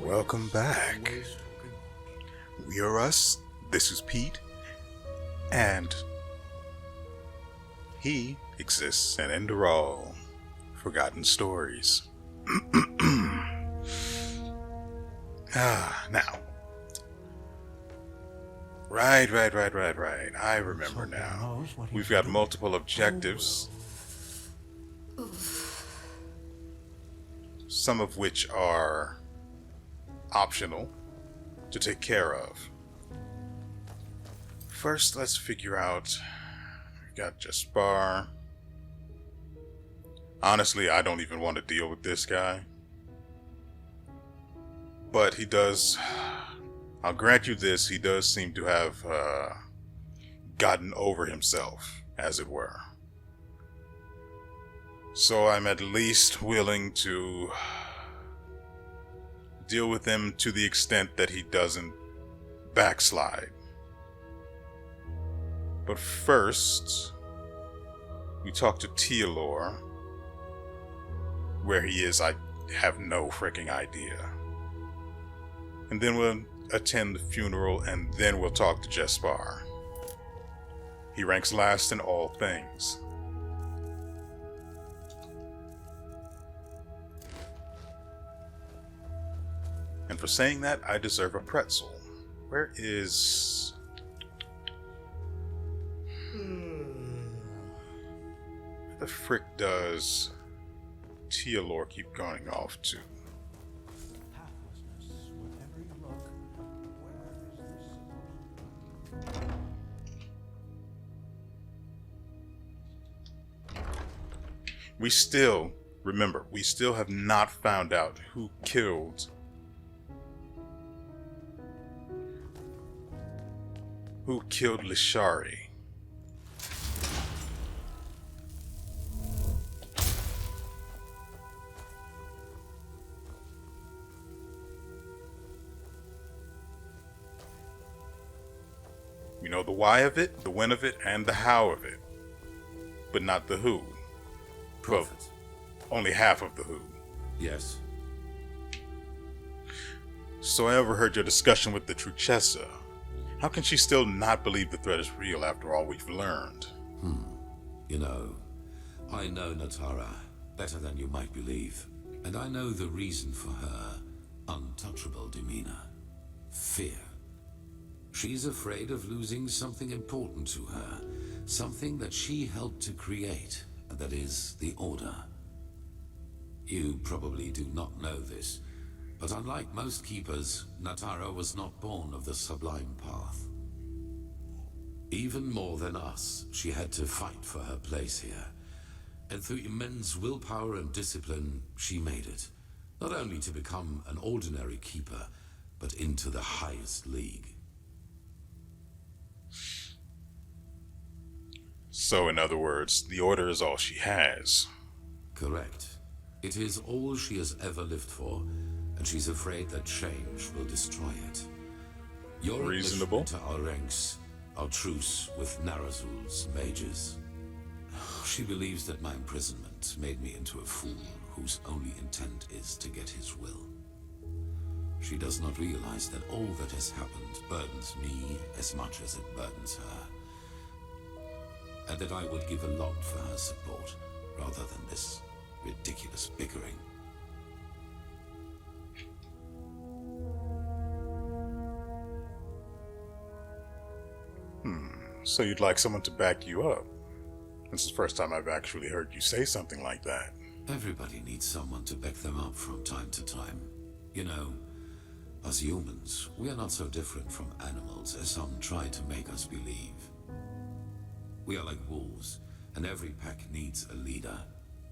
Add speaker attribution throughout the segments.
Speaker 1: Welcome back. WeArEuS, this is Pete, and he exists in Enderal, Forgotten Stories. Now. Right. I remember now. We've got multiple objectives, some of which are optional to take care of. First, let's figure out. We've got Jaspar. Honestly, I don't even want to deal with this guy. But he does. I'll grant you this, he does seem to have gotten over himself, as it were. So I'm at least willing to deal with him to the extent that he doesn't backslide. But first, we talk to Tealor. Where he is, I have no freaking idea. And then we'll attend the funeral, and then we'll talk to Jaspar. He ranks last in all things. And for saying that, I deserve a pretzel. Where is... Where the frick does Tealor keep going off to? We still have not found out who killed Lishari. We know the why of it, the when of it, and the how of it, but not the who.
Speaker 2: Prophet.
Speaker 1: Well, only half of the who.
Speaker 2: Yes.
Speaker 1: So I overheard your discussion with the Truchessa. How can she still not believe the threat is real after all we've learned?
Speaker 2: You know, I know Natara better than you might believe. And I know the reason for her untouchable demeanor. Fear. She's afraid of losing something important to her. Something that she helped to create. And that is the Order. You probably do not know this, but unlike most keepers, Natara was not born of the Sublime Path. Even more than us, she had to fight for her place here. And through immense willpower and discipline, she made it. Not only to become an ordinary keeper, but into the highest league.
Speaker 1: So, in other words, the Order is all she has.
Speaker 2: Correct. It is all she has ever lived for, and she's afraid that change will destroy it. Your
Speaker 1: Reasonable.
Speaker 2: admission to our ranks, our truce with Narazul's mages. She believes that my imprisonment made me into a fool whose only intent is to get his will. She does not realize that all that has happened burdens me as much as it burdens her. And that I would give a lot for her support, rather than this ridiculous bickering.
Speaker 1: So you'd like someone to back you up? This is the first time I've actually heard you say something like that.
Speaker 2: Everybody needs someone to back them up from time to time. You know, as humans, we are not so different from animals as some try to make us believe. We are like wolves, and every pack needs a leader.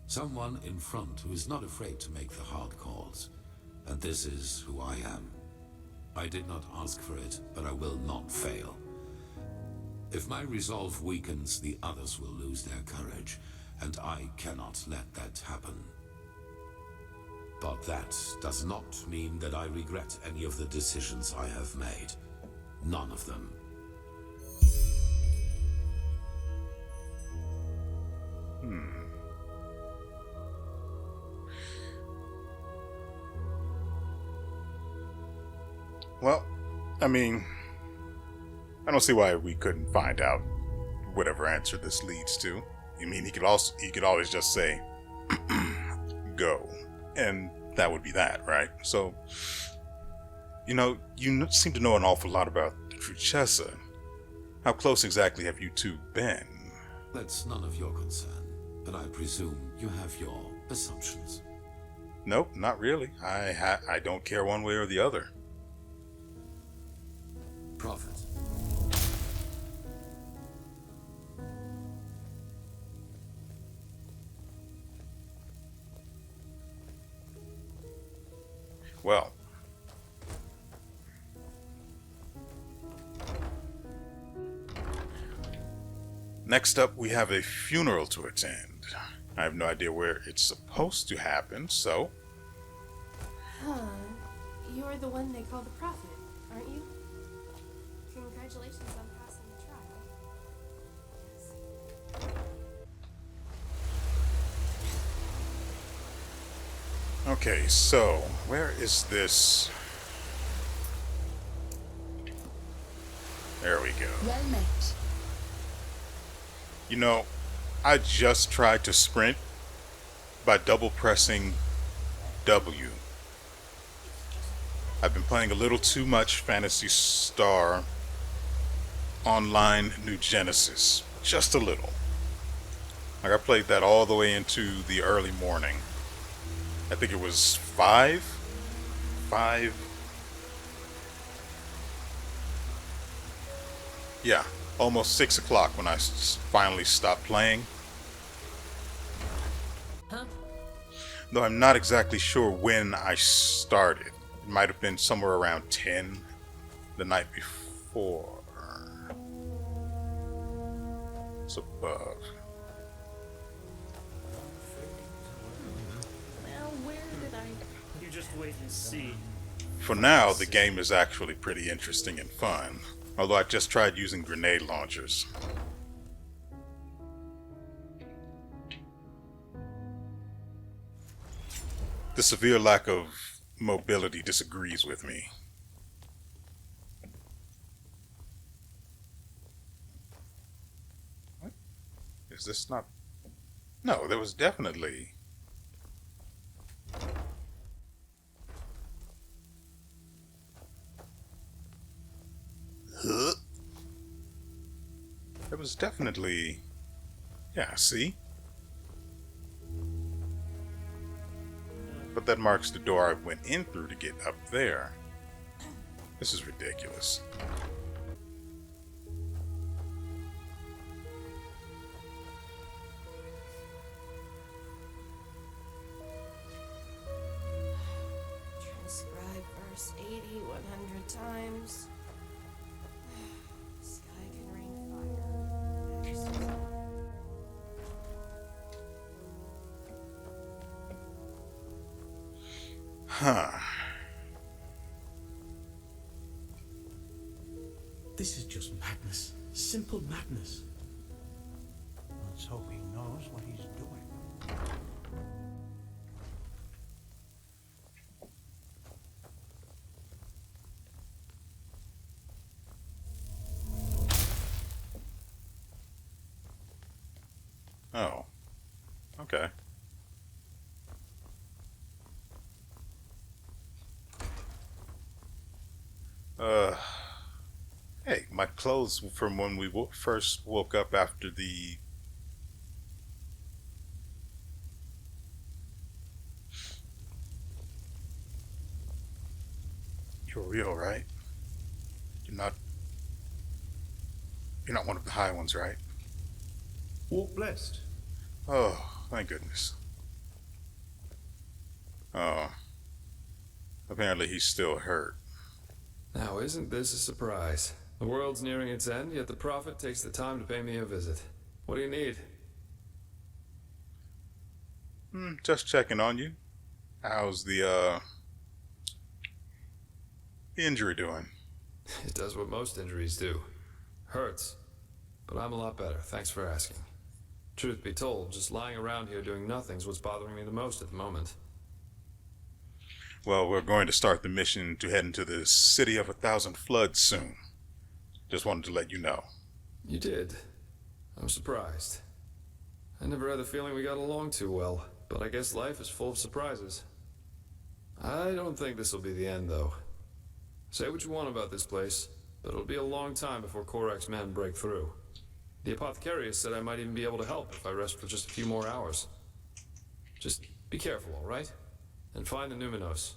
Speaker 2: Someone in front who is not afraid to make the hard calls. And this is who I am. I did not ask for it, but I will not fail. If my resolve weakens, the others will lose their courage, and I cannot let that happen. But that does not mean that I regret any of the decisions I have made. None of them.
Speaker 1: Well, I mean, I don't see why we couldn't find out whatever answer this leads to. I mean, he could always just say, go, and that would be that, right? So, you seem to know an awful lot about the Truchessa. How close exactly have you two been?
Speaker 2: That's none of your concern, but I presume you have your assumptions.
Speaker 1: Nope, not really. I don't care one way or the other.
Speaker 2: Prophet.
Speaker 1: Well, next up, we have a funeral to attend. I have no idea where it's supposed to happen, so...
Speaker 3: Huh. You're the one they call the Prophet, aren't you? Congratulations on passing the trial. Yes.
Speaker 1: Okay, so, where is this? There we go.
Speaker 4: Well met.
Speaker 1: I just tried to sprint by double pressing W. I've been playing a little too much Phantasy Star Online New Genesis. Just a little. Like, I played that all the way into the early morning. I think it was 5? Yeah, almost 6 o'clock when I finally stopped playing.
Speaker 4: Huh?
Speaker 1: Though I'm not exactly sure when I started. It might have been somewhere around 10 the night before. It's above.
Speaker 4: Well, where did I...
Speaker 5: You just wait and see.
Speaker 1: For now, the game is actually pretty interesting and fun. Although I just tried using grenade launchers. The severe lack of mobility disagrees with me. What? Is this not... No, there was definitely... Huh? There was definitely... Yeah, see? But that marks the door I went in through to get up there. This is ridiculous.
Speaker 3: Transcribe verse 80 100 times. Sky can rain fire. Exorcism.
Speaker 1: Huh.
Speaker 6: This is just madness. Simple madness.
Speaker 7: Let's hope he knows what he's doing.
Speaker 1: Oh. Okay. Hey, my clothes from when we first woke up after the... You're real, right? You're not one of the high ones, right?
Speaker 6: Walk blessed.
Speaker 1: Oh, thank goodness. Oh. Apparently he's still hurt.
Speaker 8: Now, isn't this a surprise? The world's nearing its end, yet the Prophet takes the time to pay me a visit. What do you need?
Speaker 1: Just checking on you. How's the injury doing?
Speaker 8: It does what most injuries do. Hurts. But I'm a lot better, thanks for asking. Truth be told, just lying around here doing nothing's what's bothering me the most at the moment.
Speaker 1: Well, we're going to start the mission to head into the City of 1,000 Floods soon. Just wanted to let you know.
Speaker 8: You did. I'm surprised. I never had the feeling we got along too well, but I guess life is full of surprises. I don't think this will be the end, though. Say what you want about this place, but it'll be a long time before Korak's men break through. The apothecarius said I might even be able to help if I rest for just a few more hours. Just be careful, all right? And find the Numinos.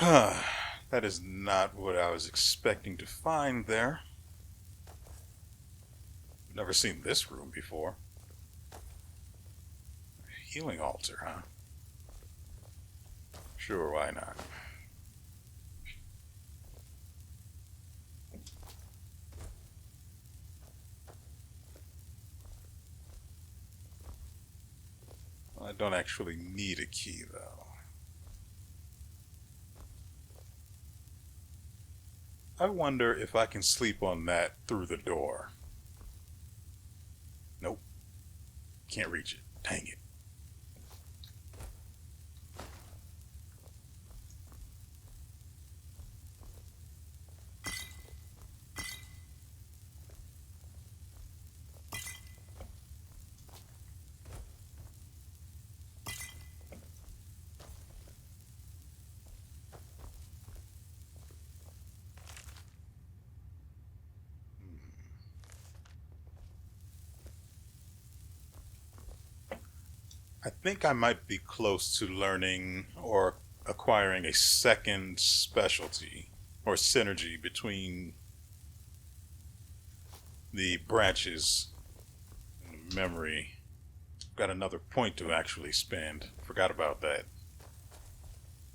Speaker 1: That is not what I was expecting to find there. Never seen this room before. Healing altar, huh? Sure, why not? I don't actually need a key, though. I wonder if I can sleep on that through the door. Nope. Can't reach it. Dang it. I think I might be close to learning or acquiring a second specialty or synergy between the branches and the memory. Got another point to actually spend. Forgot about that.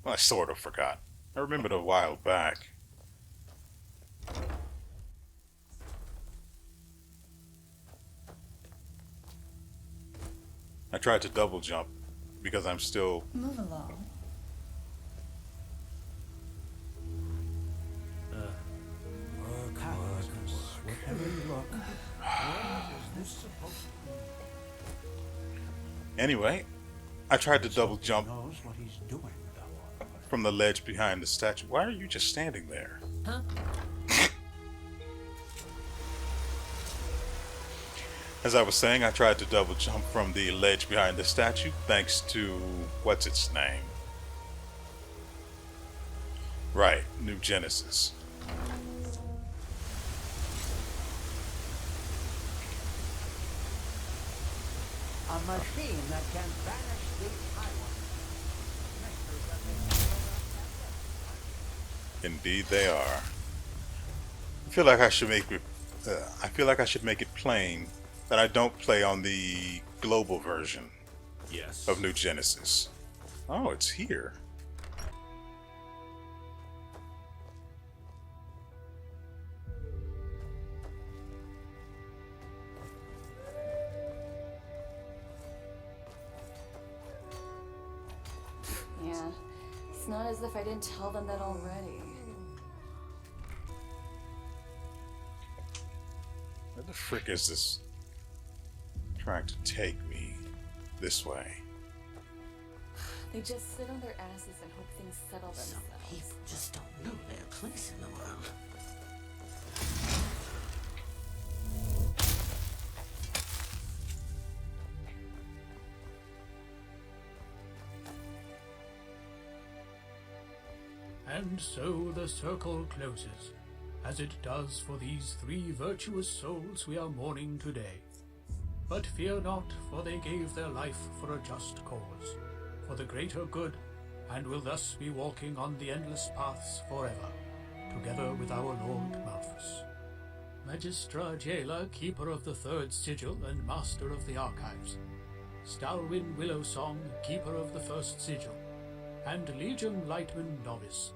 Speaker 1: Well, I sort of forgot. I remembered a while back. I tried to double jump because I'm still...
Speaker 5: Move along.
Speaker 7: Wherever you look. Where is this supposed to be?
Speaker 1: Anyway, I tried to double jump
Speaker 7: Knows what he's doing, though.
Speaker 1: from the ledge behind the statue. Why are you just standing there?
Speaker 5: Huh?
Speaker 1: As I was saying, I tried to double jump from the ledge behind the statue thanks to... what's its name? Right, New Genesis.
Speaker 7: A machine that can banish the tyrant.
Speaker 1: Indeed they are. I feel like I should make it, plain that I don't play on the global version of New Genesis. Oh, it's here.
Speaker 5: Yeah. It's not as if I didn't tell them that already.
Speaker 1: Where the frick is this trying to take me this way?
Speaker 5: They just sit on their asses and hope things settle
Speaker 6: Some
Speaker 5: themselves.
Speaker 6: people just don't know their place in the world.
Speaker 9: And so the circle closes, as it does for these three virtuous souls we are mourning today. But fear not, for they gave their life for a just cause, for the greater good, and will thus be walking on the endless paths forever, together with our Lord Malthus. Magistra Jailer, keeper of the third sigil and master of the archives. Stalwyn Willowsong, keeper of the first sigil, and Legion Lightman Novice.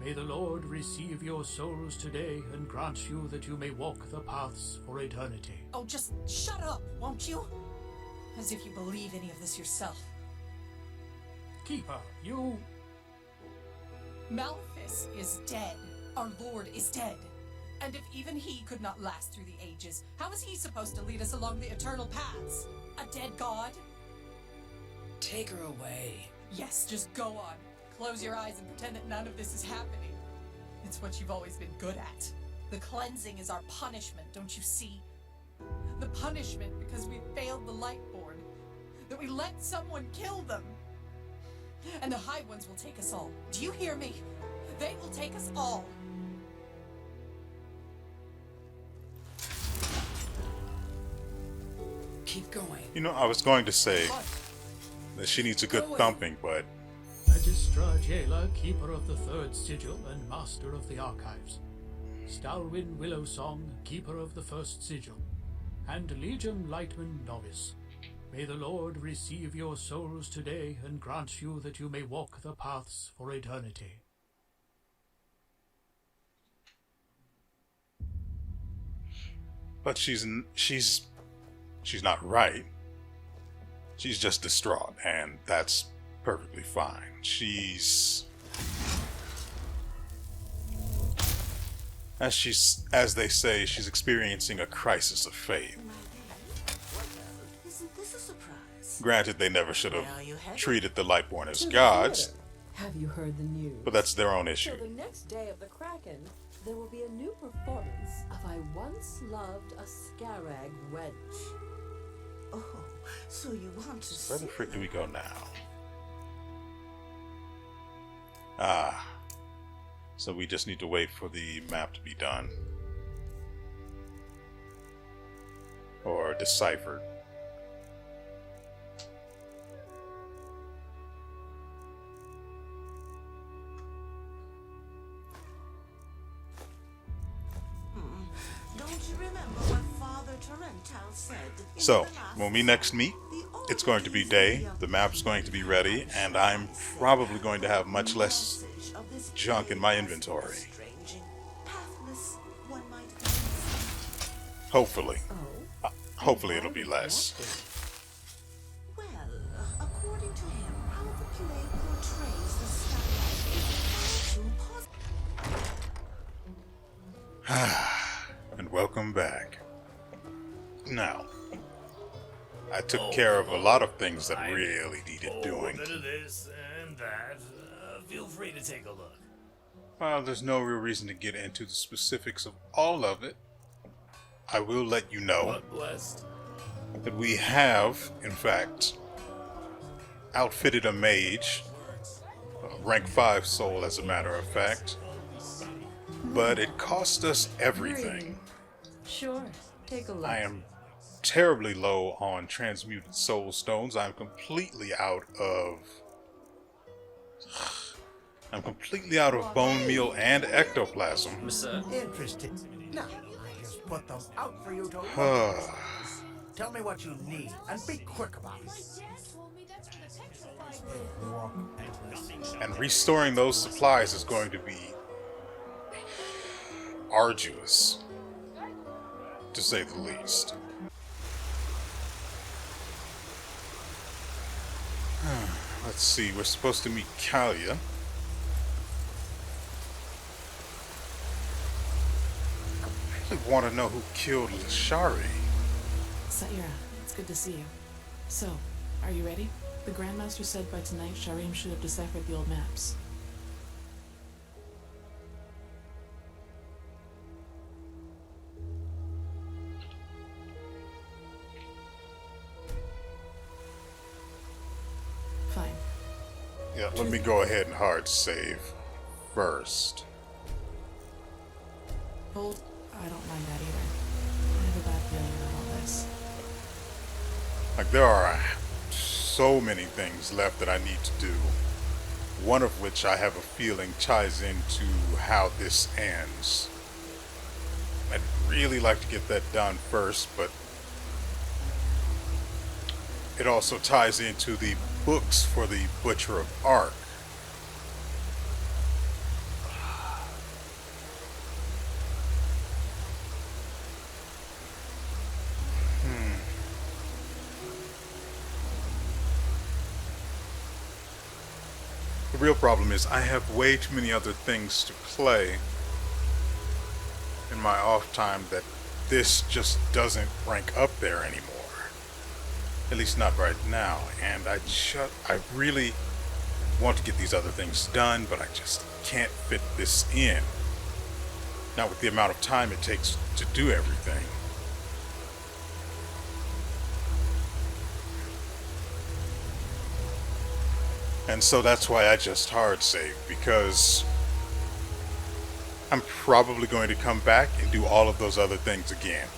Speaker 9: May the Lord receive your souls today and grant you that you may walk the paths for eternity.
Speaker 10: Oh, just shut up, won't you? As if you believe any of this yourself.
Speaker 9: Keeper, you...
Speaker 10: Malthus is dead. Our Lord is dead. And if even he could not last through the ages, how is he supposed to lead us along the eternal paths? A dead god?
Speaker 11: Take her away.
Speaker 10: Yes, just go on. Close your eyes and pretend that none of this is happening. It's what you've always been good at. The cleansing is our punishment, don't you see? The punishment because we failed the Lightborn. That we let someone kill them. And the High Ones will take us all. Do you hear me? They will take us all.
Speaker 11: Keep going.
Speaker 1: You know, I was going to say that she needs a good thumping, but
Speaker 9: Magistra Jailer, Keeper of the Third Sigil and Master of the Archives. Stalwyn Willowsong, Keeper of the First Sigil. And Legion Lightman Novice. May the Lord receive your souls today and grant you that you may walk the paths for eternity.
Speaker 1: but she's not right. She's just distraught, and that's perfectly fine. As they say, she's experiencing a crisis of faith.
Speaker 11: Isn't this a surprise?
Speaker 1: Granted, they never should have treated the Lightborn as gods,
Speaker 12: Have you heard the news?
Speaker 1: but that's their own issue.
Speaker 12: So the next day of the Kraken, there will be a new performance of I Once Loved a Scarag Wench.
Speaker 11: Oh, so you want to see?
Speaker 1: Where the frick do we go now? So we just need to wait for the map to be done. Or deciphered.
Speaker 11: Don't you remember what Father Torrental said?
Speaker 1: So, when we next meet, it's going to be day, the map's going to be ready, and I'm probably going to have much less junk in my inventory. Hopefully. Hopefully it'll be less.
Speaker 11: Well, according to him, how the play portrays the starlight is
Speaker 1: And welcome back. Now, I took care of a lot of things that really needed doing.
Speaker 13: A bit of this and that. Feel free to take a look.
Speaker 1: Well, there's no real reason to get into the specifics of all of it. I will let you know that we have, in fact, outfitted a mage, rank 5 soul as a matter of fact, but it cost us everything.
Speaker 12: Sure, take a look.
Speaker 1: I am terribly low on transmuted soul stones. I'm completely out of bone meal and ectoplasm.
Speaker 7: Interesting. Now, I just put them out for you to look at. Tell me what you need, and be quick about it.
Speaker 1: And restoring those supplies is going to be arduous, to say the least. Let's see, we're supposed to meet Kalia. I really want to know who killed Lashari.
Speaker 14: Saira, it's good to see you. So, are you ready? The Grandmaster said by tonight Sharim should have deciphered the old maps. Fine.
Speaker 1: Yeah, let me go ahead and hard save first.
Speaker 14: Bold, I don't mind that either. I have a bad feeling about all this.
Speaker 1: Like, there are so many things left that I need to do. One of which I have a feeling ties into how this ends. I'd really like to get that done first, but it also ties into the books for the Butcher of Ark. The real problem is I have way too many other things to play, in my off time that this just doesn't rank up there anymore. At least not right now. And I really want to get these other things done, but I just can't fit this in. Not with the amount of time it takes to do everything. And so that's why I just hard save, because I'm probably going to come back and do all of those other things again.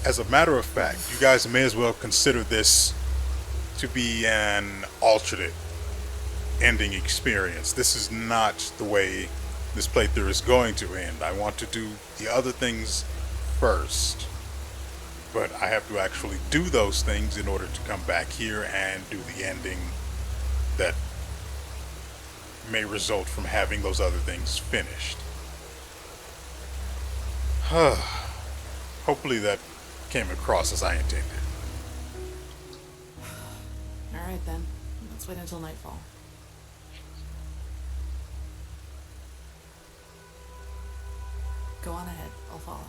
Speaker 1: As a matter of fact, you guys may as well consider this to be an alternate ending experience. This is not the way this playthrough is going to end. I want to do the other things first, but I have to actually do those things in order to come back here and do the ending that may result from having those other things finished. Hopefully that came across as I intended.
Speaker 14: Alright then, let's wait until nightfall. Go on ahead, I'll follow.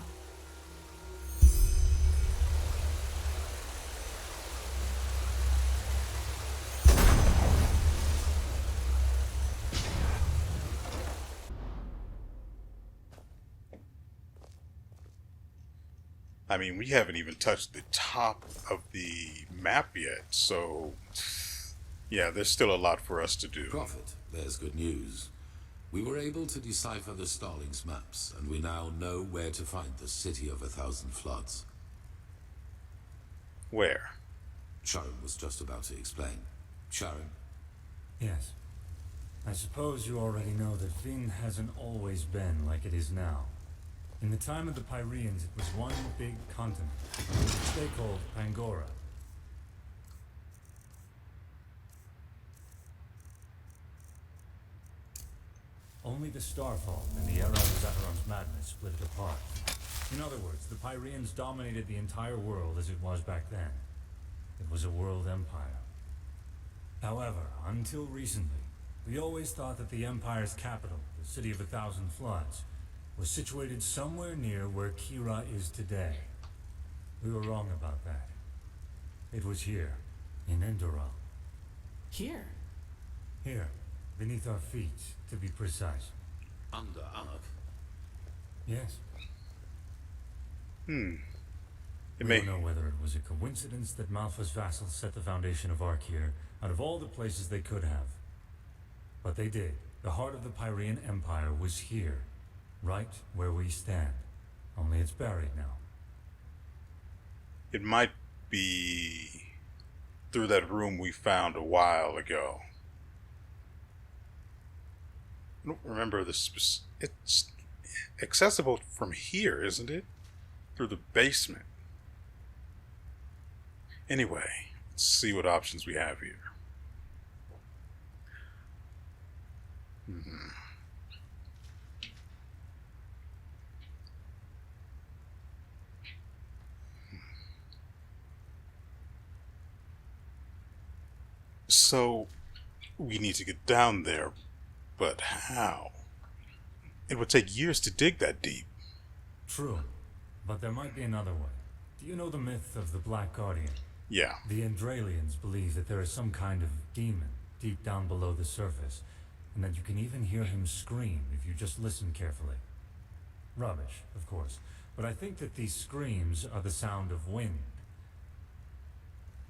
Speaker 1: I mean, we haven't even touched the top of the map yet, so yeah, there's still a lot for us to do.
Speaker 2: Prophet, there's good news. We were able to decipher the Starling's maps, and we now know where to find the City of 1,000 Floods.
Speaker 1: Where?
Speaker 2: Sharon was just about to explain. Sharon?
Speaker 15: Yes. I suppose you already know that Vin hasn't always been like it is now. In the time of the Pyreans, it was one big continent, which they called Pangora. Only the Starfall and the era of Zaharon's madness split it apart. In other words, the Pyreans dominated the entire world as it was back then. It was a world empire. However, until recently, we always thought that the empire's capital, the City of 1,000 Floods, was situated somewhere near where Kira is today. We were wrong about that. It was here, in Enderal.
Speaker 14: Here?
Speaker 15: Here, beneath our feet, to be precise.
Speaker 2: Under Ark?
Speaker 15: Yes.
Speaker 1: We
Speaker 15: don't know whether it was a coincidence that Malfa's vassals set the foundation of Ark here, out of all the places they could have. But they did. The heart of the Pyrean Empire was here. Right where we stand. Only it's buried now.
Speaker 1: It might be through that room we found a while ago. I don't remember it's accessible from here, isn't it? Through the basement. Anyway, let's see what options we have here. So, we need to get down there, but how? It would take years to dig that deep.
Speaker 15: True, but there might be another way. Do you know the myth of the Black Guardian?
Speaker 1: Yeah.
Speaker 15: The Enderalians believe that there is some kind of demon deep down below the surface, and that you can even hear him scream if you just listen carefully. Rubbish, of course, but I think that these screams are the sound of wind.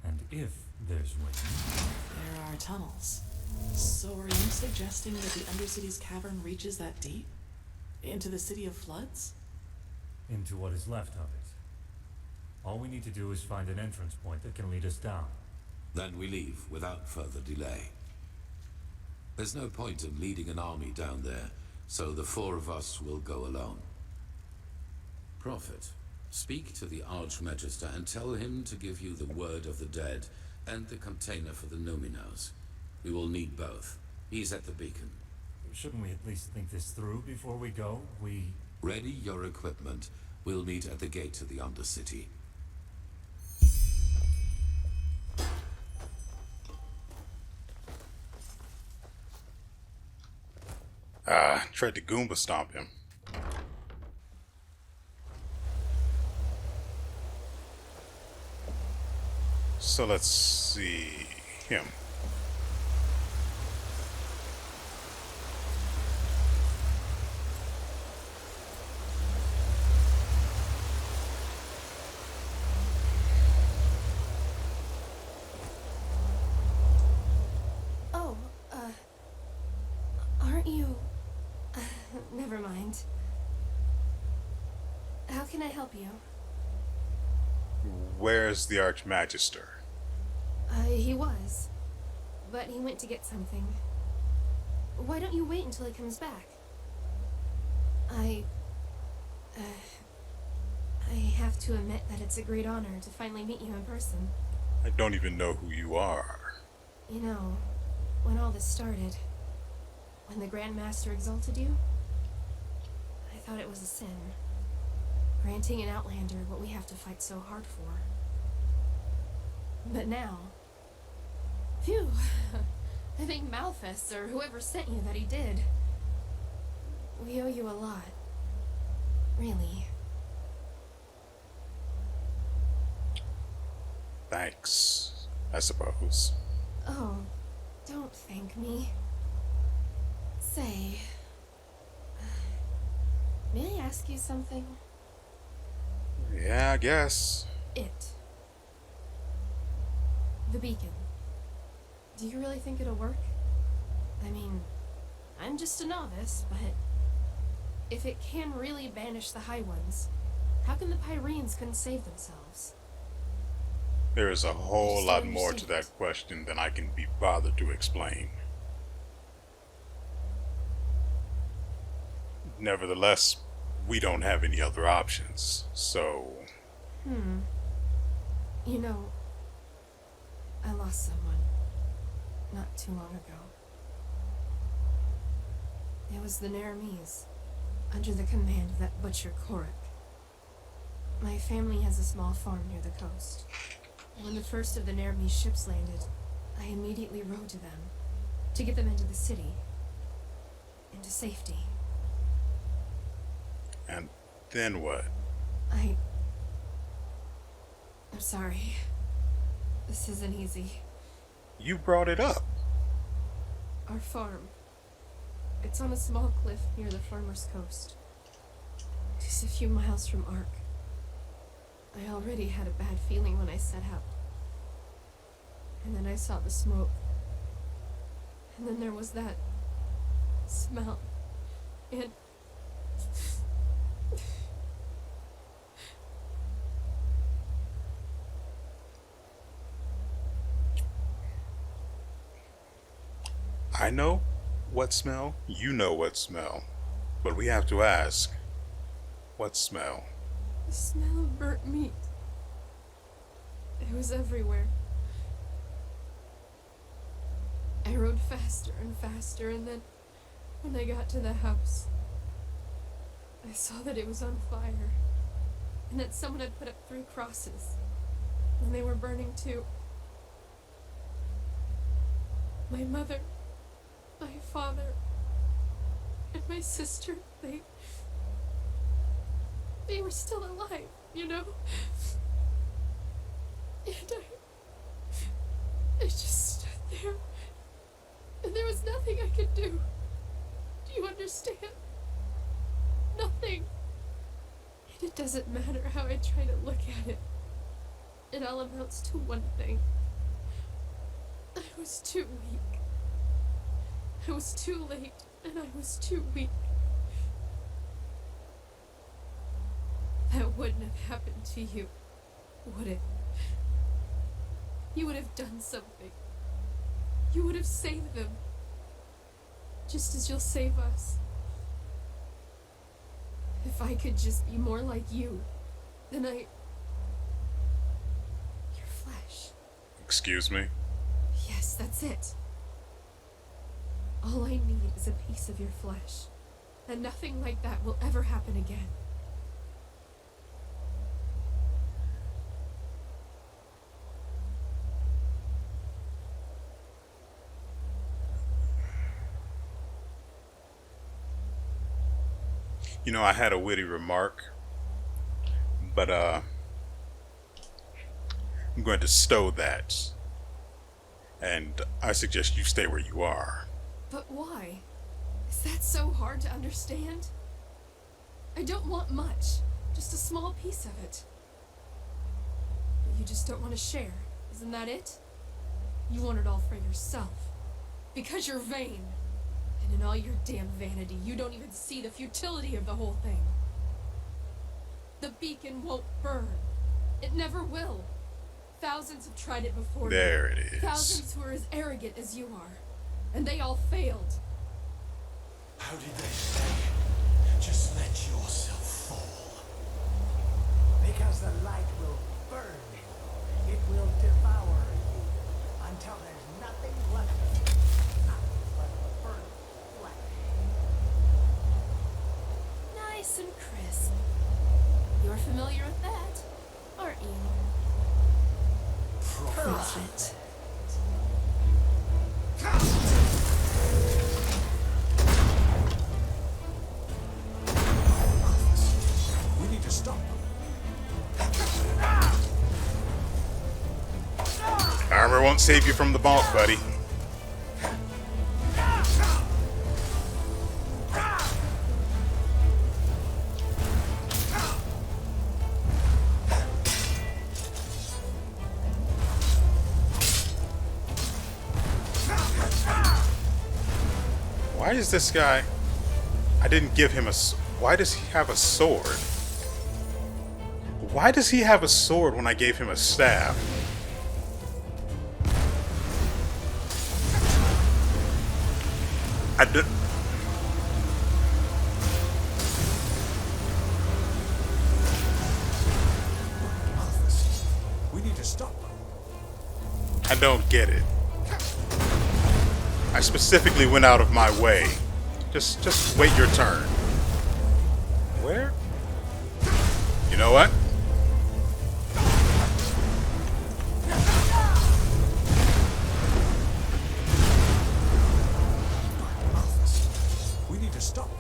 Speaker 15: And if there's wind...
Speaker 14: There are tunnels. So are you suggesting that the Undercity's cavern reaches that deep? Into the City of Floods?
Speaker 15: Into what is left of it. All we need to do is find an entrance point that can lead us down.
Speaker 2: Then we leave without further delay. There's no point in leading an army down there, so the four of us will go alone. Prophet, speak to the Archmagister and tell him to give you the word of the dead and the container for the Numinos. We will need both. He's at the beacon.
Speaker 15: Shouldn't we at least think this through before we go?
Speaker 2: Ready your equipment. We'll meet at the gate to the Undercity.
Speaker 1: Tried to Goomba stomp him. So let's see him.
Speaker 3: Oh, aren't you... never mind. How can I help you?
Speaker 1: Where's the Archmagister?
Speaker 3: He was. But he went to get something. Why don't you wait until he comes back? I have to admit that it's a great honor to finally meet you in person.
Speaker 1: I don't even know who you are.
Speaker 3: You know, when all this started, when the Grand Master exalted you, I thought it was a sin. Granting an Outlander what we have to fight so hard for. But now... Phew! I think Malphus, or whoever sent you, that he did. We owe you a lot. Really.
Speaker 1: Thanks, I suppose.
Speaker 3: Oh, don't thank me. Say... May I ask you something?
Speaker 1: Yeah, I guess.
Speaker 3: The beacon. Do you really think it'll work? I mean, I'm just a novice, but... if it can really banish the High Ones, how come the Pyreans couldn't save themselves?
Speaker 1: There is a whole lot more to that question than I can be bothered to explain. Nevertheless, we don't have any other options, so...
Speaker 3: You know, I lost someone not too long ago. It was the Naramis, under the command of that butcher Korik. My family has a small farm near the coast. When the first of the Naramis ships landed, I immediately rode to them to get them into the city, into safety.
Speaker 1: And then what?
Speaker 3: I'm sorry. This isn't easy.
Speaker 1: You brought it up.
Speaker 3: Our farm. It's on a small cliff near the farmer's coast. Just a few miles from Ark. I already had a bad feeling when I set out. And then I saw the smoke. And then there was that smell. And...
Speaker 1: I know what smell, you know what smell, but we have to ask, what smell?
Speaker 3: The smell of burnt meat. It was everywhere. I rode faster and faster, and then when I got to the house, I saw that it was on fire, and that someone had put up 3 crosses, and they were burning too. My mother, my father, and my sister, they were still alive, you know? And I just stood there, and there was nothing I could do. Do you understand? Nothing. And it doesn't matter how I try to look at it. It all amounts to one thing. I was too weak. I was too late, and I was too weak. That wouldn't have happened to you, would it? You would have done something. You would have saved them. Just as you'll save us. If I could just be more like you, then your flesh.
Speaker 1: Excuse me?
Speaker 3: Yes, that's it. All I need is a piece of your flesh, and nothing like that will ever happen again.
Speaker 1: You know, I had a witty remark, but I'm going to stow that. And I suggest you stay where you are.
Speaker 3: But why? Is that so hard to understand? I don't want much, just a small piece of it. But you just don't want to share, isn't that it? You want it all for yourself. Because you're vain. And in all your damn vanity, you don't even see the futility of the whole thing. The beacon won't burn. It never will. Thousands have tried it before.
Speaker 1: There it is.
Speaker 3: Thousands who are as arrogant as you are. And they all failed.
Speaker 6: How did they say? Just let yourself fall.
Speaker 7: Because the light will burn you. It will devour you. Until there's nothing left of you. Nothing but burnt flesh.
Speaker 3: Nice and crisp. You're familiar with that, aren't you?
Speaker 6: Prophet.
Speaker 7: We need to stop them.
Speaker 1: Armor won't save you from the bonk, buddy. Why is this guy... I didn't give him a... Why does he have a sword? Why does he have a sword when I gave him a staff? I did...
Speaker 6: We need to stop them.
Speaker 1: I don't get it. I specifically went out of my way. Just wait your turn. Where? You know what?
Speaker 6: We need to stop them.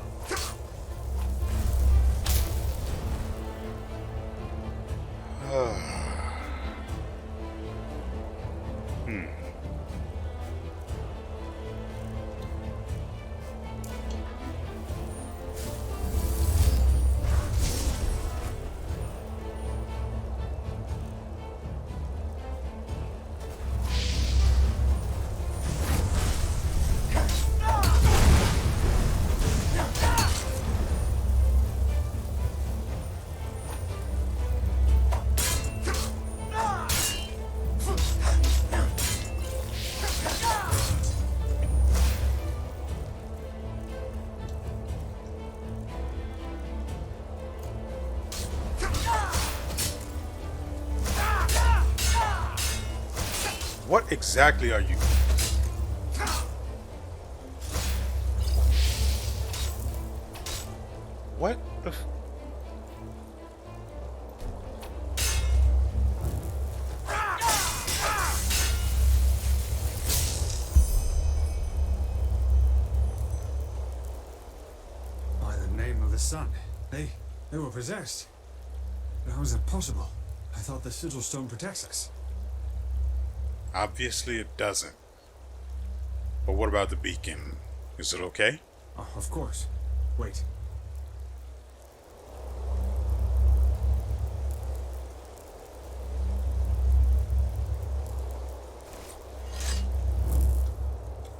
Speaker 1: What exactly are you? What the f...
Speaker 16: By the name of the sun. They were possessed. How is that possible? I thought the sigil stone protects us.
Speaker 1: Obviously it doesn't. But what about the beacon? Is it okay?
Speaker 16: Oh, of course. Wait.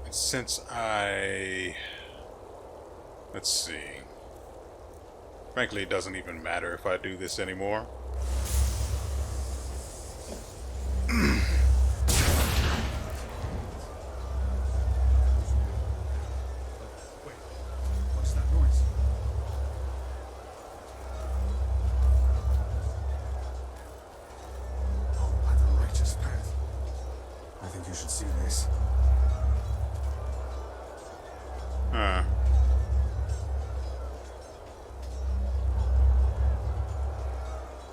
Speaker 1: And since I... Let's see. Frankly, it doesn't even matter if I do this anymore.
Speaker 16: What's that noise? Oh, by the righteous path. I think you should see this.
Speaker 1: Huh.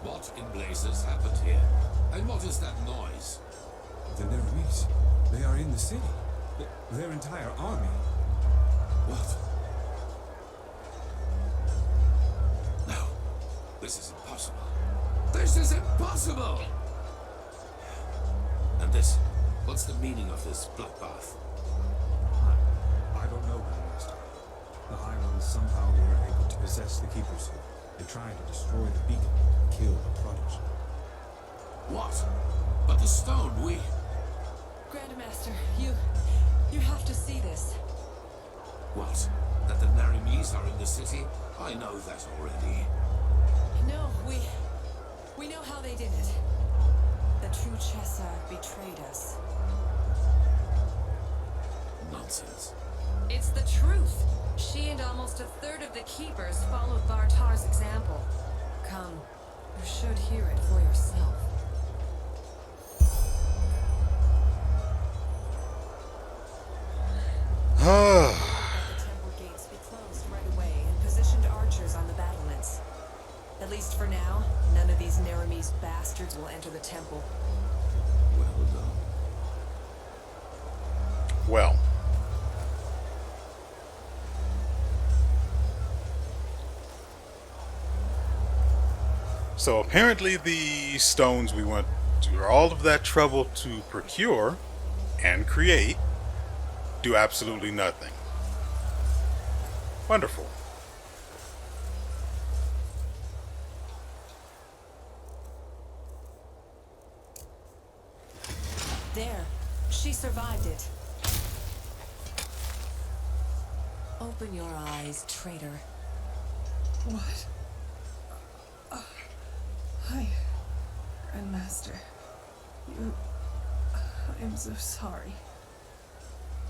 Speaker 2: What in blazes happened here? And what is that noise?
Speaker 16: The Nervese. They are in the city. Their entire army.
Speaker 2: What? No. This is impossible. This is impossible! this? What's the meaning of this bloodbath?
Speaker 16: I don't know, Grandmaster. The High Ones somehow were able to possess the Keeper's Soul. They tried to destroy the beacon, kill the prodigy.
Speaker 2: What? But the stone, we...
Speaker 12: Grandmaster, you have to see this.
Speaker 2: What? That the Narimis are in the city? I know that already.
Speaker 12: No, we know how they did it. The true Chessa betrayed us.
Speaker 2: Nonsense.
Speaker 12: It's the truth. She and almost a third of the Keepers followed Vartar's example. Come, you should hear it for yourself. The temple gates be closed right away and positioned archers on the battlements. At least for now, none of these Naramis bastards will enter the temple.
Speaker 2: Well done.
Speaker 1: Well. So apparently the stones we went through all of that trouble to procure and create do absolutely nothing. Wonderful.
Speaker 12: There, she survived it. Open your eyes, traitor.
Speaker 10: What? Hi, Grandmaster. I am so sorry.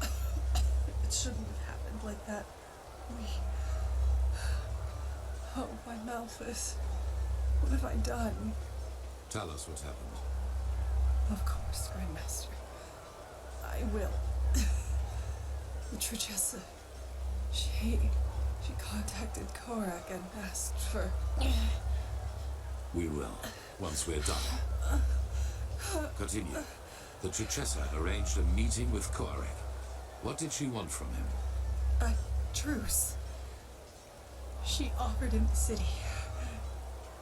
Speaker 10: It shouldn't have happened like that. Oh, my Malphus. What have I done?
Speaker 2: Tell us what happened.
Speaker 10: Of course, Grandmaster. I will. The Trichessa, she contacted Korak and asked for...
Speaker 2: We will, once we're done. Continue. The Trichessa arranged a meeting with Korak. What did she want from him?
Speaker 10: A truce. She offered him the city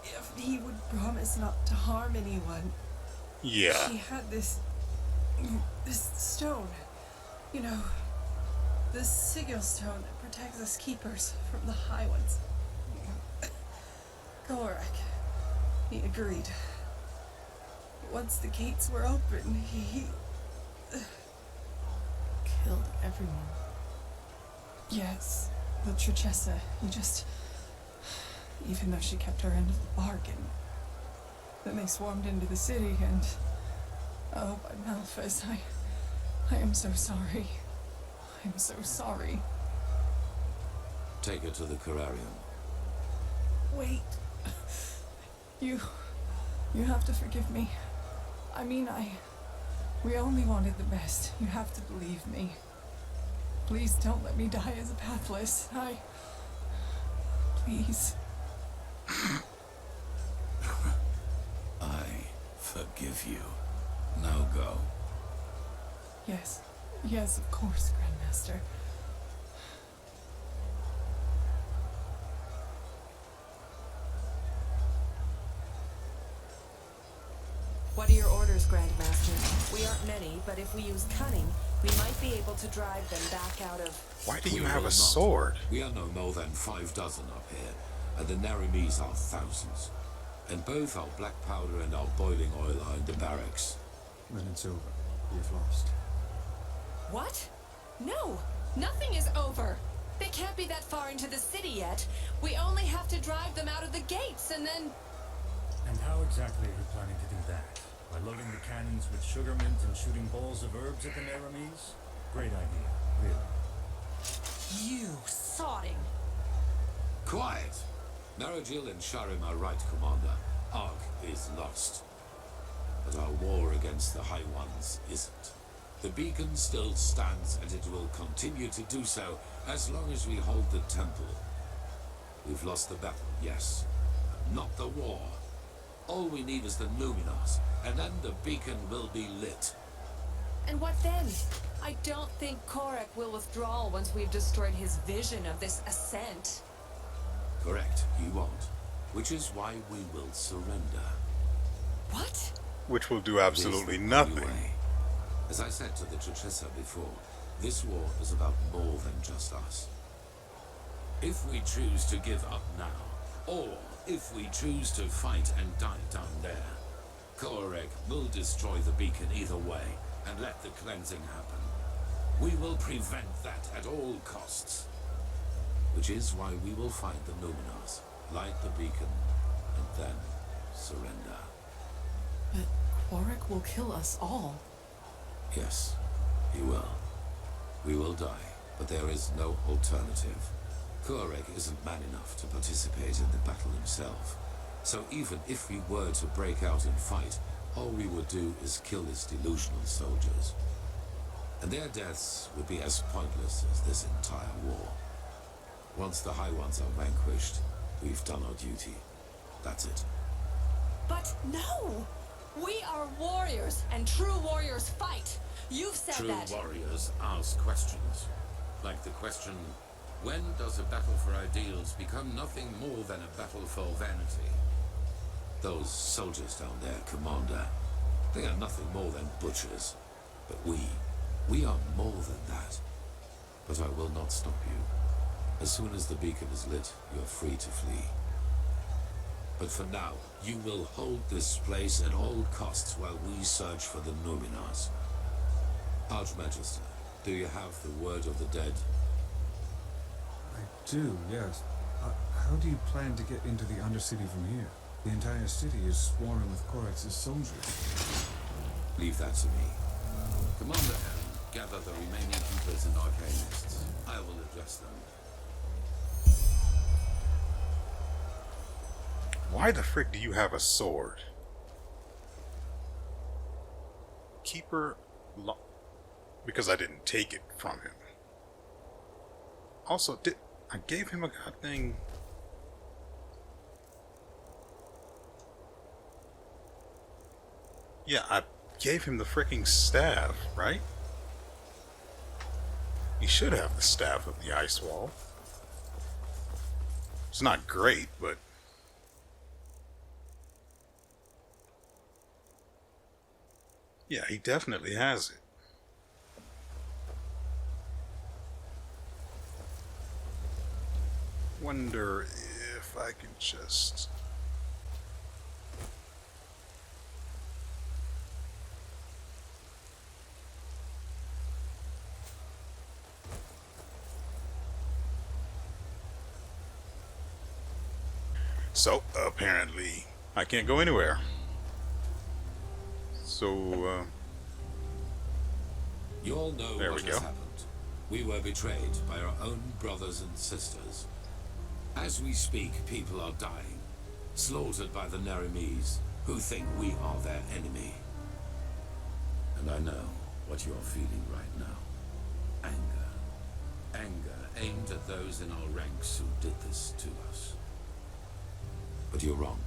Speaker 10: if he would promise not to harm anyone.
Speaker 1: Yeah.
Speaker 10: She had this stone, you know, the sigil stone that protects us keepers from the High Ones. Korak, he agreed. Once the gates were open, he
Speaker 14: killed everyone.
Speaker 10: Yes, the Trichessa. Even though she kept her end of the bargain. Then they swarmed into the city and... Oh, but Malphus, I am so sorry. I'm so sorry.
Speaker 2: Take her to the Corarium.
Speaker 10: Wait. You have to forgive me. I mean, we only wanted the best. You have to believe me. Please don't let me die as a pathless. Please.
Speaker 2: I forgive you. Now go.
Speaker 10: Yes, of course, Grandmaster.
Speaker 12: What are your orders, Grandmaster? We aren't many, but if we use cunning, we might be able to drive them back out of...
Speaker 1: Why do you
Speaker 2: We
Speaker 1: have
Speaker 2: will
Speaker 1: a
Speaker 2: not.
Speaker 1: sword?
Speaker 2: We are no more than 6 up here, and the Narimis are thousands. And both our black powder and our boiling oil are in the barracks.
Speaker 16: Then it's over. You've lost.
Speaker 12: What? No! Nothing is over! They can't be that far into the city yet. We only have to drive them out of the gates and then...
Speaker 15: And how exactly are you planning to do that? By loading the cannons with sugar mint and shooting balls of herbs at the Naramis? Great idea, really.
Speaker 12: You sodding!
Speaker 2: Quiet! Narajil and Sharim are right, Commander. Ark is lost. But our war against the High Ones isn't. The beacon still stands, and it will continue to do so as long as we hold the temple. We've lost the battle, yes, but not the war. All we need is the Luminars, and then the beacon will be lit.
Speaker 12: And what then? I don't think Korak will withdraw once we've destroyed his vision of this ascent.
Speaker 2: Correct, he won't. Which is why we will surrender.
Speaker 12: What?
Speaker 1: Which will do absolutely nothing.
Speaker 2: As I said to the Chichesa before, this war is about more than just us. If we choose to give up now, or if we choose to fight and die down there, Korek will destroy the beacon either way and let the cleansing happen. We will prevent that at all costs. Which is why we will find the Numenors, light the beacon, and then surrender.
Speaker 14: But Quark will kill us all.
Speaker 2: Yes, he will. We will die, but there is no alternative. Korek isn't man enough to participate in the battle himself. So even if we were to break out and fight, all we would do is kill his delusional soldiers. And their deaths would be as pointless as this entire war. Once the High Ones are vanquished, we've done our duty. That's it.
Speaker 12: But no! We are warriors, and true warriors fight. You've said
Speaker 2: True
Speaker 12: that.
Speaker 2: warriors ask questions. Like the question, when does a battle for ideals become nothing more than a battle for vanity? Those soldiers down there, Commander, they are nothing more than butchers. But we are more than that. But I will not stop you. As soon as the beacon is lit, you're free to flee. But for now, you will hold this place at all costs while we search for the Numenors. Archmagister, do you have the word of the dead?
Speaker 16: I do, yes. How do you plan to get into the Undercity from here? The entire city is swarming with Korex's soldiers.
Speaker 2: Leave that to me. Commander Helm, gather the remaining keepers and arcanists. I will address them.
Speaker 1: Why the frick do you have a sword? Keeper... Because I didn't take it from him. Also, I gave him a goddamn... Yeah, I gave him the freaking staff, right? He should have the staff of the ice wall. It's not great, but... yeah, he definitely has it. Wonder if I can just... So, apparently, I can't go anywhere. So,
Speaker 2: You all know
Speaker 1: there
Speaker 2: what
Speaker 1: we
Speaker 2: has
Speaker 1: go.
Speaker 2: happened. We were betrayed by our own brothers and sisters. As we speak, people are dying, slaughtered by the Naramis, who think we are their enemy. And I know what you are feeling right now. Anger. Anger aimed at those in our ranks who did this to us. But you're wrong.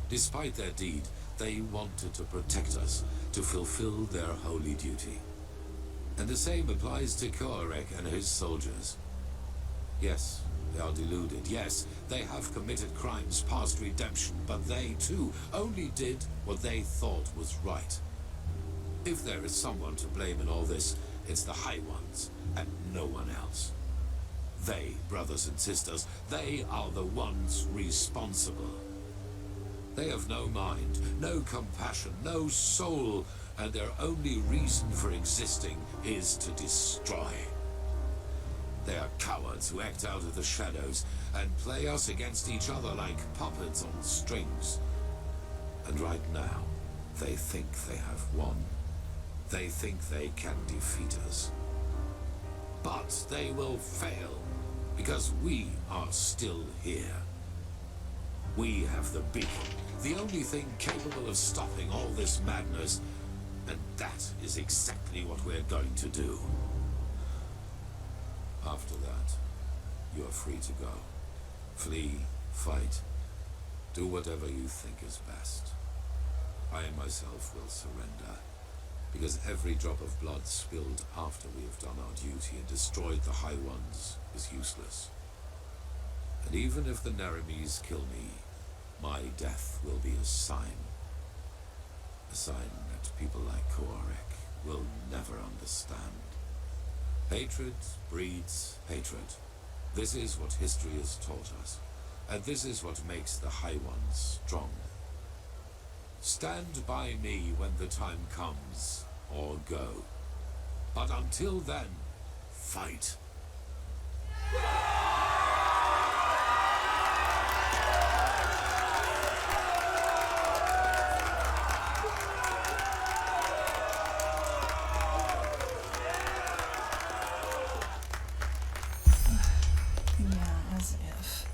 Speaker 2: Despite their deed, they wanted to protect us, to fulfill their holy duty. And the same applies to Korek and his soldiers. Yes, they are deluded. Yes, they have committed crimes past redemption, but they, too, only did what they thought was right. If there is someone to blame in all this, it's the High Ones, and no one else. They, brothers and sisters, they are the ones responsible. They have no mind, no compassion, no soul, and their only reason for existing is to destroy. They are cowards who act out of the shadows and play us against each other like puppets on strings. And right now, they think they have won. They think they can defeat us. But they will fail, because we are still here. We have the beacon, the only thing capable of stopping all this madness, and that is exactly what we're going to do. After that, you are free to go. Flee, fight, do whatever you think is best. I myself will surrender, because every drop of blood spilled after we have done our duty and destroyed the High Ones is useless. And even if the Naramis kill me, my death will be a sign. A sign that people like Korek will never understand. Hatred breeds hatred. This is what history has taught us, and this is what makes the High Ones strong. Stand by me when the time comes, or go. But until then, fight.
Speaker 12: Yeah, as if.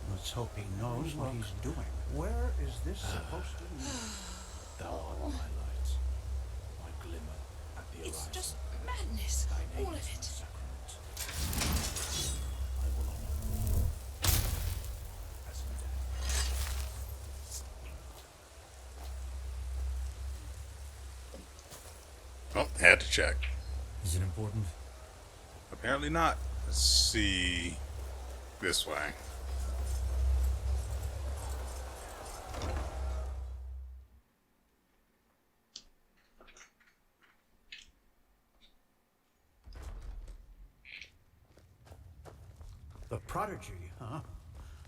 Speaker 7: Let's hope he knows what he's doing. Where is this supposed to lead?
Speaker 6: Thou art my light, my glimmer at the
Speaker 12: It's
Speaker 6: horizon.
Speaker 12: just madness,
Speaker 6: Thy name
Speaker 12: all of
Speaker 6: is my
Speaker 12: it.
Speaker 6: sacrament. I will honor as in death.
Speaker 1: Well, had to check.
Speaker 15: Is it important?
Speaker 1: Apparently not. Let's see. This way.
Speaker 7: The prodigy, huh?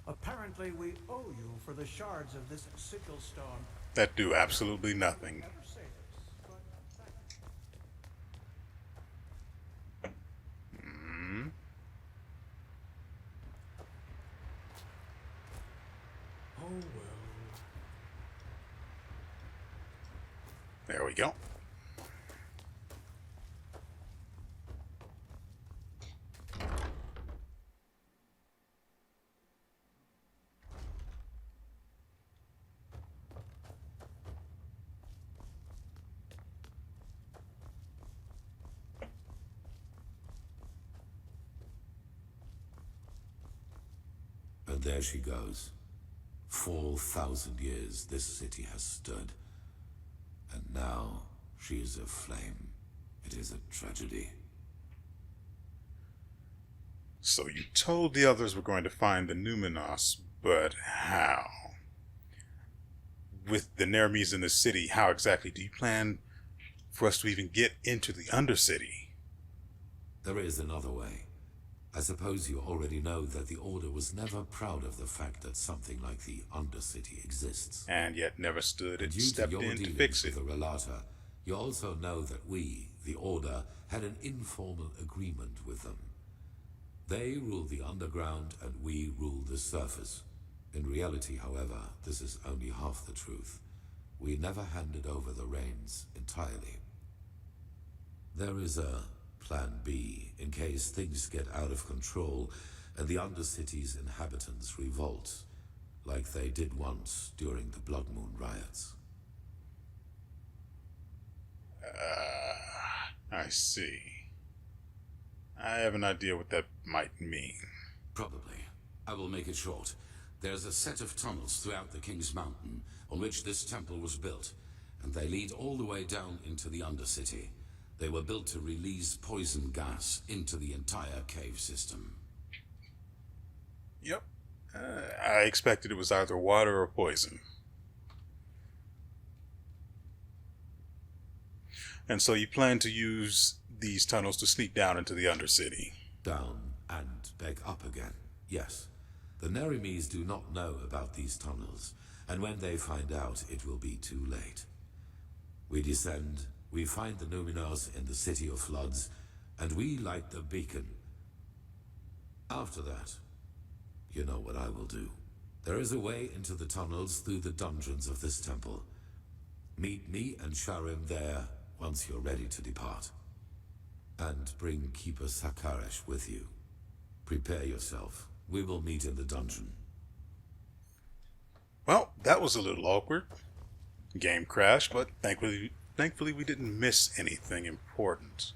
Speaker 7: Apparently we owe you for the shards of this sigil stone.
Speaker 1: That do absolutely nothing.
Speaker 7: Never say this, but thank you.
Speaker 1: Hmm.
Speaker 7: Oh well.
Speaker 1: There we go.
Speaker 2: And there she goes. 4,000 years this city has stood. And now she is aflame. It is a tragedy.
Speaker 1: So you told the others we're going to find the Numinos, but how? With the Neramis in the city, how exactly do you plan for us to even get into the Undercity?
Speaker 2: There is another way. I suppose you already know that the Order was never proud of the fact that something like the Undercity exists.
Speaker 1: And yet never stood and
Speaker 2: Due
Speaker 1: stepped
Speaker 2: to your
Speaker 1: in to
Speaker 2: dealings
Speaker 1: fix
Speaker 2: with
Speaker 1: it.
Speaker 2: the Relata, you also know that we, the Order, had an informal agreement with them. They rule the underground and we rule the surface. In reality, however, this is only half the truth. We never handed over the reins entirely. There is a Plan B in case things get out of control and the Undercity's inhabitants revolt, like they did once during the Blood Moon riots.
Speaker 1: I see. I have an idea what that might mean.
Speaker 2: Probably. I will make it short. There's a set of tunnels throughout the King's Mountain on which this temple was built, and they lead all the way down into the Undercity. They were built to release poison gas into the entire cave system.
Speaker 1: Yep. I expected it was either water or poison. And so you plan to use these tunnels to sneak down into the Undercity.
Speaker 2: Down and back up again, yes. The Neramis do not know about these tunnels, and when they find out, it will be too late. We descend, we find the Numinos in the City of Floods, and we light the beacon. After that, you know what I will do. There is a way into the tunnels through the dungeons of this temple. Meet me and Sharim there once you're ready to depart. And bring Keeper Sakaresh with you. Prepare yourself. We will meet in the dungeon.
Speaker 1: Well, that was a little awkward. Game crashed, but thankfully we didn't miss anything important.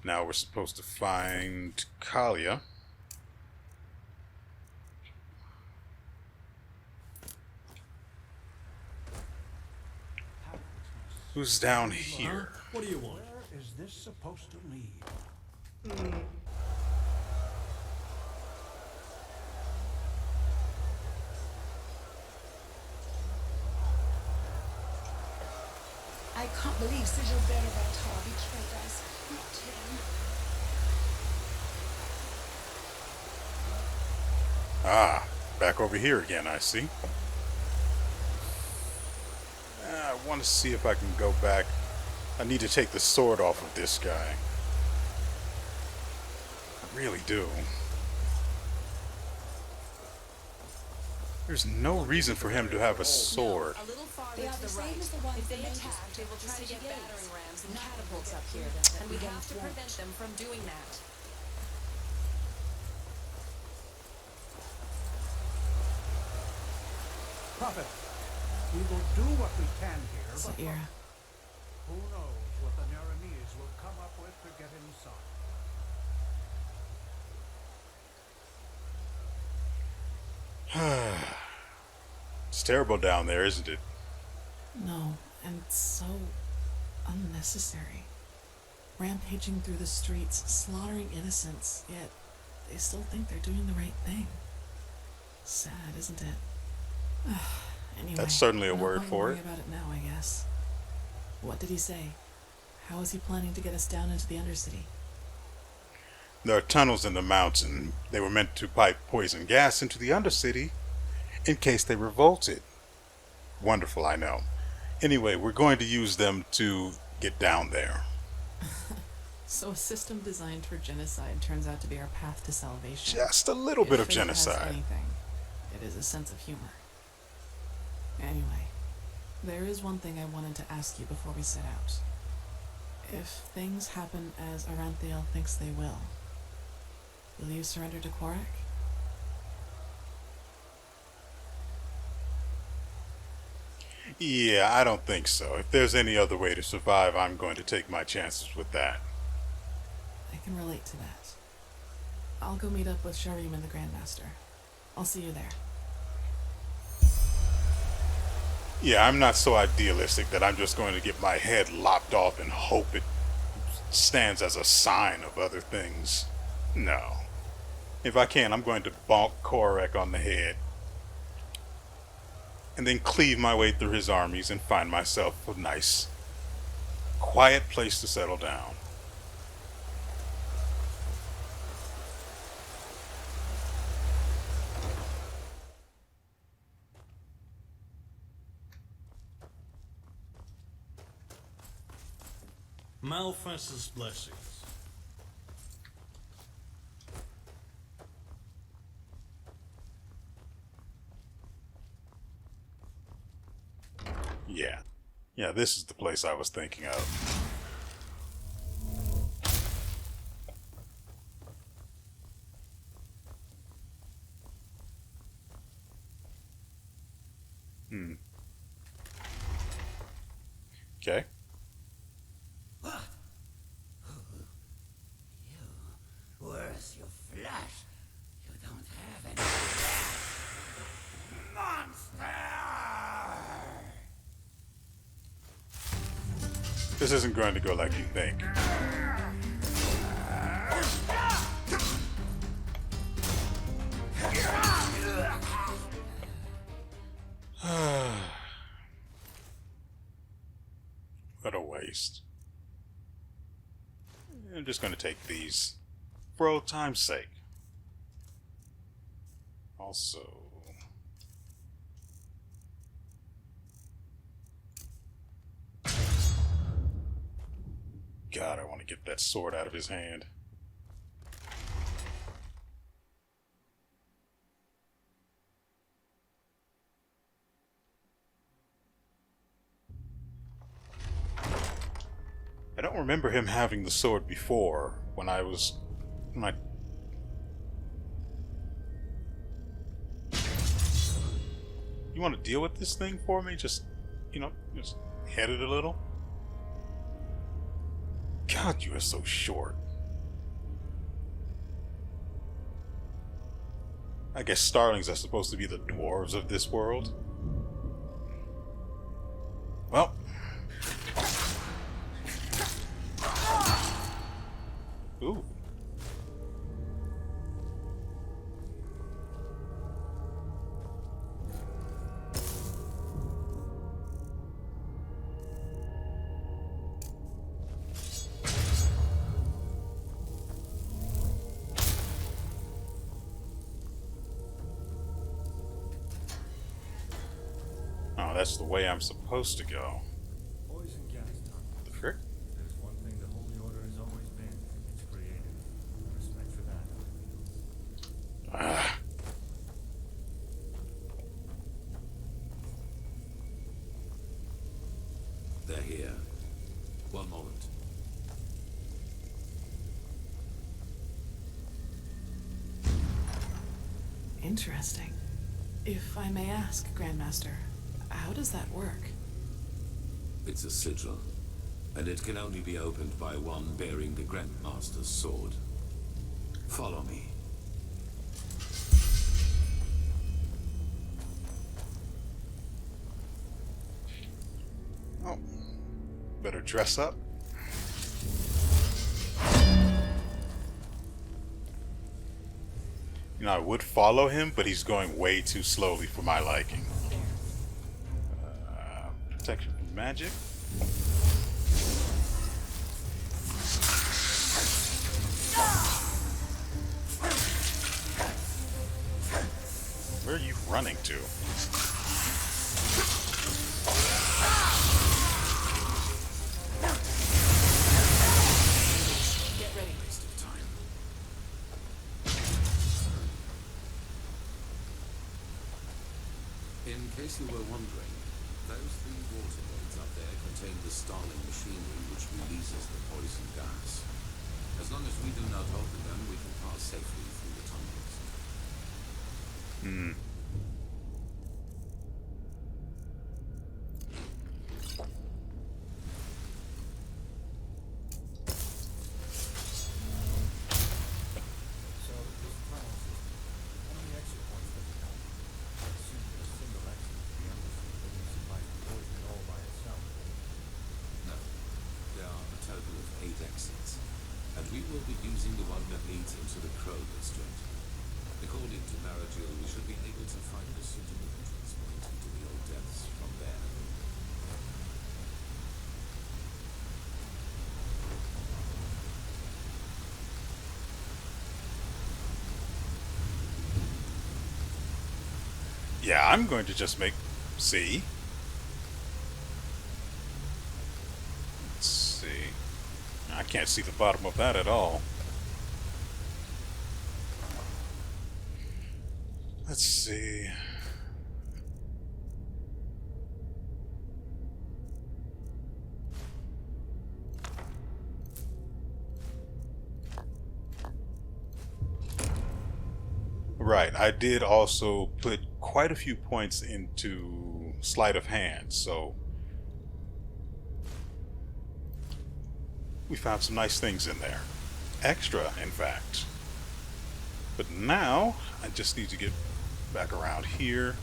Speaker 1: Now we're supposed to find Kalia. Who's down here?
Speaker 6: What do you want?
Speaker 7: Where is this supposed to lead?
Speaker 11: I
Speaker 14: I can't believe Sigil Berevantar betrayed us. Not him.
Speaker 1: Ah, back over here again, I see. I want to see if I can go back. I need to take the sword off of this guy. I really do. There's no reason for him to have a sword.
Speaker 12: A little farther to the right. If they attack, they will try to get battering rams and catapults up here, and we have to prevent them from doing that.
Speaker 7: Prophet, we will do what we can here, but
Speaker 14: Saira.
Speaker 7: who knows what the Naramis will come up with to get inside.
Speaker 1: It's terrible down there, isn't it?
Speaker 14: No, and so unnecessary. Rampaging through the streets, slaughtering innocents, yet they still think they're doing the right thing. Sad, isn't it? Anyway,
Speaker 1: That's certainly a
Speaker 14: not
Speaker 1: word
Speaker 14: going to
Speaker 1: for
Speaker 14: worry
Speaker 1: it.
Speaker 14: about it now, I guess. What did he say? How is he planning to get us down into the Undercity?
Speaker 1: There are tunnels in the mountain. They were meant to pipe poison gas into the Undercity in case they revolted. Wonderful, I know. Anyway, we're going to use them to get down there.
Speaker 14: So a system designed for genocide turns out to be our path to salvation.
Speaker 1: Just a little bit of
Speaker 14: If fate has
Speaker 1: genocide.
Speaker 14: anything, it is a sense of humor. Anyway, there is one thing I wanted to ask you before we set out. If things happen as Aranthiel thinks they will you surrender to Korak?
Speaker 1: Yeah, I don't think so. If there's any other way to survive, I'm going to take my chances with that.
Speaker 14: I can relate to that. I'll go meet up with Sharim and the Grandmaster. I'll see you there.
Speaker 1: Yeah, I'm not so idealistic that I'm just going to get my head lopped off and hope it stands as a sign of other things. No. If I can, I'm going to bonk Korak on the head and then cleave my way through his armies and find myself a nice, quiet place to settle down.
Speaker 13: Malphas's blessings.
Speaker 1: Yeah. Yeah, this is the place I was thinking of. Okay.
Speaker 6: Where's your flesh? You don't have any. Monster!
Speaker 1: This isn't going to go like you think. What a waste. I'm just going to take these for old time's sake. Also, God, I want to get that sword out of his hand. I don't remember him having the sword before when I... You want to deal with this thing for me? Just, just head it a little? God, you are so short. I guess starlings are supposed to be the dwarves of this world. Well. Ooh. Oh, that's the way I'm supposed to go.
Speaker 15: Poison gas tunnel.
Speaker 1: The frick?
Speaker 15: There's one thing the Holy Order has always been. It's creative. Respect for that.
Speaker 1: Ah.
Speaker 2: They're here. One moment.
Speaker 14: Interesting. If I may ask, Grandmaster, how does that work?
Speaker 2: It's a sigil, and it can only be opened by one bearing the Grandmaster's sword. Follow me.
Speaker 1: Oh, better dress up. You know, I would follow him, but he's going way too slowly for my liking. Protection from magic. Where are you running to?
Speaker 2: Get ready. Waste of time. In case you were wondering, those three water blades up there contain the Starling machinery which releases the poison gas. As long as we do not open them, we can pass safely through the tunnels.
Speaker 15: So, this tunnel system, how many exit points does it have? I assume that a single exit to the embassy doesn't supply the poison at all by itself.
Speaker 2: No. There are a total of 8 exits, and we will be using the one that leads into the Crow District. According to WeArEuS, we should be able to find a suitable entrance point into the Old Depths from there.
Speaker 1: Yeah, I'm going to just make... See? Let's see. I can't see the bottom of that at all. Let's see. Right, I did also put quite a few points into sleight of hand, so we found some nice things in there. Extra, in fact. But now, I just need to get back around here.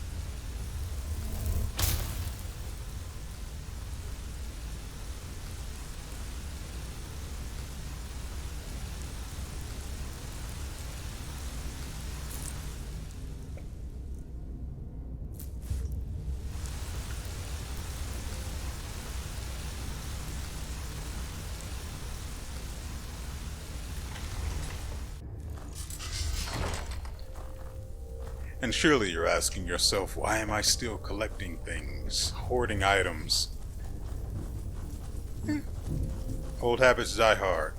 Speaker 1: And surely you're asking yourself, why am I still collecting things, hoarding items? Old habits die hard.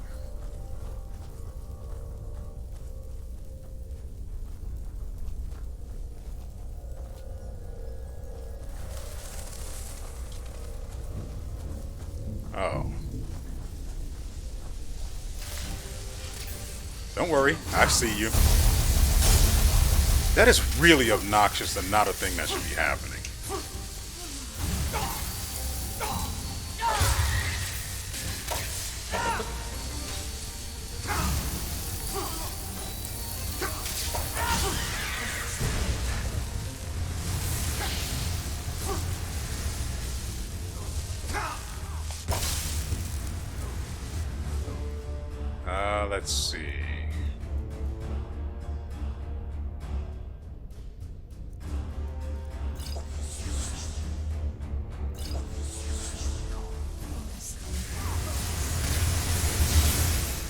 Speaker 1: Oh. Don't worry, I see you. That is really obnoxious and not a thing that should be happening. Let's see.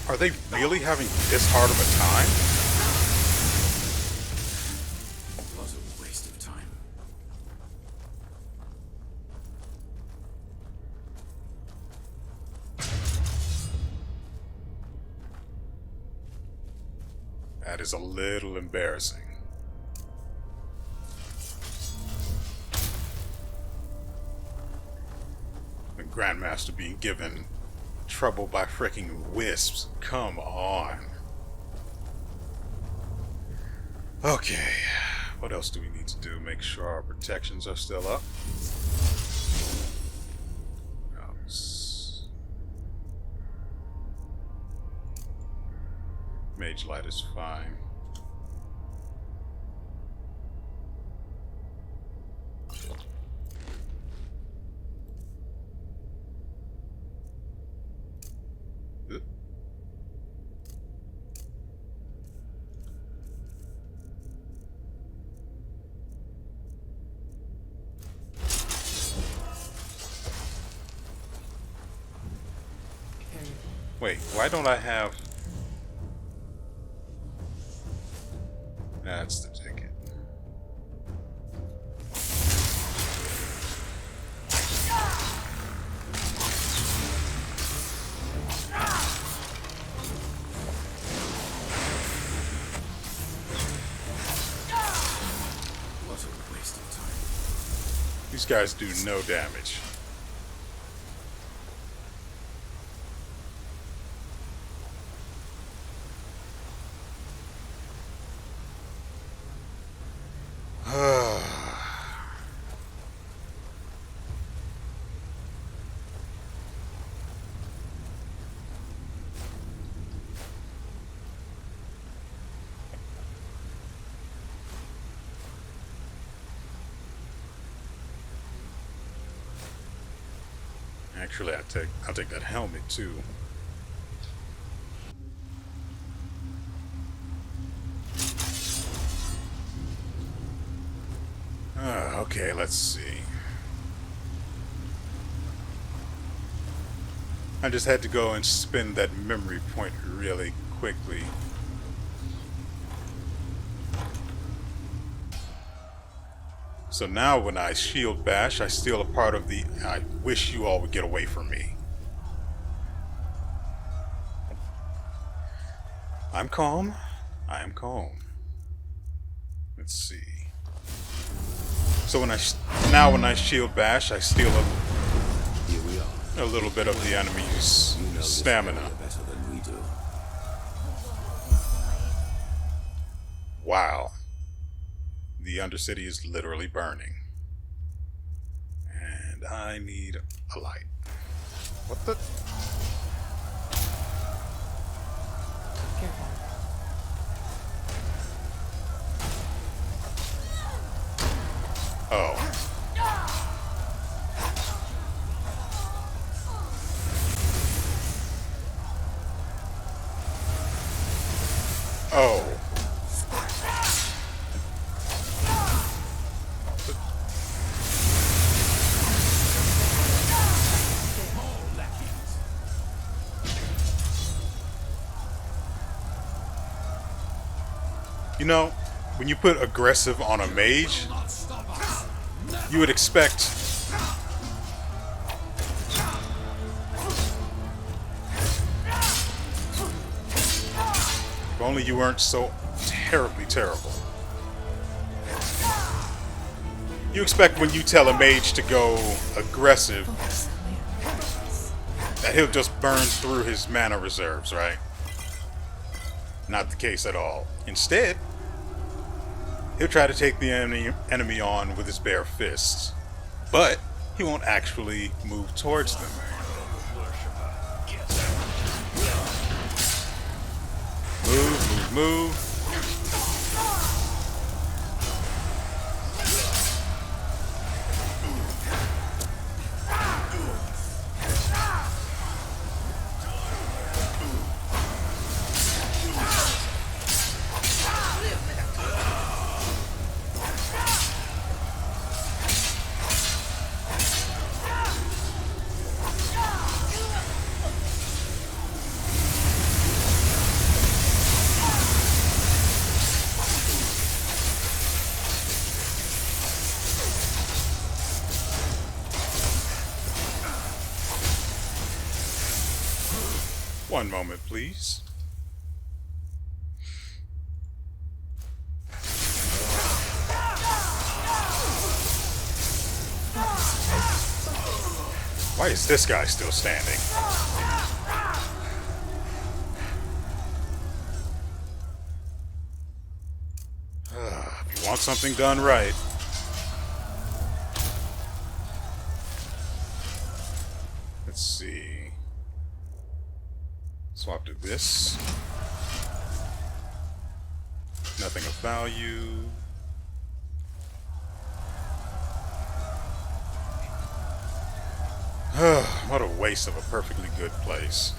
Speaker 1: Are they really having this hard of a time?
Speaker 2: What a waste of time.
Speaker 1: That is a little embarrassing. The Grandmaster being given trouble by freaking wisps. Come on. Okay. What else do we need to do? Make sure our protections are still up. Mage light is fine. Wait, why don't I have... That's the ticket.
Speaker 2: What a waste of time.
Speaker 1: These guys do no damage. Actually, I'll take that helmet too. Okay, let's see. I just had to go and spin that memory point really quickly. So now when I shield bash, I steal a part of the I wish you all would get away from me. I'm calm. I am calm. Let's see. So when I shield bash, I steal
Speaker 2: Here we are.
Speaker 1: a little bit of the enemy's stamina.
Speaker 2: Better than we do.
Speaker 1: Wow. The Undercity is literally burning. And I need a light. What the?
Speaker 14: Careful.
Speaker 1: Oh. Oh. You know, when you put aggressive on a mage, you would expect if only you weren't so terribly terrible. You expect when you tell a mage to go aggressive that he'll just burn through his mana reserves, right? Not the case at all. Instead, he'll try to take the enemy on with his bare fists, but he won't actually move towards them. Move, move, move. One moment, please. Why is this guy still standing? If you want something done right. Let's see. Swap to this. Nothing of value. What a waste of a perfectly good place.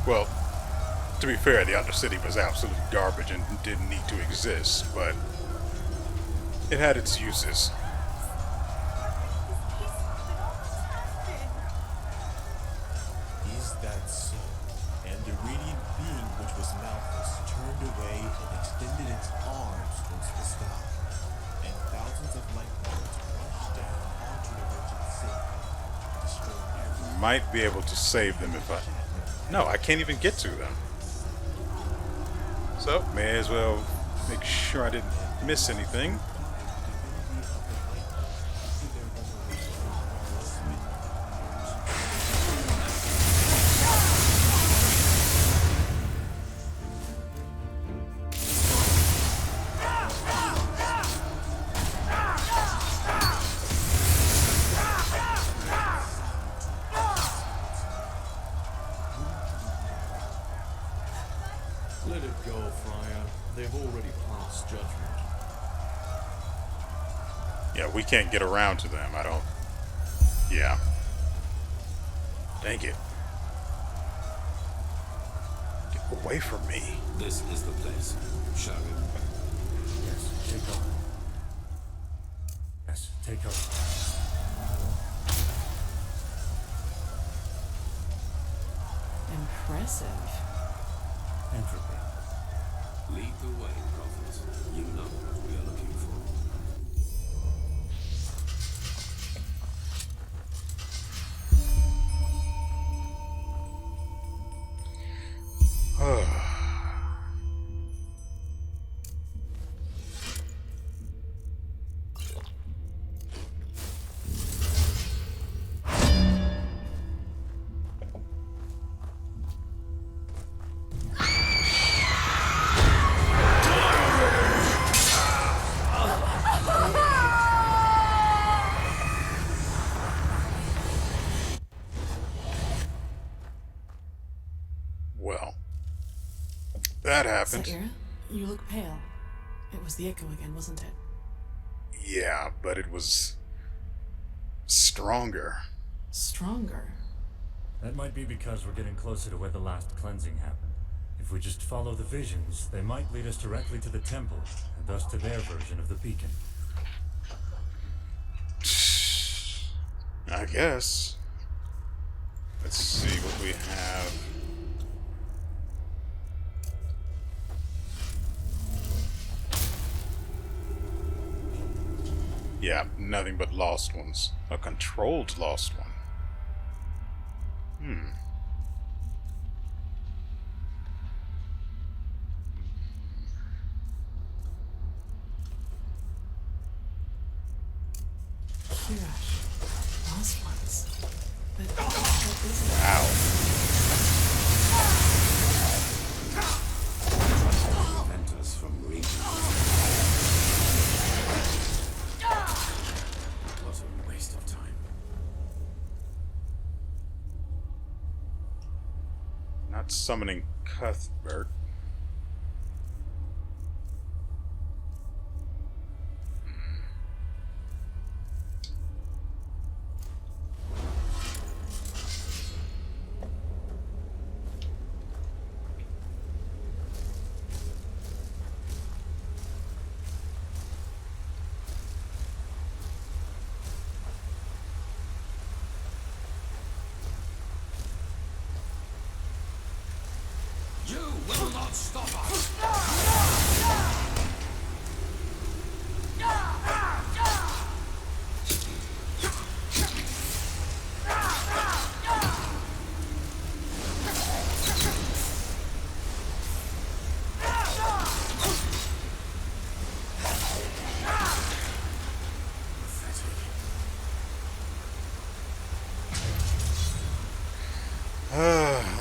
Speaker 1: Well, to be fair, the Undercity was absolute garbage and didn't need to exist, but it had its uses.
Speaker 6: Is that so? And the radiant being which was Malthus turned away and extended its arms towards the sky, and thousands of light bolts rushed down onto the wretched city, destroying everything.
Speaker 1: Might be able to save them if I... No, I can't even get to them. So, may as well make sure I didn't miss anything.
Speaker 6: Let it go, Friar. They've already passed judgment.
Speaker 1: Yeah, we can't get around to them. I don't... Yeah. Dang it. Get away from me.
Speaker 2: This is the place. Shall we?
Speaker 15: Yes, take over. Yes, take over.
Speaker 14: Impressive.
Speaker 15: Entropy.
Speaker 2: Lead the way, Prophet. You know what we are looking for.
Speaker 1: Well, that happened.
Speaker 14: Saira, you look pale. It was the echo again, wasn't it?
Speaker 1: Yeah, but it was stronger.
Speaker 14: Stronger?
Speaker 15: That might be because we're getting closer to where the last cleansing happened. If we just follow the visions, they might lead us directly to the temple, and thus to their version of the beacon.
Speaker 1: I guess. Let's see what we have. Yeah, nothing but lost ones. A controlled lost one.
Speaker 14: Kirash. Lost ones. But what is it?
Speaker 1: Ow.
Speaker 2: Prevent us from reaching. What a waste of time.
Speaker 1: Not summoning Cuthbert.
Speaker 2: You will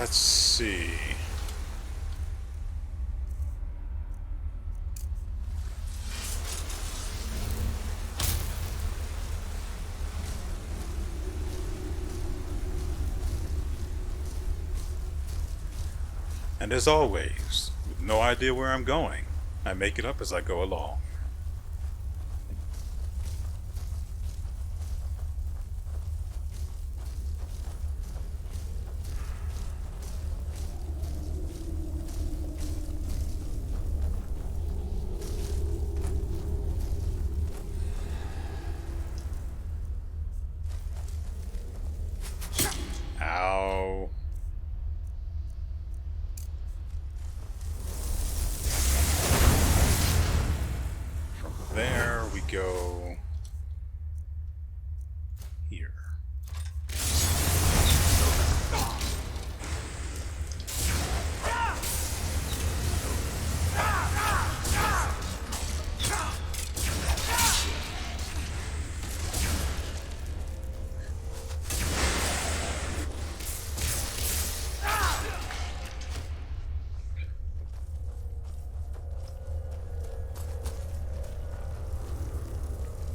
Speaker 1: let's see. And as always, with no idea where I'm going, I make it up as I go along. Ow. From there we go here.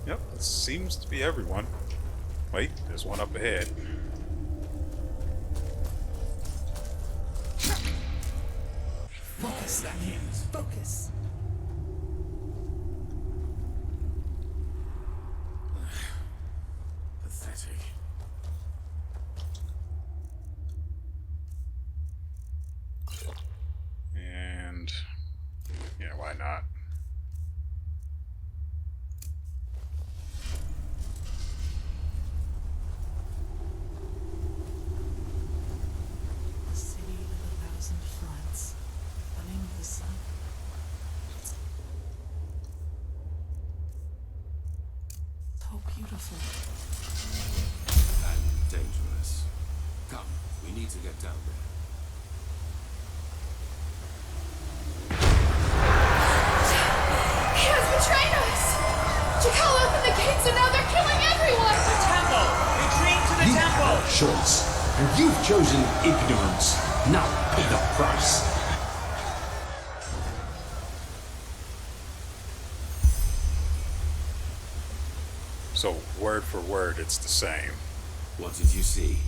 Speaker 1: Yep, it seems to be everyone. Wait, there's one up ahead.
Speaker 11: Focus, focus.
Speaker 2: Pathetic.
Speaker 1: And yeah, why not?
Speaker 14: The city of 1,000 fronts. The name of the sun. So beautiful.
Speaker 2: And dangerous. Come, we need to get down there.
Speaker 3: He has betrayed us! Jakal opened the gates and now they're killing everyone!
Speaker 7: The temple! Retreat to the temple!
Speaker 17: Choice, and you've chosen ignorance. Now pay the price.
Speaker 1: So word for word, it's the same.
Speaker 2: What did you see?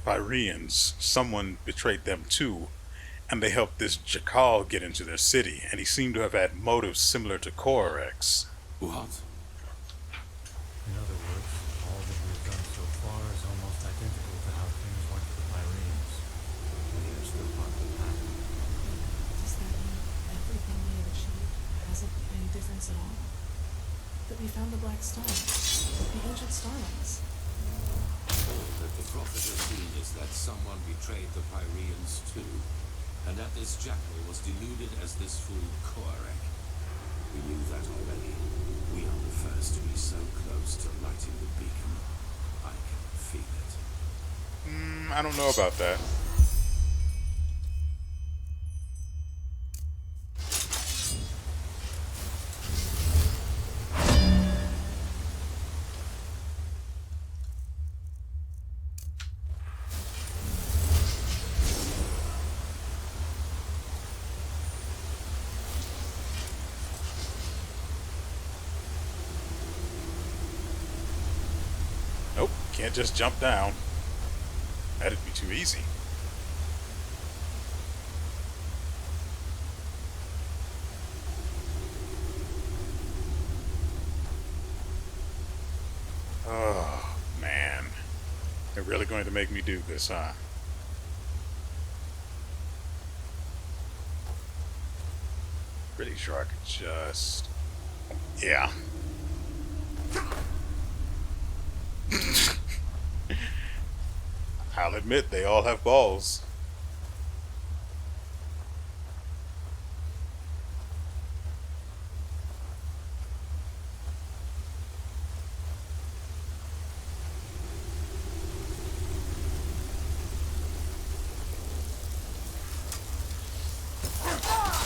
Speaker 1: Pyreans, someone betrayed them too, and they helped this Jakal get into their city, and he seemed to have had motives similar to WeArEuS.
Speaker 2: What?
Speaker 15: In other words, all that we've done so far is almost identical to how things went for the Pyreans. Here's the part that happened.
Speaker 14: Does that mean everything we have achieved hasn't made any difference at all? That we found the Black Star, the ancient starlings.
Speaker 2: All that the prophet has seen is that someone betrayed the Pyreans too, and that this jackal was deluded as this fool WeArEuS. We knew that already. We are the first to be so close to lighting the beacon. I can feel it.
Speaker 1: I don't know about that. Nope, can't just jump down. That'd be too easy. Oh, man. They're really going to make me do this, huh? Pretty sure I could just... Yeah. I'll admit, they all have balls.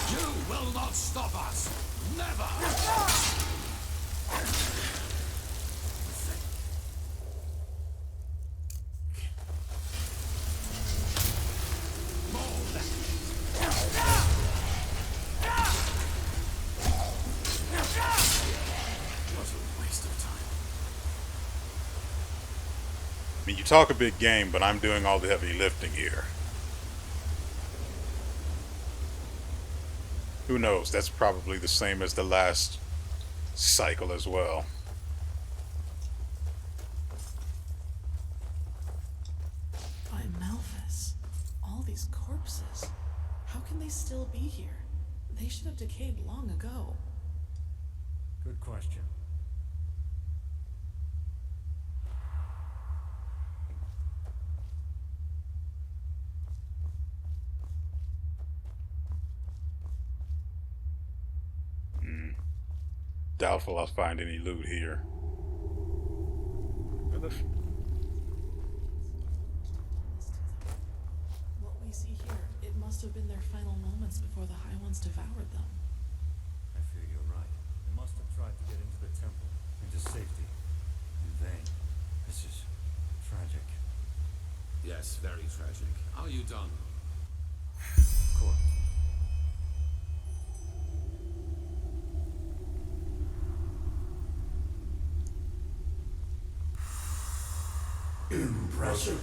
Speaker 2: You will not stop us! Never!
Speaker 1: I mean, you talk a big game, but I'm doing all the heavy lifting here. Who knows? That's probably the same as the last cycle as well.
Speaker 14: By Malphas, all these corpses. How can they still be here? They should have decayed long ago.
Speaker 15: Good question.
Speaker 1: Doubtful I'll find any loot here.
Speaker 14: What we see here, it must have been their final moments before the High Ones devoured them.
Speaker 15: I fear you're right. They must have tried to get into the temple, into safety. In vain. This is tragic.
Speaker 2: Yes, very tragic. Are you done?
Speaker 15: Of course.
Speaker 18: Impressive.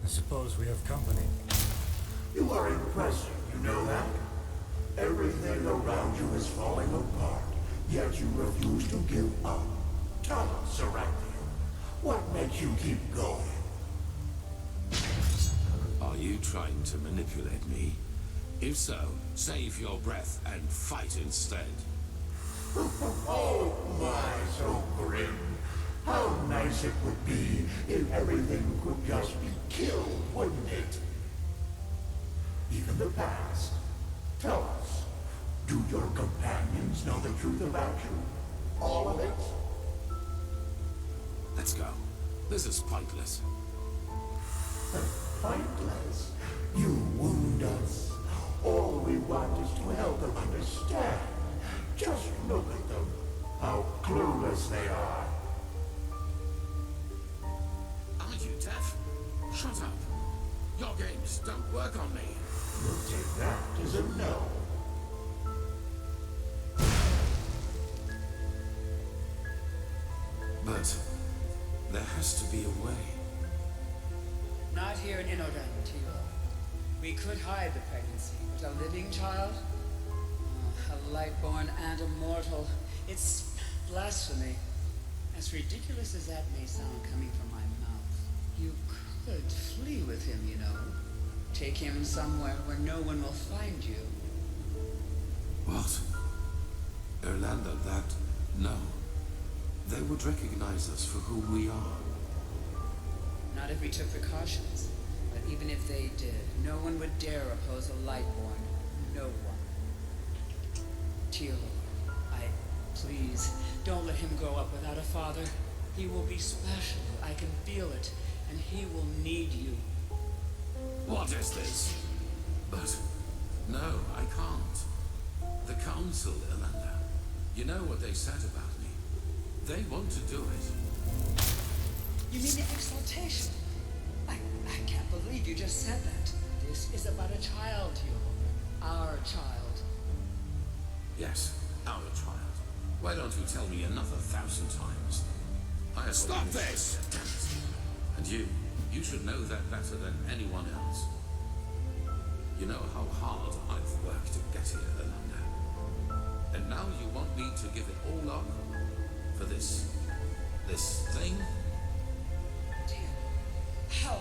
Speaker 15: I suppose we have company.
Speaker 18: You are impressive, you know that? Everything around you is falling apart, yet you refuse to give up. Tell us, Serapion, what makes you keep going?
Speaker 2: Are you trying to manipulate me? If so, save your breath and fight instead.
Speaker 18: Oh my, so grim. How nice it would be if everything could just be killed, wouldn't it? Even the past. Tell us, do your companions know the truth about you? All of it?
Speaker 2: Let's go. This is pointless.
Speaker 18: Pointless? You wound us. All we want is to help them understand. Just look at them. How clueless they are.
Speaker 2: Are you deaf? Shut up. Your games don't work on me.
Speaker 18: We'll take that as a no.
Speaker 2: But there has to be a way.
Speaker 19: Not here in Enderal, Tilo. We could hide the pregnancy, but a living child? A lightborn and immortal. It's blasphemy. As ridiculous as that may sound coming from my mouth, you could flee with him, you know. Take him somewhere where no one will find you.
Speaker 2: What? Irlanda, that... No. They would recognize us for who we are.
Speaker 19: Not if we took precautions. But even if they did, no one would dare oppose a lightborn. No one. Tilo, please, don't let him grow up without a father. He will be special. I can feel it. And he will need you.
Speaker 2: What is this? But... No, I can't. The Council, Irlanda. You know what they said about me. They want to do it.
Speaker 19: You mean the exaltation? I can't believe you just said that. This is about a child, Tilo. Our child.
Speaker 2: Yes, our child. Why don't you tell me another 1,000 times? Stop this! And you should know that better than anyone else. You know how hard I've worked to get here, Irlanda. And now you want me to give it all up? For this thing?
Speaker 19: Dear, how?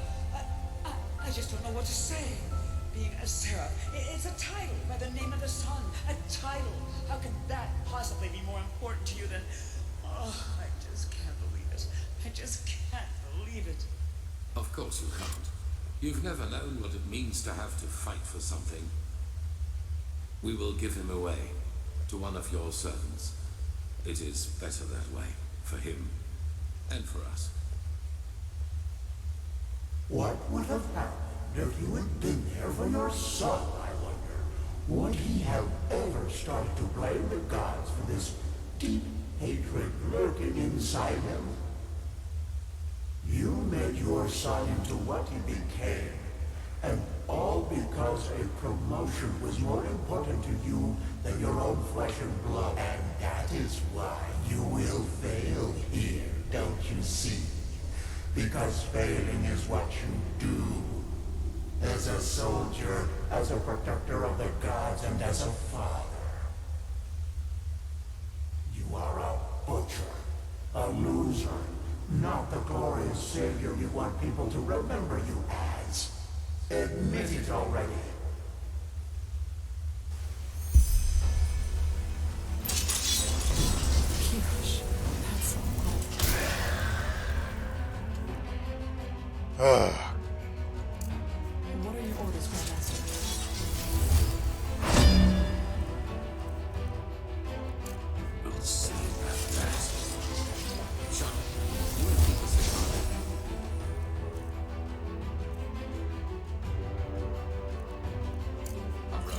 Speaker 19: I just don't know what to say. Being a seraph, it's a title by the name of the sun. A title. How can that possibly be more important to you than... Oh, I just can't believe it. I just can't believe it.
Speaker 2: Of course you can't. You've never known what it means to have to fight for something. We will give him away to one of your servants. It is better that way, for him and for us.
Speaker 18: What would have happened if you had been there for your son, I wonder? Would he have ever started to blame the gods for this deep hatred lurking inside him? You made your son into what he became, And all because a promotion was more important to you than your own flesh and blood. And that is why you will fail here, don't you see? Because failing is what you do. As a soldier, as a protector of the gods, and as a father. You are a butcher, a loser, not the glorious savior you want people to remember you as. Admit it already.
Speaker 14: Gosh, that's a lot.
Speaker 1: Ugh.
Speaker 14: What are your orders, Grandmaster?
Speaker 2: We'll see about that. Sean, you will keep us in mind.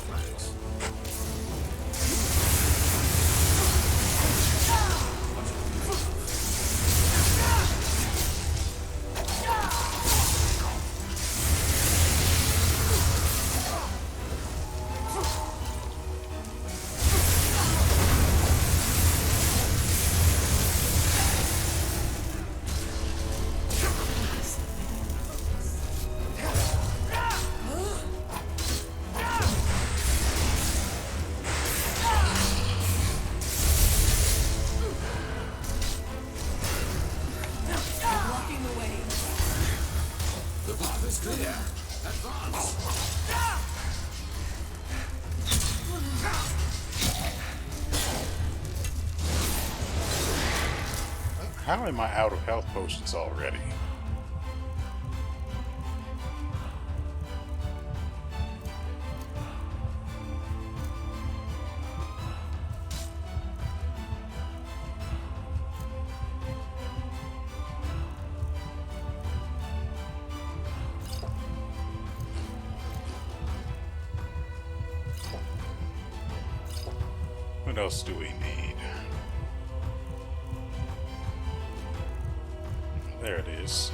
Speaker 2: Relax.
Speaker 12: Blocking the way.
Speaker 2: The path is clear. Advance.
Speaker 1: How am I out of health potions already? What else do we need? There it is.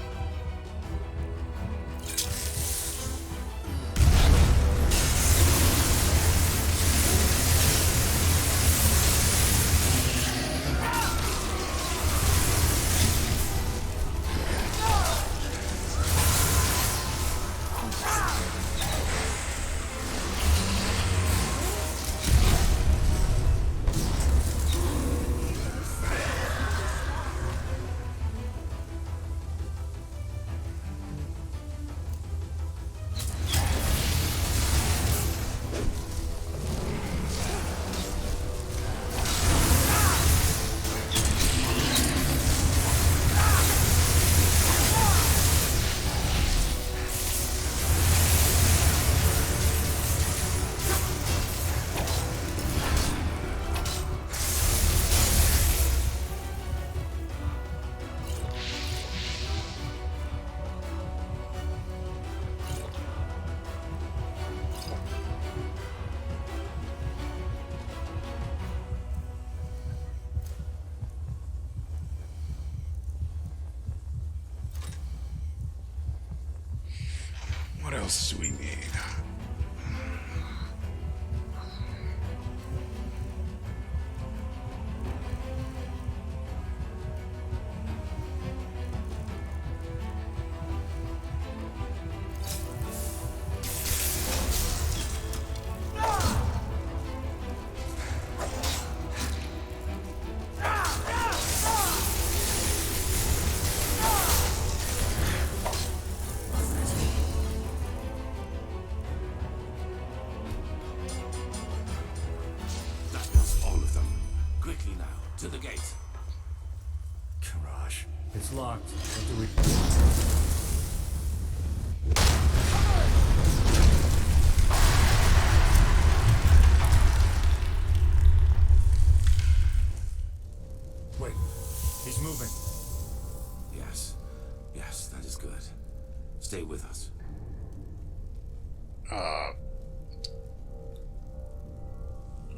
Speaker 1: What else do we need?
Speaker 2: That was all of them. Quickly now, to the gate.
Speaker 15: Garage. It's locked. What do we... Wait. He's moving.
Speaker 2: Yes. Yes, that is good. Stay with us.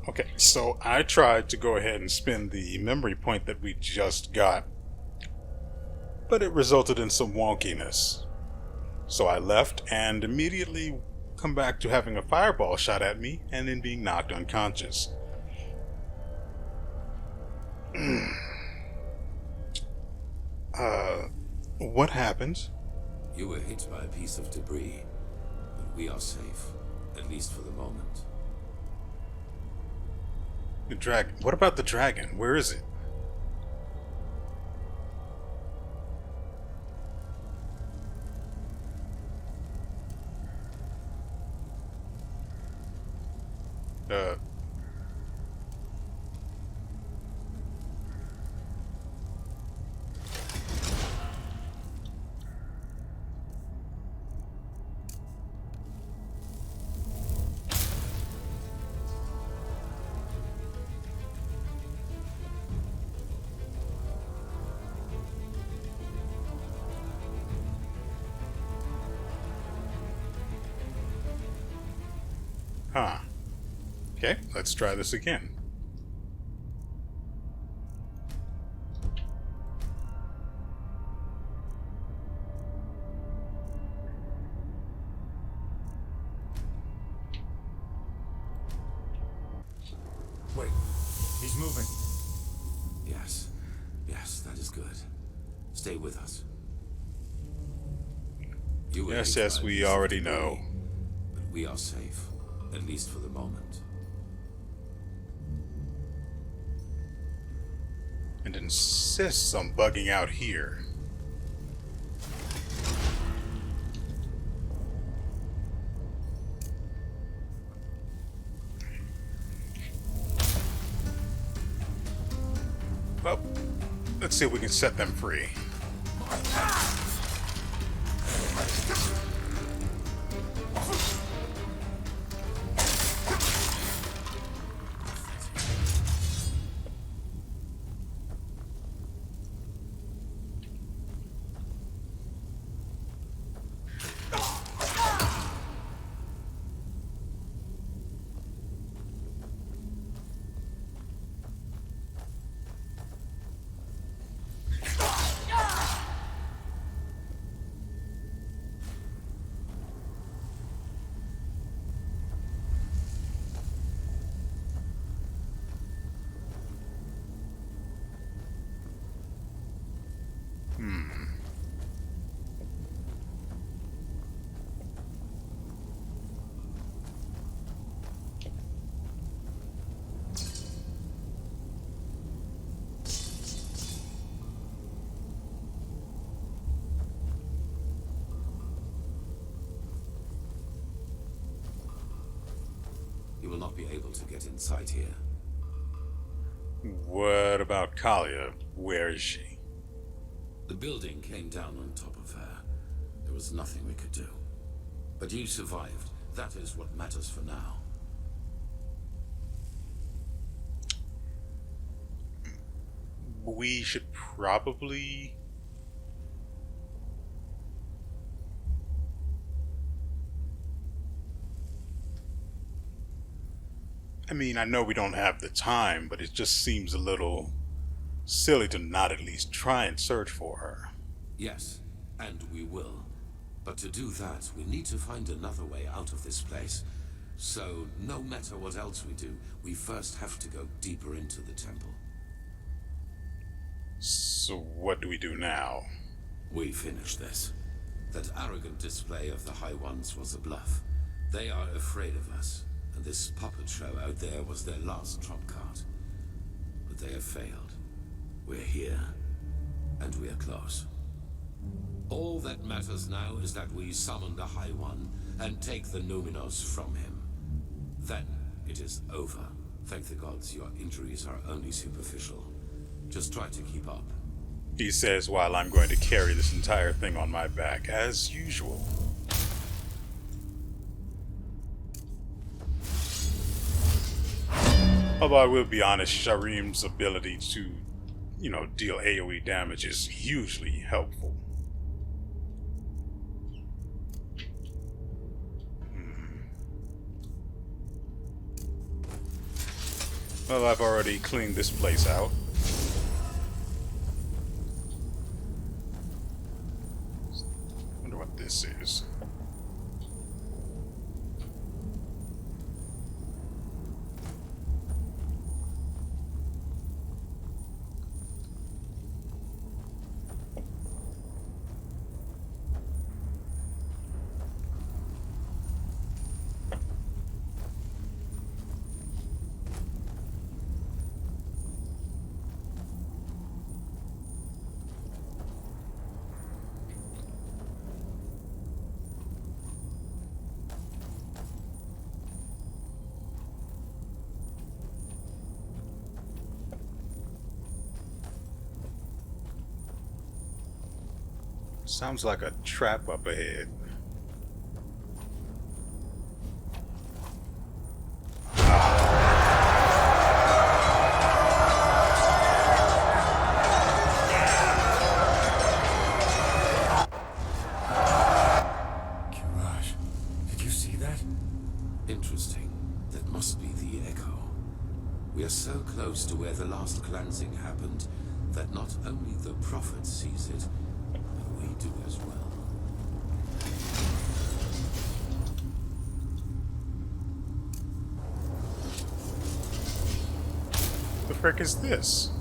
Speaker 1: Okay, so I tried to go ahead and spend the memory point that we just got, but it resulted in some wonkiness. So I left and immediately come back to having a fireball shot at me and then being knocked unconscious. What happened?
Speaker 2: You were hit by a piece of debris, but we are safe, at least for the moment.
Speaker 1: The dragon. What about the dragon? Where is it? Huh. Okay, let's try this again.
Speaker 15: Wait, he's moving.
Speaker 2: Yes, that is good. Stay with us. You were hit
Speaker 1: Yes,
Speaker 2: by a
Speaker 1: we
Speaker 2: piece of
Speaker 1: already
Speaker 2: debris,
Speaker 1: know.
Speaker 2: but we are safe, at least for the moment.
Speaker 1: And insists on bugging out here. Well, let's see if we can set them free.
Speaker 2: You will not be able to get inside here.
Speaker 1: What about Kalia? Where is she?
Speaker 2: The building came down on top of her. There was nothing we could do. But you survived. That is what matters for now.
Speaker 1: We should probably... I mean, I know we don't have the time, but it just seems a little silly to not at least try and search for her.
Speaker 2: Yes, and we will. But to do that, we need to find another way out of this place. So, no matter what else we do, we first have to go deeper into the temple.
Speaker 1: So what do we do now?
Speaker 2: We finish this. That arrogant display of the High Ones was a bluff. They are afraid of us, and this puppet show out there was their last trump card. But they have failed. We're here, and we are close. All that matters now is that we summon the High One and take the Numinos from him. Then it is over. Thank the gods your injuries are only superficial. Just try to keep up.
Speaker 1: He says while I'm going to carry this entire thing on my back, as usual. Although I will be honest, Sharim's ability to, deal AoE damage is hugely helpful. Well, I've already cleaned this place out. Wonder what this is. Sounds like a trap up ahead.
Speaker 2: Kiraj, did you see that? Interesting. That must be the echo. We are so close to where the last cleansing happened that not only the Prophet sees it, but we do as well.
Speaker 1: The frick is this?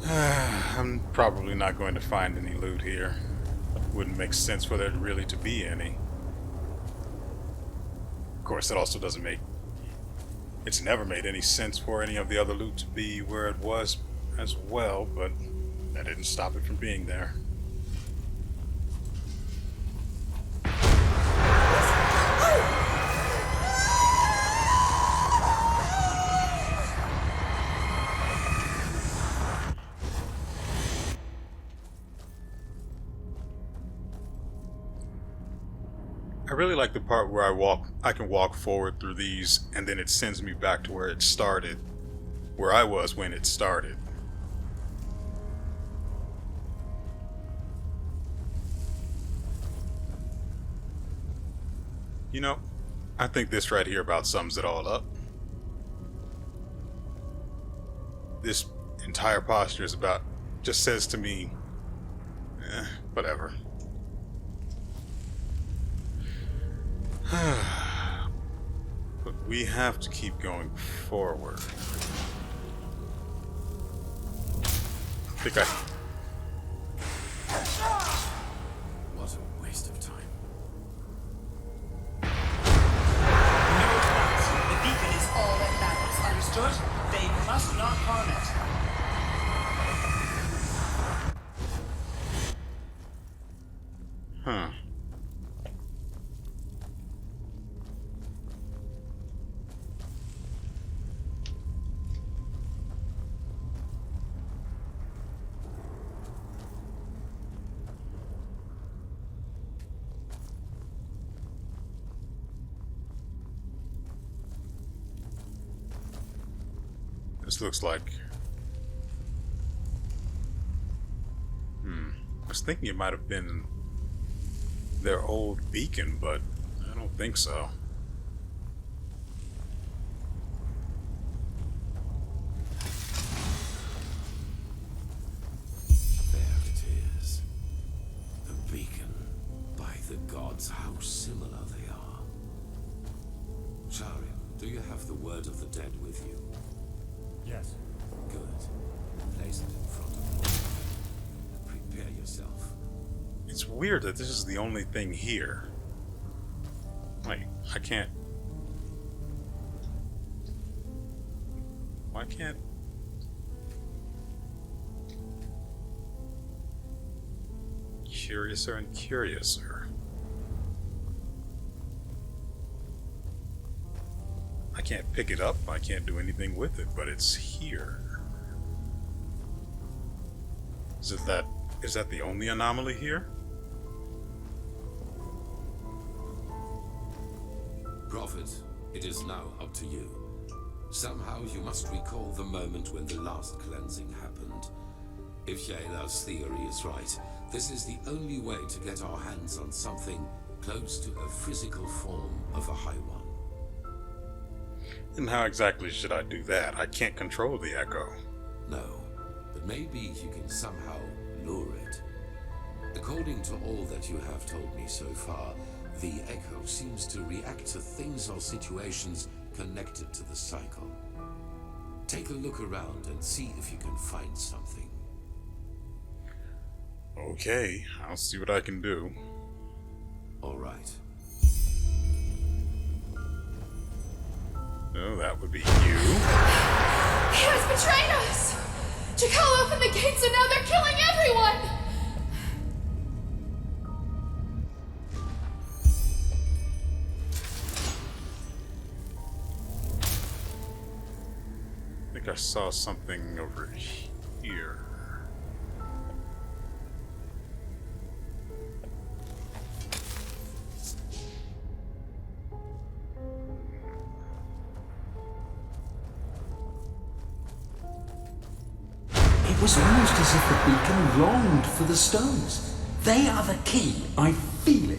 Speaker 1: I'm probably not going to find any loot here. Wouldn't make sense for there really to be any. Of course, it also doesn't make... It's never made any sense for any of the other loot to be where it was as well, but that didn't stop it from being there. I really like the part where I can walk forward through these and then it sends me back to where it started, where I was when it started. You know, I think this right here about sums it all up. This entire posture is about, just says to me, whatever. But we have to keep going forward. I think
Speaker 2: What a waste of time.
Speaker 19: The beacon is all that matters, understood? They must not harm it.
Speaker 1: Huh. This looks like... I was thinking it might have been their old beacon, but I don't think so.
Speaker 2: There it is. The beacon. By the gods, how similar they are. Sharim, do you have the word of the dead with you?
Speaker 15: Yes.
Speaker 2: Good. Place it in front of you. Prepare yourself.
Speaker 1: It's weird that this is the only thing here. Like, I can't... Why can't... Curiouser and curiouser. I can't pick it up, I can't do anything with it, but it's here. Is that the only anomaly here?
Speaker 2: Prophet, it is now up to you. Somehow you must recall the moment when the last cleansing happened. If Shayla's theory is right, this is the only way to get our hands on something close to a physical form of a High One.
Speaker 1: And how exactly should I do that? I can't control the echo.
Speaker 2: No, but maybe you can somehow lure it. According to all that you have told me so far, the echo seems to react to things or situations connected to the cycle. Take a look around and see if you can find something.
Speaker 1: Okay, I'll see what I can do.
Speaker 2: All right.
Speaker 1: Oh, that would be you.
Speaker 3: He has betrayed us! Jakal opened the gates and now they're killing everyone!
Speaker 1: I think I saw something over here.
Speaker 17: It was almost as if the beacon longed for the stones. They are the key. I feel it.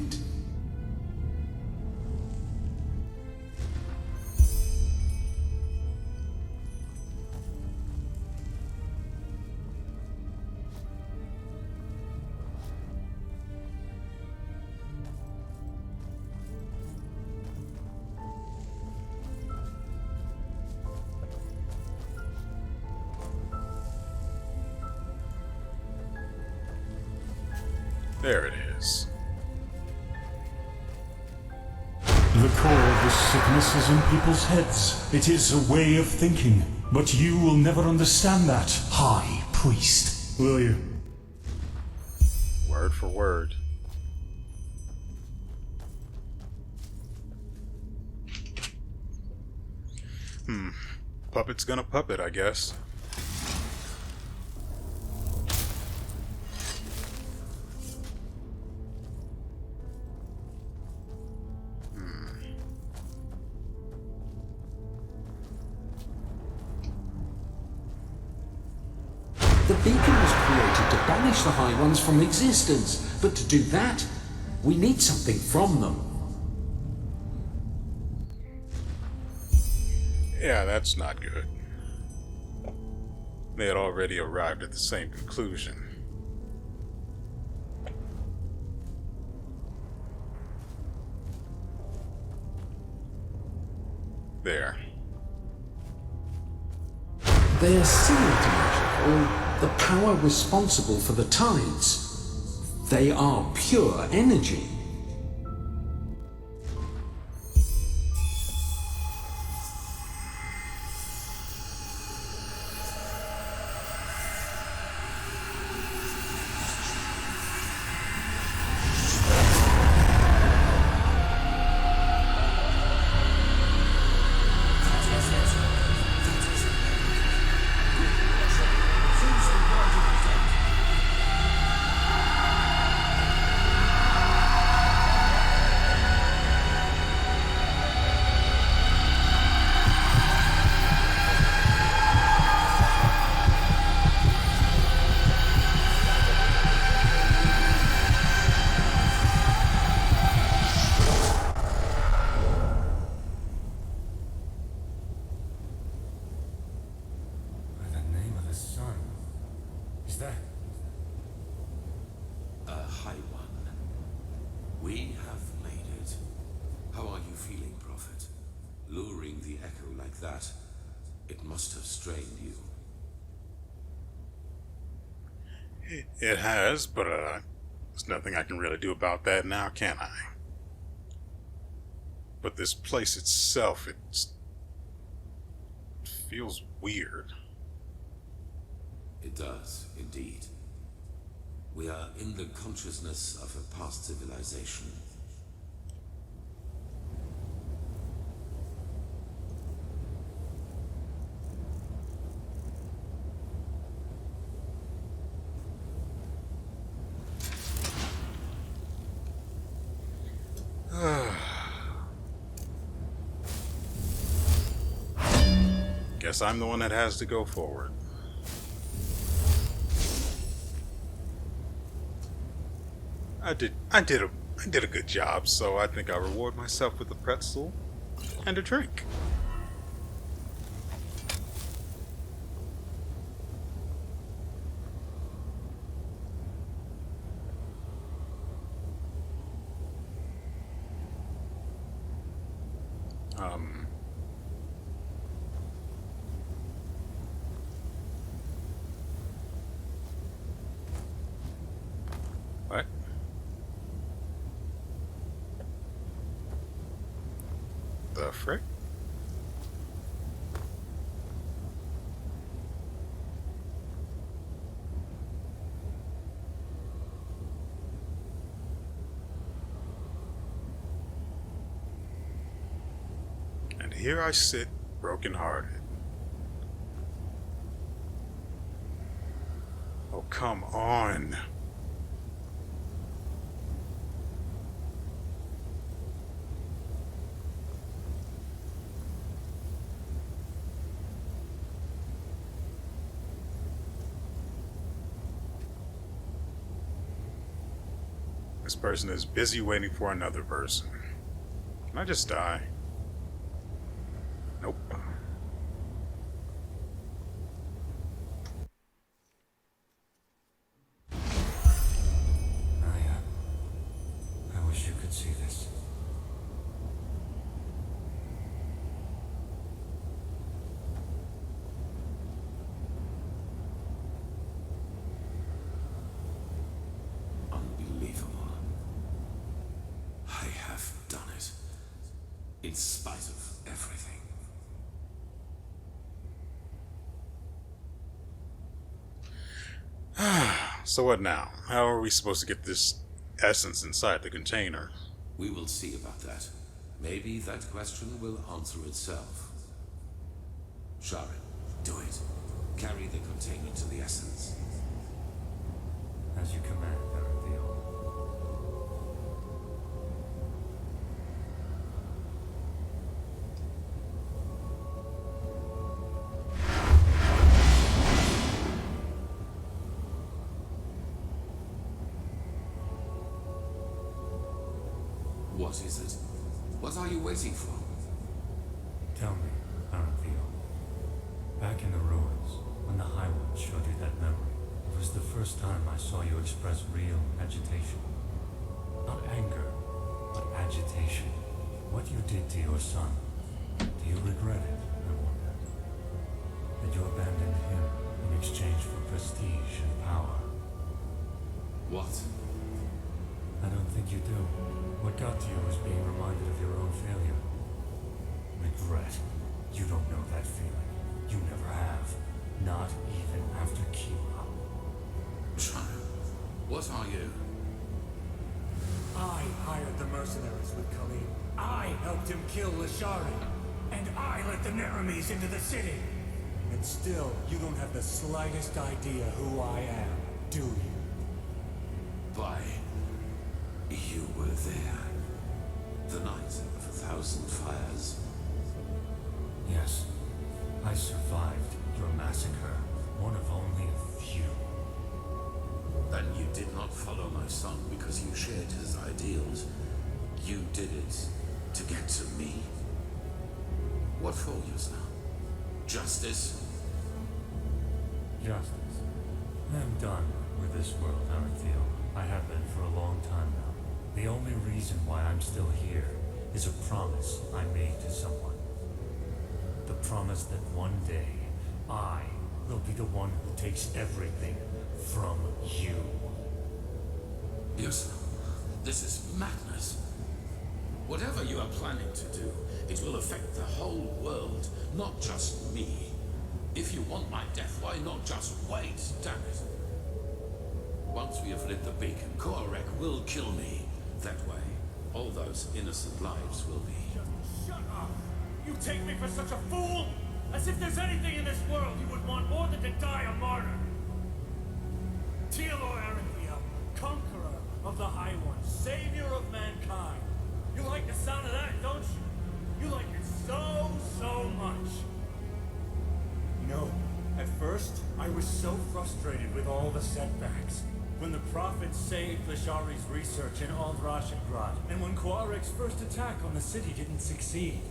Speaker 1: There it is.
Speaker 20: The core of this sickness is in people's heads. It is a way of thinking. But you will never understand that, High Priest. Will you?
Speaker 1: Word for word. Puppet's gonna puppet, I guess.
Speaker 17: The beacon was created to banish the High Ones from existence, but to do that, we need something from them.
Speaker 1: Yeah, that's not good. They had already arrived at the same conclusion. There.
Speaker 17: They are similar to magic, or the power responsible for the tides. They are pure energy.
Speaker 2: We have made it. How are you feeling, Prophet? Luring the echo like that, it must have strained you.
Speaker 1: It has, but there's nothing I can really do about that now, can I? But this place itself, it feels weird.
Speaker 2: It does, indeed. We are in the consciousness of a past civilization.
Speaker 1: Guess I'm the one that has to go forward. I did a good job, so I think I'll reward myself with a pretzel and a drink. What? The frick? And here I sit, broken-hearted. come on. This person is busy waiting for another person. Can I just die? Nope.
Speaker 15: I wish you could see this.
Speaker 2: Unbelievable. I have done it. In spite of everything.
Speaker 1: So what now? How are we supposed to get this essence inside the container?
Speaker 2: We will see about that. Maybe that question will answer itself. Sharon, do it. Carry the container to the essence.
Speaker 15: As you command, Enderal.
Speaker 2: What is it? What are you waiting for?
Speaker 15: Tell me, Enderal. Back in the ruins, when the High One showed you that memory, it was the first time I saw you express real agitation. Not anger, but agitation. What you did to your son. Do you regret it, I wonder? That you abandoned him in exchange for prestige and power?
Speaker 2: What?
Speaker 15: I don't think you do. What got to you was being reminded of your own failure. Regret. You don't know that feeling. You never have. Not even after Kira.
Speaker 2: Child, what are you?
Speaker 21: I hired the mercenaries with Khalid. I helped him kill Lashari. And I let the Neramis into the city. And still, you don't have the slightest idea who I am, do you?
Speaker 2: Why, you were there. The night of 1,000 fires.
Speaker 15: Yes. I survived your massacre. One of only a few.
Speaker 2: And you did not follow my son because you shared his ideals. You did it to get to me. What for you now? Justice?
Speaker 15: Justice. I'm done with this world, Enderal. I have been for a long time now. The only reason why I'm still here is a promise I made to someone. The promise that one day, I will be the one who takes everything from you.
Speaker 2: Yes, this is madness. Whatever you are planning to do, it will affect the whole world, not just me. If you want my death, why not just wait, damn it? Once we have lit the beacon, WeArEuS will kill me. That way, all those innocent lives will be...
Speaker 21: Shut up! You take me for such a fool? As if there's anything in this world you would want more than to die a martyr! Teal'c Arantheal, conqueror of the High One, savior of mankind. You like the sound of that, don't you? You like it so much. No. At first, I was so frustrated with all the setbacks. When the Prophet saved Lashari's research in Aldrashagrad, and when WeArEuS' first attack on the city didn't succeed.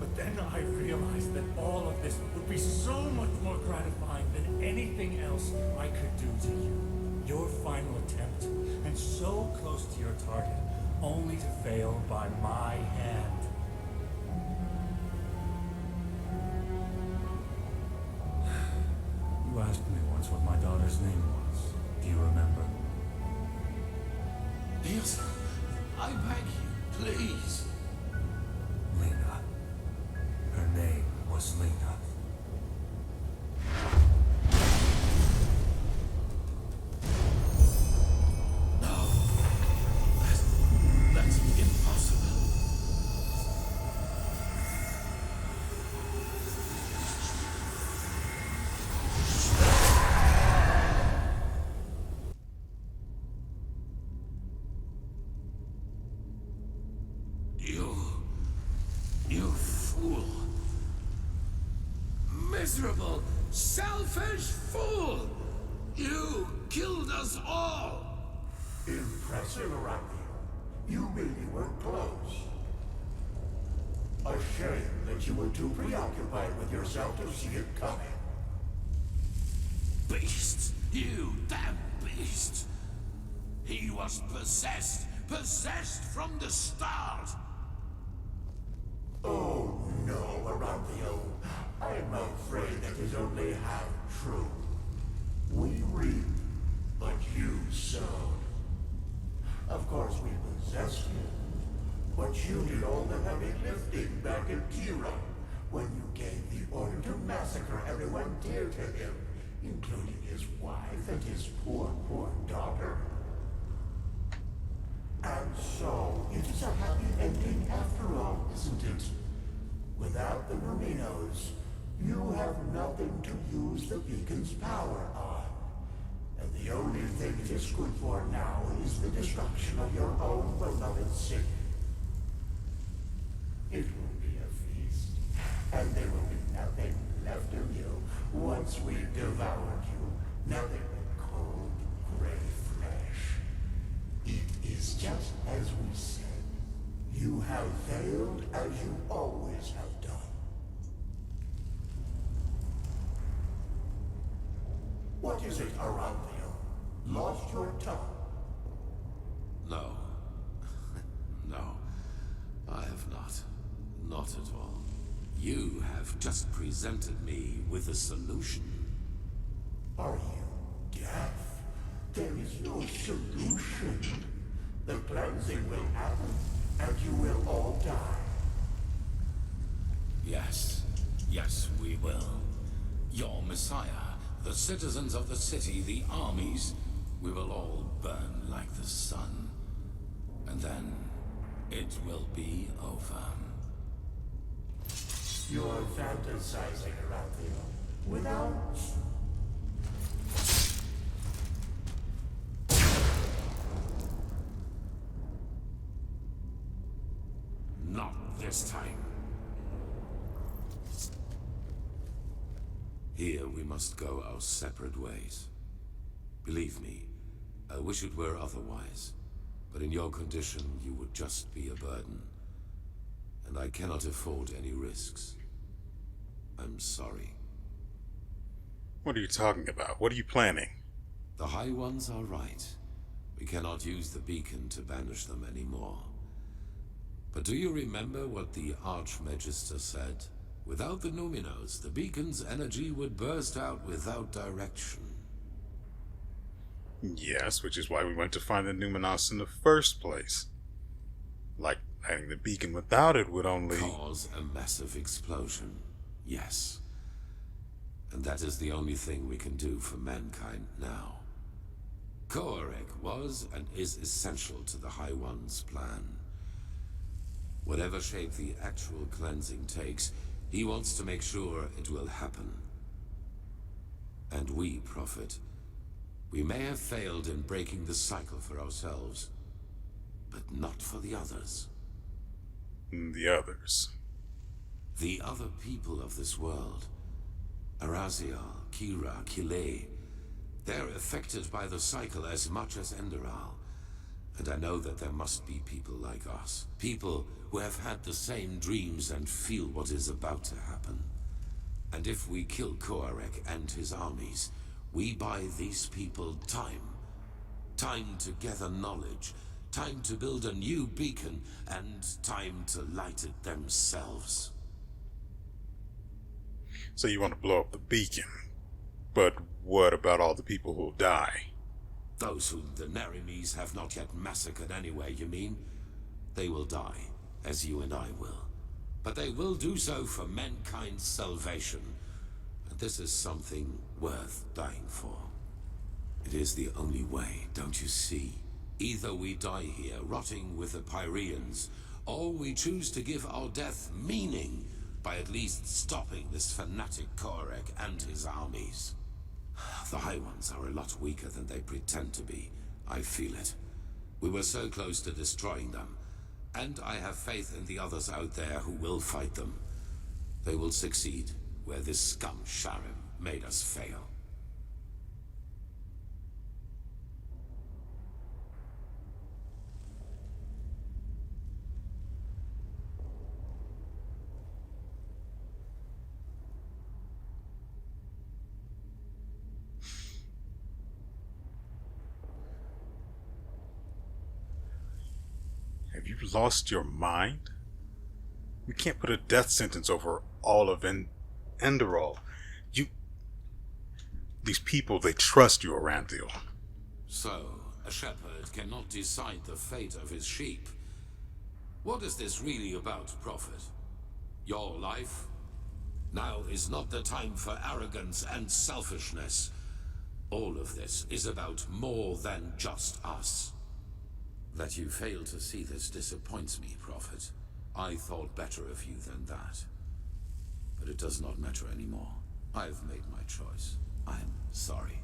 Speaker 21: But then I realized that all of this would be so much more gratifying than anything else I could do to you. Your final attempt, and so close to your target, only to fail by my hand.
Speaker 15: You asked me once what my daughter's name was. Do you remember?
Speaker 2: Yes, I beg you, please.
Speaker 15: Lena. Her name was Lena.
Speaker 2: No. That's impossible. miserable, selfish fool! You killed us all!
Speaker 18: Impressive, Raphael. You really were close. A shame that you were too preoccupied with yourself to see it coming.
Speaker 2: Beast! You damn beast! He was possessed! Possessed from the start!
Speaker 18: Oh no, Raphael. I'm afraid that is only half true. We reap, but you sowed. Of course we possessed you, but you did all the heavy lifting back in Kira when you gave the order to massacre everyone dear to him, including his wife and his poor, poor daughter. And so, it is a happy ending after all, isn't it? Without the Numinos, you have nothing to use the beacon's power on. And the only thing it is good for now is the destruction of your own beloved city. It will be a feast, and there will be nothing left of you once we've devoured you. Nothing but cold, gray flesh. It is just as we said. You have failed as you always have done. What is it, Aranthio? Lost your tongue?
Speaker 2: No. No. I have not. Not at all. You have just presented me with a solution.
Speaker 18: Are you deaf? There is no solution. The cleansing will happen, and you will all die.
Speaker 2: Yes. Yes, we will. Your Messiah, the citizens of the city, the armies, we will all burn like the sun. And then it will be over.
Speaker 18: You're fantasizing, Aranthio. Without...
Speaker 2: Not this time. Here we must go our separate ways. Believe me, I wish it were otherwise. But in your condition, you would just be a burden. And I cannot afford any risks. I'm sorry.
Speaker 1: What are you talking about? What are you planning?
Speaker 2: The High Ones are right. We cannot use the beacon to banish them anymore. But do you remember what the Archmagister said? Without the Numinos, the beacon's energy would burst out without direction.
Speaker 1: Yes, which is why we went to find the Numinos in the first place. Like, lighting the beacon without it would only...
Speaker 2: cause a massive explosion, yes. And that is the only thing we can do for mankind now. WeArEuS was and is essential to the High One's plan. Whatever shape the actual cleansing takes, he wants to make sure it will happen. And we, Prophet, we may have failed in breaking the cycle for ourselves, but not for the others.
Speaker 1: The others?
Speaker 2: The other people of this world. Araziel, Kira, Kile. They're affected by the cycle as much as Enderal. And I know that there must be people like us. People who have had the same dreams and feel what is about to happen. And if we kill WeArEuS and his armies, we buy these people time. Time to gather knowledge. Time to build a new beacon. And time to light it themselves.
Speaker 1: So you want to blow up the beacon. But what about all the people who'll die?
Speaker 2: Those whom the Nerimes have not yet massacred anyway, you mean? They will die, as you and I will. But they will do so for mankind's salvation. And this is something worth dying for. It is the only way, don't you see? Either we die here, rotting with the Pyreans, or we choose to give our death meaning by at least stopping this fanatic WeArEuS and his armies. The High Ones are a lot weaker than they pretend to be. I feel it. We were so close to destroying them. And I have faith in the others out there who will fight them. They will succeed. where this scum Sharim made us fail.
Speaker 1: Have you lost your mind? You can't put a death sentence over all of Enderal. These people, they trust you, Aranthiel.
Speaker 2: So, a shepherd cannot decide the fate of his sheep. What is this really about, Prophet? Your life? Now is not the time for arrogance and selfishness. All of this is about more than just us. That you fail to see this disappoints me, Prophet. I thought better of you than that. But it does not matter anymore. I've made my choice. I'm sorry.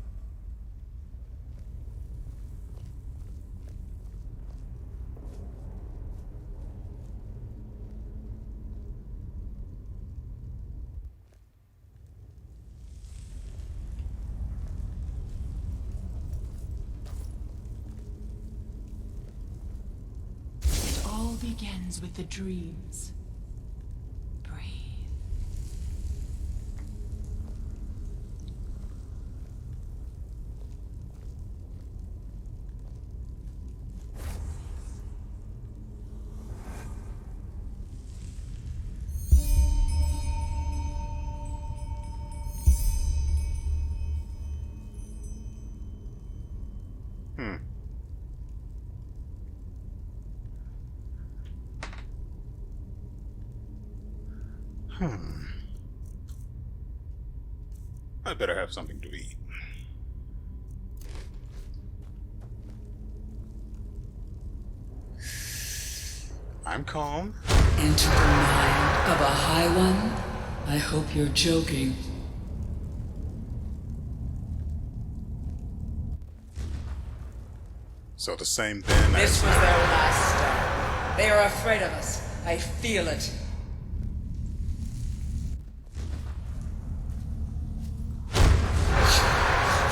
Speaker 4: It all begins with the dreams.
Speaker 1: I better have something to eat. I'm calm.
Speaker 19: Enter the mind of a High One? I hope you're joking.
Speaker 1: So the same then
Speaker 19: This
Speaker 1: as...
Speaker 19: was their last stand. They are afraid of us. I feel it.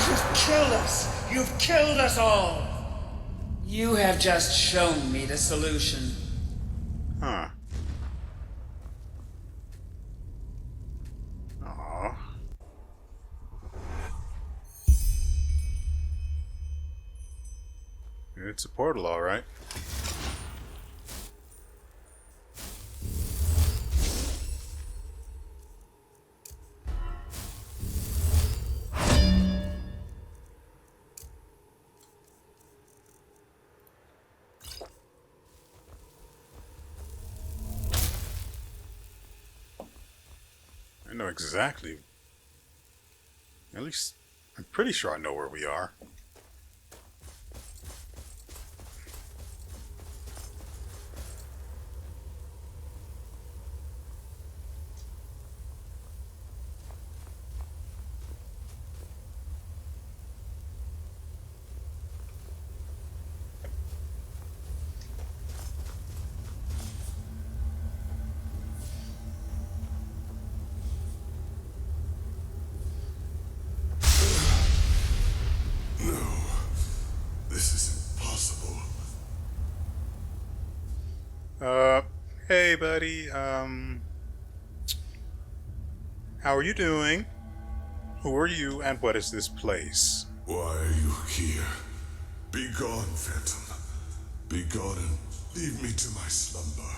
Speaker 19: You've killed us! You've killed us all! You have just shown me the solution.
Speaker 1: Huh. Aww. It's a portal, all right. I know exactly. At least, I'm pretty sure I know where we are. Hey buddy, how are you doing? Who are you and what is this place?
Speaker 18: Why are you here? Be gone, Phantom. Be gone and leave me to my slumber.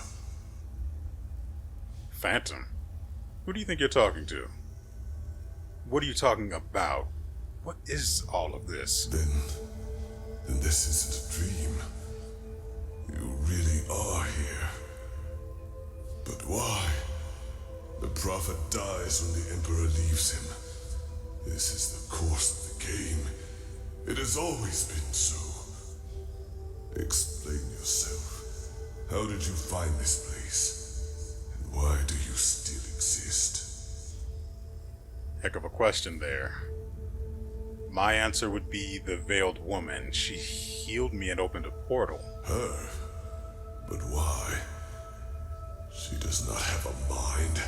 Speaker 1: Phantom? Who do you think you're talking to? What are you talking about? What is all of this?
Speaker 18: Then this isn't a dream. You really are here. But why? The Prophet dies when the Emperor leaves him. This is the course of the game. It has always been so. Explain yourself. How did you find this place? And why do you still exist?
Speaker 1: Heck of a question there. My answer would be the Veiled Woman. She healed me and opened a portal.
Speaker 18: Her? But why? She does not have a mind.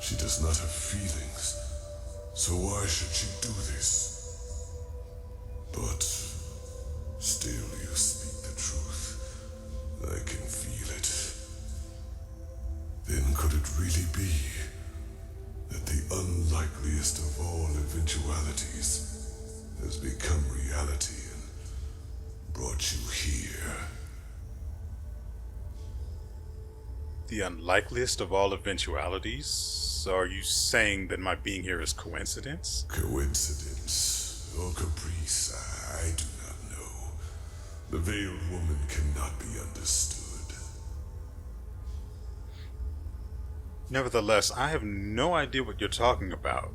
Speaker 18: She does not have feelings, so why should she do this? But still you speak the truth. I can feel it. Then could it really be that the unlikeliest of all eventualities has become reality and brought you here?
Speaker 1: The unlikeliest of all eventualities? So are you saying that my being here is coincidence?
Speaker 18: Coincidence or caprice, I do not know. The veiled woman cannot be understood.
Speaker 1: Nevertheless, I have no idea what you're talking about.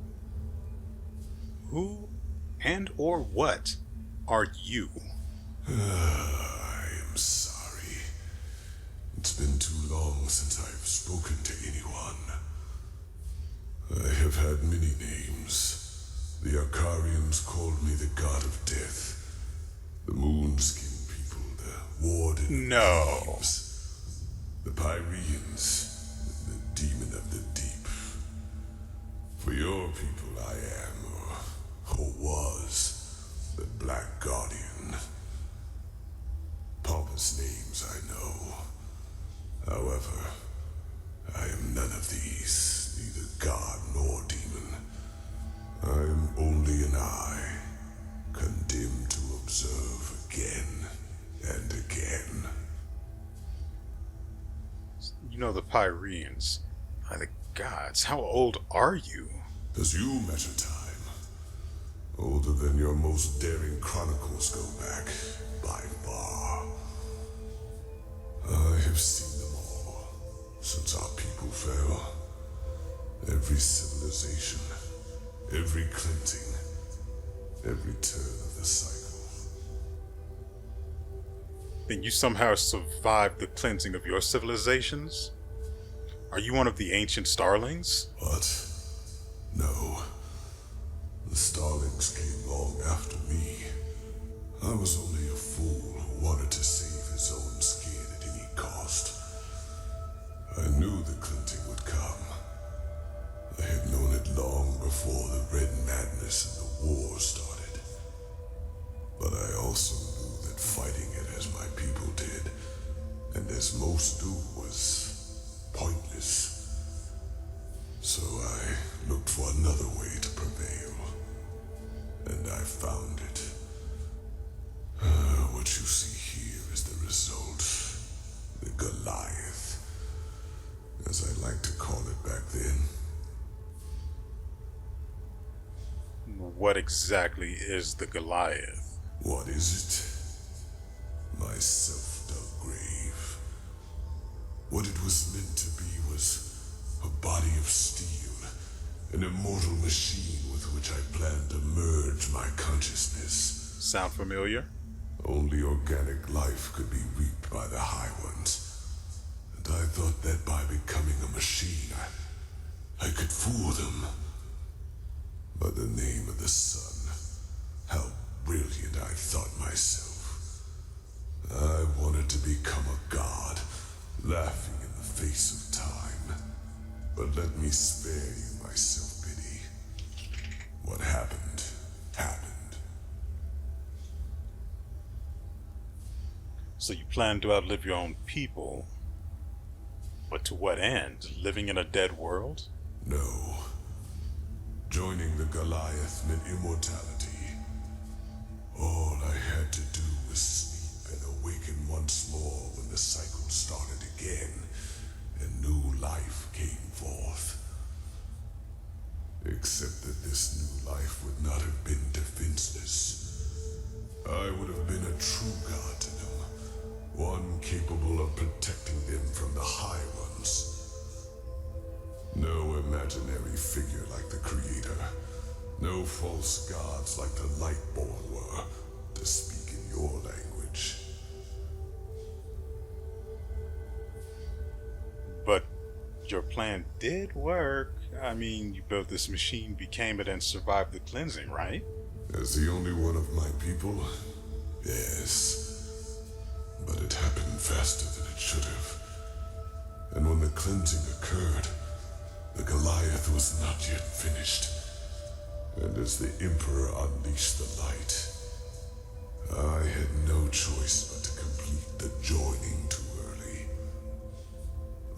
Speaker 1: Who and or what are you?
Speaker 18: I am sorry. It's been too long since I've spoken to anyone. I have had many names. The Arcarians called me the God of Death. The Moonskin people, the Warden of Dreams. The Pyreans, the Demon of the Deep. For your people I am, or was, the Black Guardian. Pompous names, I know. However, I am none of these, neither god nor demon. I am only an eye, condemned to observe again and again.
Speaker 1: You know the Pyreans. By the gods, how old are you?
Speaker 18: As you measure time, older than your most daring chronicles go back, by far. I have seen them all, since our people fell. Every civilization, every cleansing, every turn of the cycle.
Speaker 1: Then you somehow survived the cleansing of your civilizations? Are you one of the ancient starlings?
Speaker 18: What? No. The starlings came long after me. I was only a fool who wanted to save his own skin at any cost. I knew the cleansing would come. I had known it long before the Red Madness and the war started. But I also knew that fighting it as my people did, and as most do, was pointless. So I looked for another way to prevail. And I found it. What you see here is the result. The Goliath. As I like to call it back then.
Speaker 1: What exactly is the Goliath?
Speaker 18: What is it? My self-dug grave. What it was meant to be was a body of steel, an immortal machine with which I planned to merge my consciousness.
Speaker 1: Sound familiar?
Speaker 18: Only organic life could be reaped by the High Ones. And I thought that by becoming a machine, I could fool them. By the name of the sun, how brilliant I thought myself. I wanted to become a god, laughing in the face of time. But let me spare you my self-pity. What happened, happened.
Speaker 1: So you plan to outlive your own people. But to what end? Living in a dead world?
Speaker 18: No. Joining the Goliath meant immortality. All I had to do was sleep and awaken once more when the cycle started again, and new life came forth. Except that this new life would not have been defenseless. I would have been a true god to them, one capable of protecting them from the High Ones. No imaginary figure like the Creator. No false gods like the Lightborn were, to speak in your language.
Speaker 1: But your plan did work. I mean, you built this machine, became it, and survived the cleansing, right?
Speaker 18: As the only one of my people, yes. But it happened faster than it should have. And when the cleansing occurred, the Goliath Goliath was not yet finished, and as the Emperor unleashed the light, I had no choice but to complete the joining too early.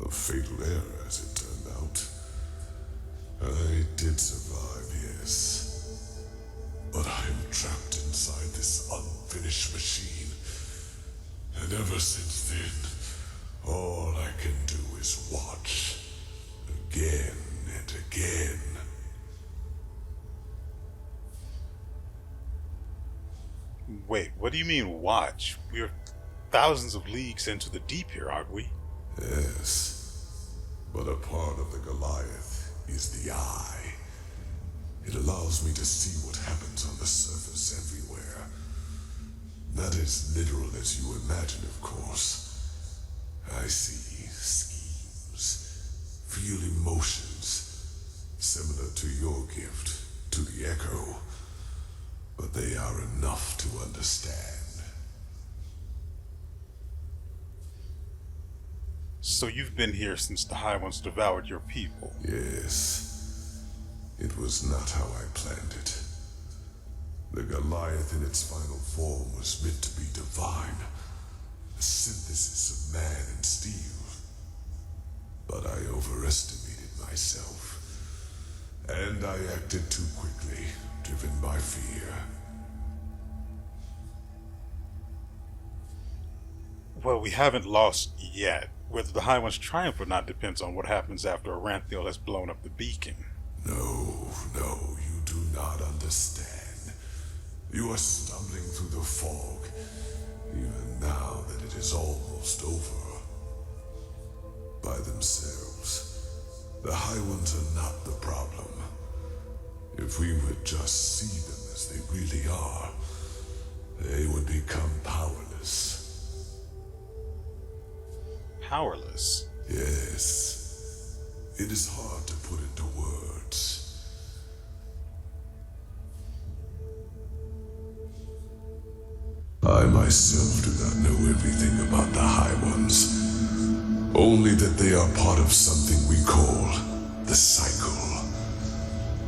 Speaker 18: A fatal error, as it turned out. I did survive, yes, but I am trapped inside this unfinished machine, and ever since then, all I can do is watch, again and again.
Speaker 1: Wait, what do you mean watch? We're thousands of leagues into the deep here, aren't we?
Speaker 18: Yes, but a part of the Goliath is the eye. It allows me to see what happens on the surface everywhere. Not as literal as you imagine, of course. I see schemes, feel emotions, similar to your gift, to the Echo, but they are enough to understand.
Speaker 1: So you've been here since the High Ones devoured your people?
Speaker 18: Yes. It was not how I planned it. The Goliath in its final form was meant to be divine, a synthesis of man and steel. But I overestimated myself, and I acted too quickly, driven by fear.
Speaker 1: Well, we haven't lost yet. Whether the High Ones triumph or not depends on what happens after Aranthiel has blown up the beacon.
Speaker 18: No, you do not understand. You are stumbling through the fog, even now that it is almost over. By themselves, the High Ones are not the problem. If we would just see them as they really are, they would become powerless.
Speaker 1: Powerless?
Speaker 18: Yes. It is hard to put into words. I myself do not know everything about the High Ones. Only that they are part of something we call the cycle.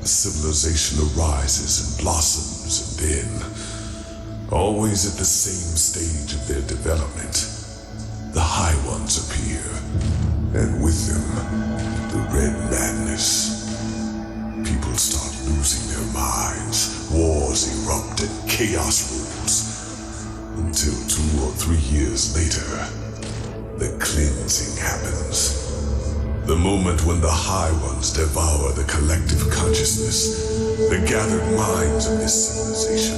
Speaker 18: A civilization arises and blossoms, and then, always at the same stage of their development, the High Ones appear, and with them, the Red Madness. People start losing their minds, wars erupt, and chaos rules. Until 2 or 3 years later, the cleansing happens. The moment when the High Ones devour the collective consciousness, the gathered minds of this civilization,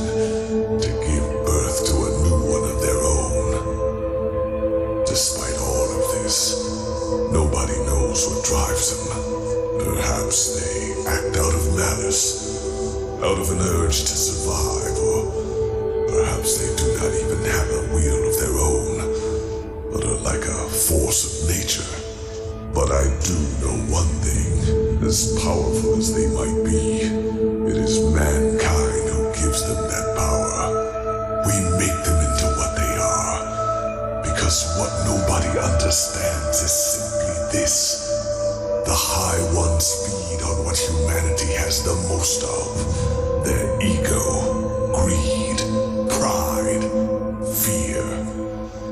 Speaker 18: to give birth to a new one of their own. Despite all of this, nobody knows what drives them. Perhaps they act out of malice, out of an urge to survive, or perhaps they do not even have a will of their own, but are like a force of nature. But I do know one thing, as powerful as they might be, it is mankind who gives them that power. We make them into what they are, because what nobody understands is simply this. The High Ones feed on what humanity has the most of. Their ego, greed, pride, fear,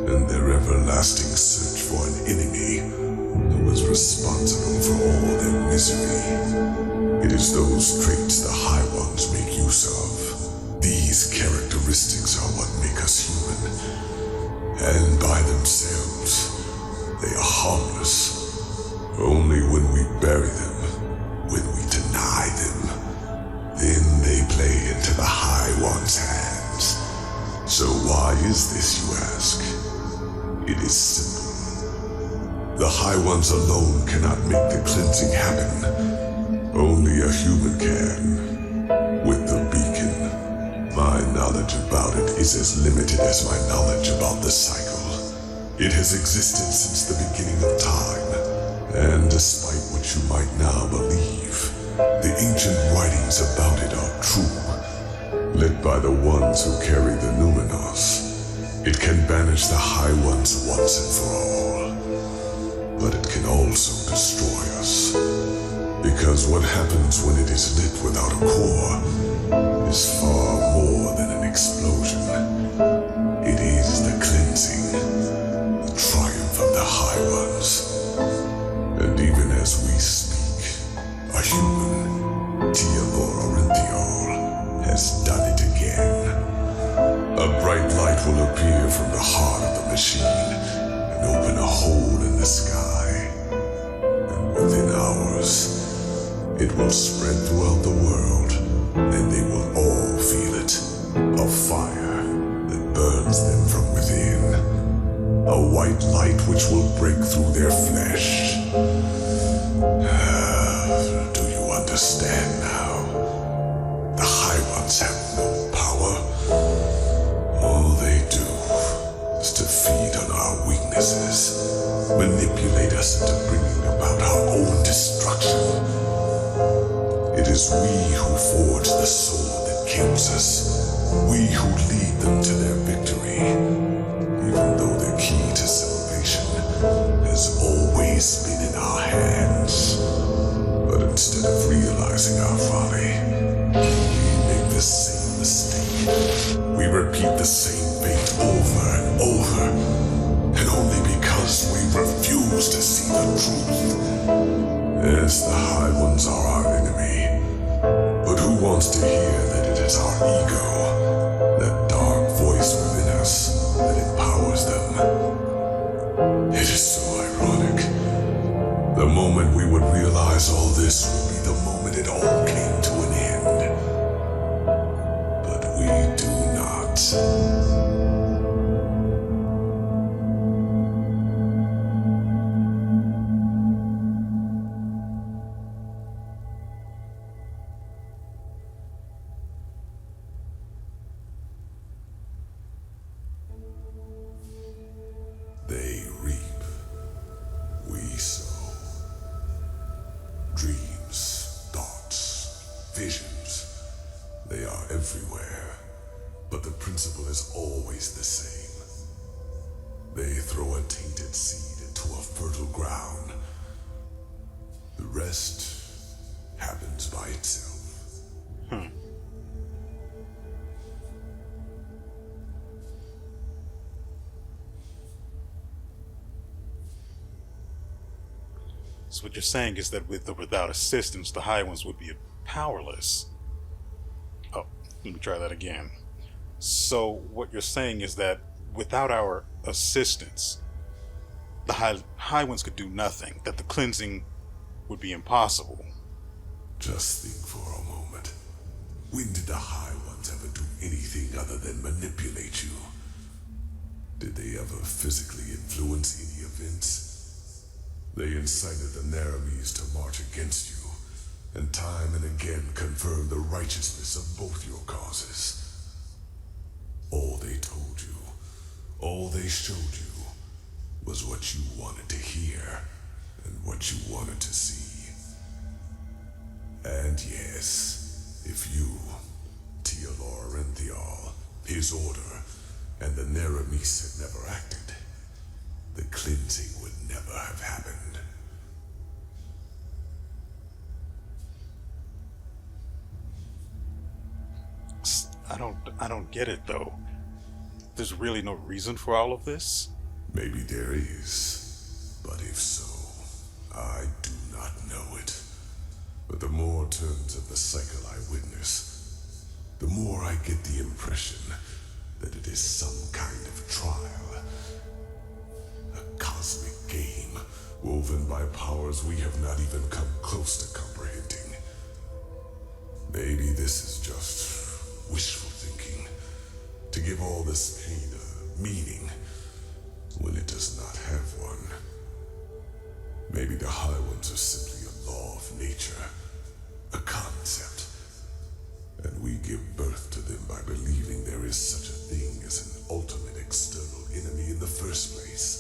Speaker 18: and their everlasting search for an enemy who is responsible for all their misery. It is those traits the High Ones make use of. These characteristics are what make us human. And by themselves, they are harmless. Only when we bury them, when we deny them, then they play into the High One's hands. So why is this, you ask? It is simple. The High Ones alone cannot make the cleansing happen. Only a human can. With the beacon, my knowledge about it is as limited as my knowledge about the cycle. It has existed since the beginning of time, and despite what you might now believe, the ancient writings about it are true. Lit by the ones who carry the Numenos, it can banish the High Ones once and for all. But it can also destroy us. Because what happens when it is lit without a core is far more than an explosion. It is the cleansing, the triumph of the High Ones. And even as we speak, a human, Teodor has done it again. A bright light will appear from the heart of the machine and open a hole in the sky. And within hours, it will spread throughout the world, and they will all feel it. A fire that burns them from within. A white light which will break through their flesh. Do you understand now? The High Ones have no power. All they do is to feed on our weaknesses, manipulate us into bringing about our own destruction. It is we who forge the sword that kills us. We who lead them to their victory. Even though the key to salvation has always been in our hands. But instead of realizing our folly, we make the same mistake. We repeat the same fate over and over. And only because we refuse to see the truth. Yes, the High Ones are our enemy. But who wants to hear that it is our ego, that dark voice within us, that empowers them? It is so ironic. The moment we would realize all this would be the moment it all came to an end. But we do not. They reap, we sow. Dreams, thoughts, visions, they are everywhere, but the principle is always the same. They throw a tainted seed into a fertile ground. The rest happens by itself.
Speaker 1: So what you're saying is that with or without assistance, the High Ones would be powerless. Oh, let me try that again. So what you're saying is that without our assistance, the High Ones could do nothing, that the cleansing would be impossible.
Speaker 18: Just think for a moment. When did the High Ones ever do anything other than manipulate you? Did they ever physically influence any events? They incited the Naramis to march against you, and time and again confirmed the righteousness of both your causes. All they told you, all they showed you, was what you wanted to hear, and what you wanted to see. And yes, if you, Teodor, his order, and the Naramis had never acted, the cleansing would never have happened.
Speaker 1: I don't get it though. There's really no reason for all of this?
Speaker 18: Maybe there is, but if so, I do not know it. But the more turns of the cycle I witness, the more I get the impression that it is some kind of trial. A cosmic game, woven by powers we have not even come close to comprehending. Maybe this is just wishful thinking, to give all this pain a meaning, when it does not have one. Maybe the High Ones are simply a law of nature, a concept, and we give birth to them by believing there is such a thing as an ultimate external enemy in the first place.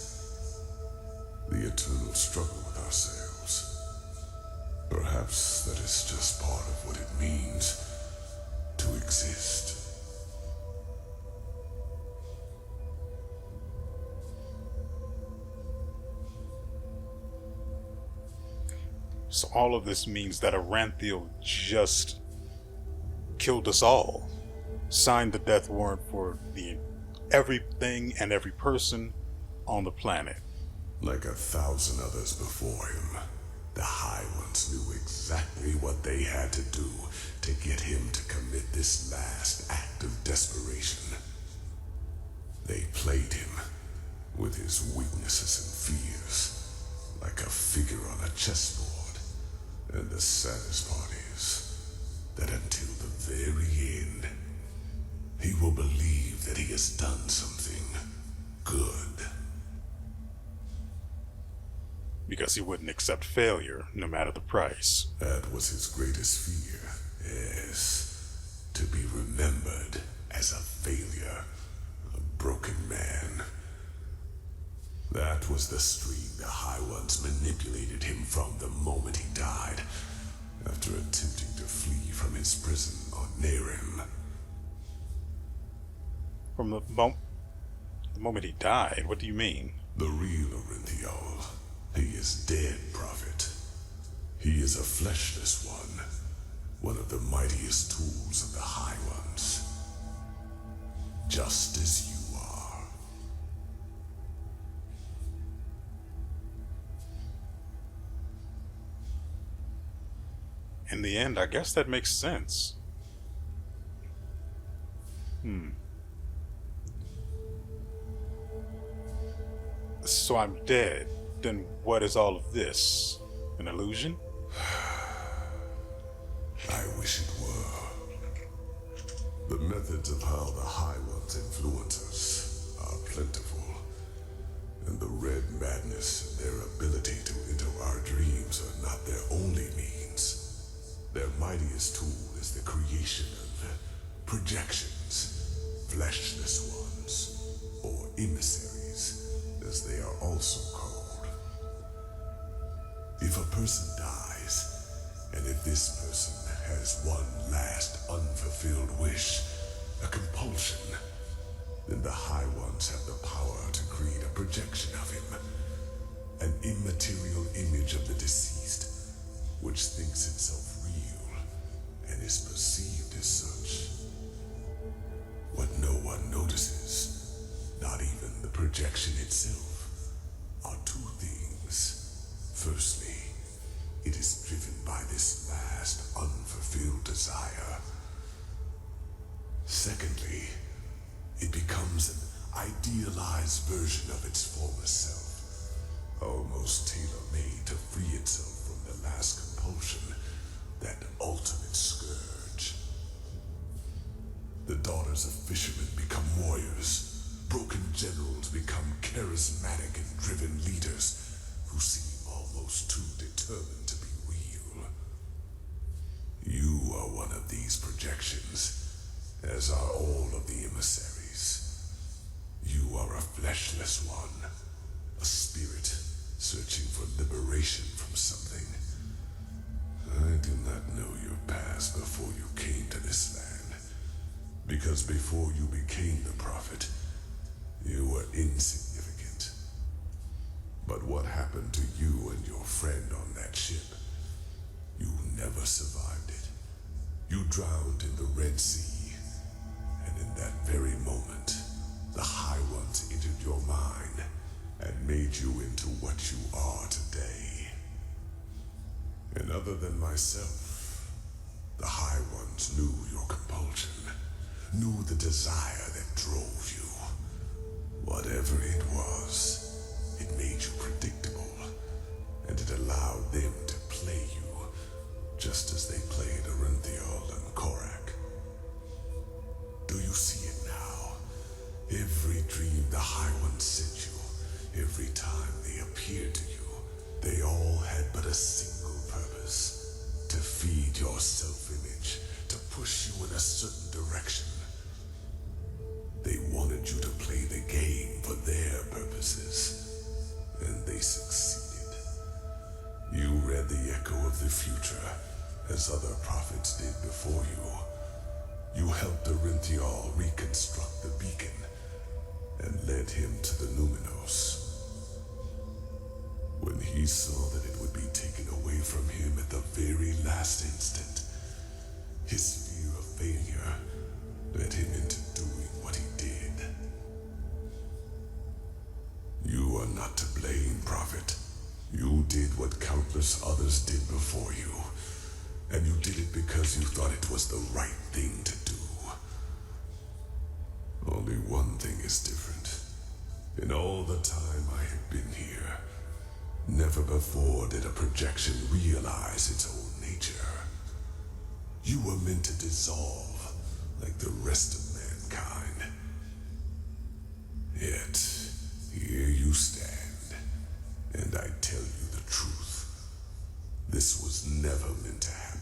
Speaker 18: The eternal struggle with ourselves. Perhaps that is just part of what it means to exist.
Speaker 1: So all of this means that Aranthiel just killed us all. Signed the death warrant for everything and every person on the planet.
Speaker 18: Like 1,000 others before him, the High Ones knew exactly what they had to do to get him to commit this last act of desperation. They played him with his weaknesses and fears, like a figure on a chessboard. And the saddest part is that until the very end, he will believe that he has done something good.
Speaker 1: Because he wouldn't accept failure, no matter the price.
Speaker 18: That was his greatest fear, yes. To be remembered as a failure, a broken man. That was the stream the High Ones manipulated him from the moment he died, after attempting to flee from his prison on Nehrim.
Speaker 1: From the moment he died? What do you mean?
Speaker 18: The real Aranthiel. He is dead, Prophet. He is a fleshless one of the mightiest tools of the High Ones. Just as you are.
Speaker 1: In the end, I guess that makes sense. So I'm dead. Then what is all of this? An illusion?
Speaker 18: I wish it were. The methods of how the High Ones influence us are plentiful, and the Red Madness and their ability to enter our dreams are not their only means. Their mightiest tool is the creation of projections, fleshless ones, or emissaries, as they are also called. If a person dies, and if this person has one last unfulfilled wish, a compulsion, then the High Ones have the power to create a projection of him, an immaterial image of the deceased, which thinks itself real and is perceived as such. What no one notices, not even the projection itself, are two things. Firstly, it is driven by this last unfulfilled desire. Secondly, it becomes an idealized version of its former self, almost tailor-made to free itself from the last compulsion, that ultimate scourge. The daughters of fishermen become warriors. Broken generals become charismatic and driven leaders who seem almost too determined to be real. You are one of these projections, as are all of the emissaries. You are a fleshless one, a spirit searching for liberation from something. I do not know your past before you came to this land, because before you became the Prophet, you were insignificant. But what happened to you and your friend on that ship? You never survived it. You drowned in the Red Sea, and in that very moment, the High Ones entered your mind and made you into what you are today. And other than myself, the High Ones knew your compulsion, knew the desire that drove you. Whatever it was, it made you predictable, and it allowed them to play you, just as they played Aranthiel and Korak. Do you see it now? Every dream the High Ones sent you, every time they appeared to you, they all had but a single purpose: to feed your self-image, to push you in a certain direction. They wanted you to play the game for their purposes, and they succeeded. You read the echo of the future, as other prophets did before you. You helped Aranthiel reconstruct the beacon, and led him to the Numinos. When he saw that it would be taken away from
Speaker 8: from him at the very last instant. His fear of failure led him into doing what he did. You are not to blame, Prophet. You did what countless others did before you, and you did it because you thought it was the right thing to do. Only one thing is different. In all the time I have been here, never before did a projection realize its own nature. You were meant to dissolve like the rest of mankind. Yet, here you stand, and I tell you the truth. This was never meant to happen.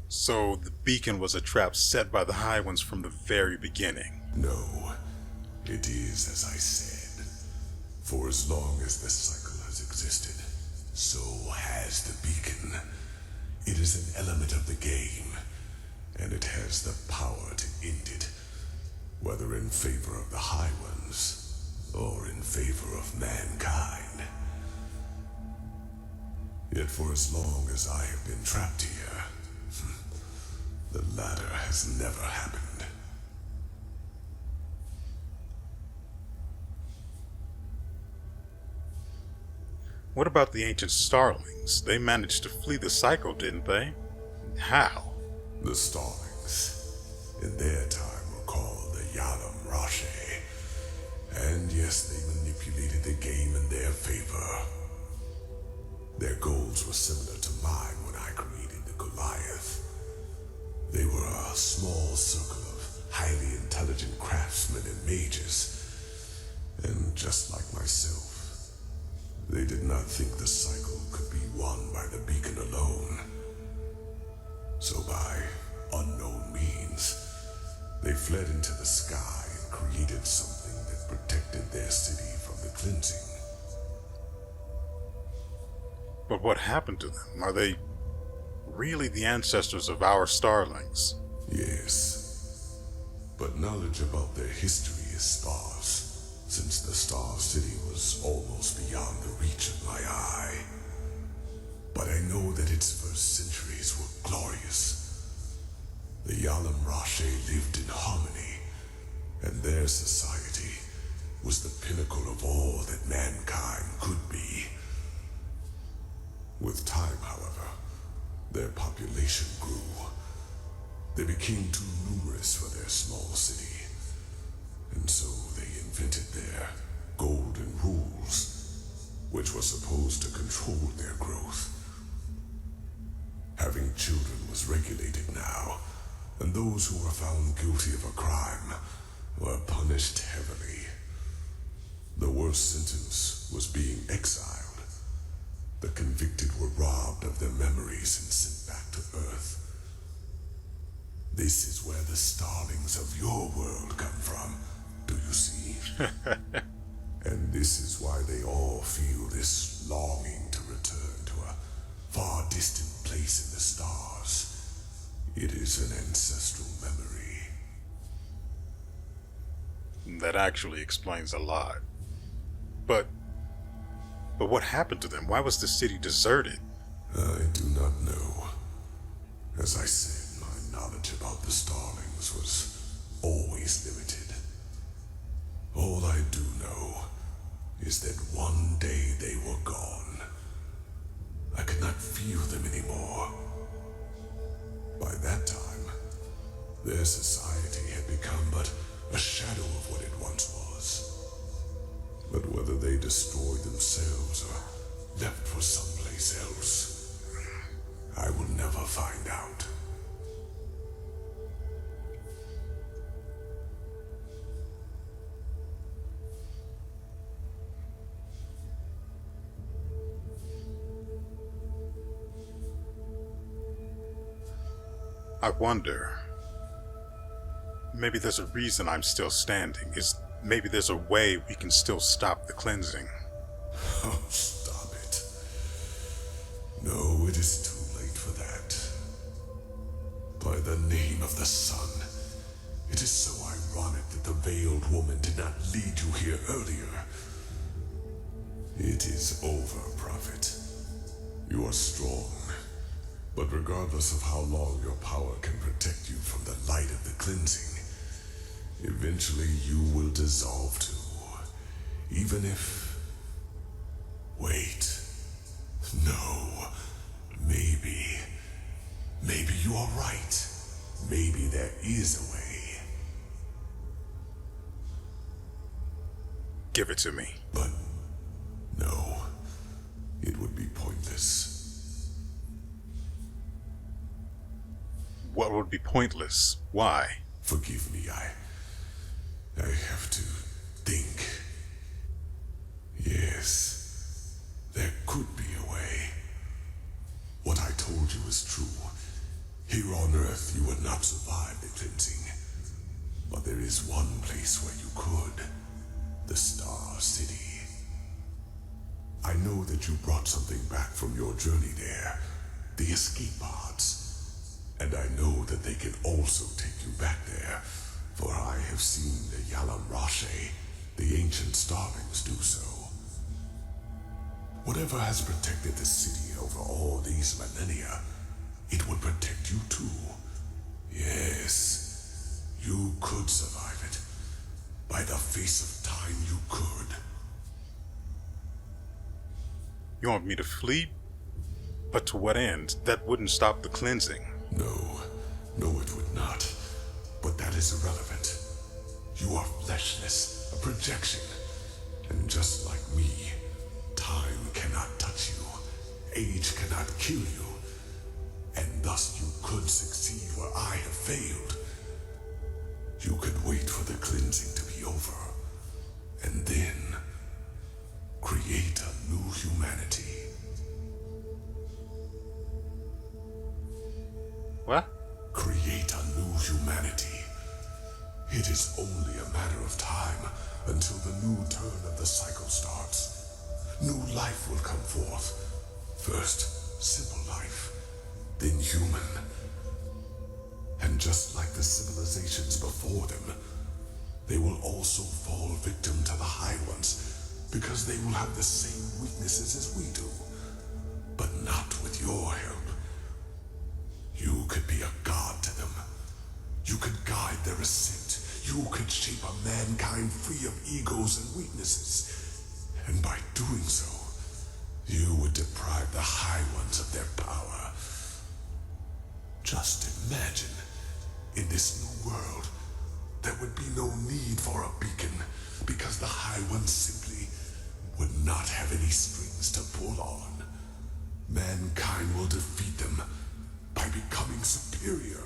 Speaker 1: So the beacon was a trap set by the High Ones from the very beginning.
Speaker 8: No, it is as I said. For as long as the cycle has existed, so has the beacon. It is an element of the game, and it has the power to end it, whether in favor of the High Ones or in favor of mankind. Yet for as long as I have been trapped here, the latter has never happened.
Speaker 1: What about the ancient starlings? They managed to flee the cycle, didn't they? How?
Speaker 8: The starlings, in their time, were called the Yalam Rashe. And yes, they manipulated the game in their favor. Their goals were similar to mine when I created the Goliath. They were a small circle of highly intelligent craftsmen and mages. And just like myself, they did not think the cycle could be won by the beacon alone. So by unknown means, they fled into the sky and created something that protected their city from the cleansing.
Speaker 1: But what happened to them? Are they really the ancestors of our starlings?
Speaker 8: Yes, but knowledge about their history is sparse, since the Star City was almost beyond the reach of my eye. But I know that its first centuries were glorious. The Yalam Rashe lived in harmony, and their society was the pinnacle of all that mankind could be. With time, however, their population grew. They became too numerous for their small city, and so they invented their golden rules, which were supposed to control their growth. Having children was regulated now, and those who were found guilty of a crime were punished heavily. The worst sentence was being exiled. The convicted were robbed of their memories and sent back to Earth. This is where the starlings of your world come from, do you see? And this is why they all feel this longing to return to a far distant place in the stars. It is an ancestral memory.
Speaker 1: That actually explains a lot. But what happened to them? Why was the city deserted?
Speaker 8: I do not know. As I said, my knowledge about the starlings was always limited. All I do know is that one day they were gone. I could not feel them anymore. By that time, their society had become but a shadow of what it once was. But whether they destroyed themselves or left for someplace else, I will never find out.
Speaker 1: I wonder, maybe there's a reason I'm still standing. Maybe there's a way we can still stop the cleansing.
Speaker 8: Oh, stop it. No, it is too late for that. By the name of the sun, It is so ironic that the veiled woman did not lead you here earlier. It is over, Prophet. You are strong, but regardless of how long your power can protect you from the light of the cleansing, eventually you will dissolve too. Even if... Wait. No. Maybe you are right. Maybe there is a way.
Speaker 1: Give it to me.
Speaker 8: But no, it would be pointless.
Speaker 1: What would be pointless? Why?
Speaker 8: Forgive me, I have to think. Yes, there could be a way. What I told you is true. Here on Earth, you would not survive the cleansing. But there is one place where you could. The Star City. I know that you brought something back from your journey there. The escape pods. And I know that they can also take you back there. For I have seen the Yalam Rashe, the ancient starlings, do so. Whatever has protected the city over all these millennia, it would protect you too. Yes, you could survive it. By the face of time, you could.
Speaker 1: You want me to flee? But to what end? That wouldn't stop the cleansing.
Speaker 8: No, it would not. But that is irrelevant. You are fleshless, a projection. And just like me, time cannot touch you. Age cannot kill you. And thus you could succeed where I have failed. You could wait for the cleansing to be over. And then create a new humanity.
Speaker 1: What?
Speaker 8: Create a new humanity. It is only a matter of time until the new turn of the cycle starts. New life will come forth. First, simple life, then human. And just like the civilizations before them, they will also fall victim to the High Ones because they will have the same weaknesses as we do. But not with your help. You could be a god to them. You could guide their ascent. You could shape a mankind free of egos and weaknesses. And by doing so, you would deprive the High Ones of their power. Just imagine, in this new world, there would be no need for a beacon, because the High Ones simply would not have any strings to pull on. Mankind will defeat them by becoming superior.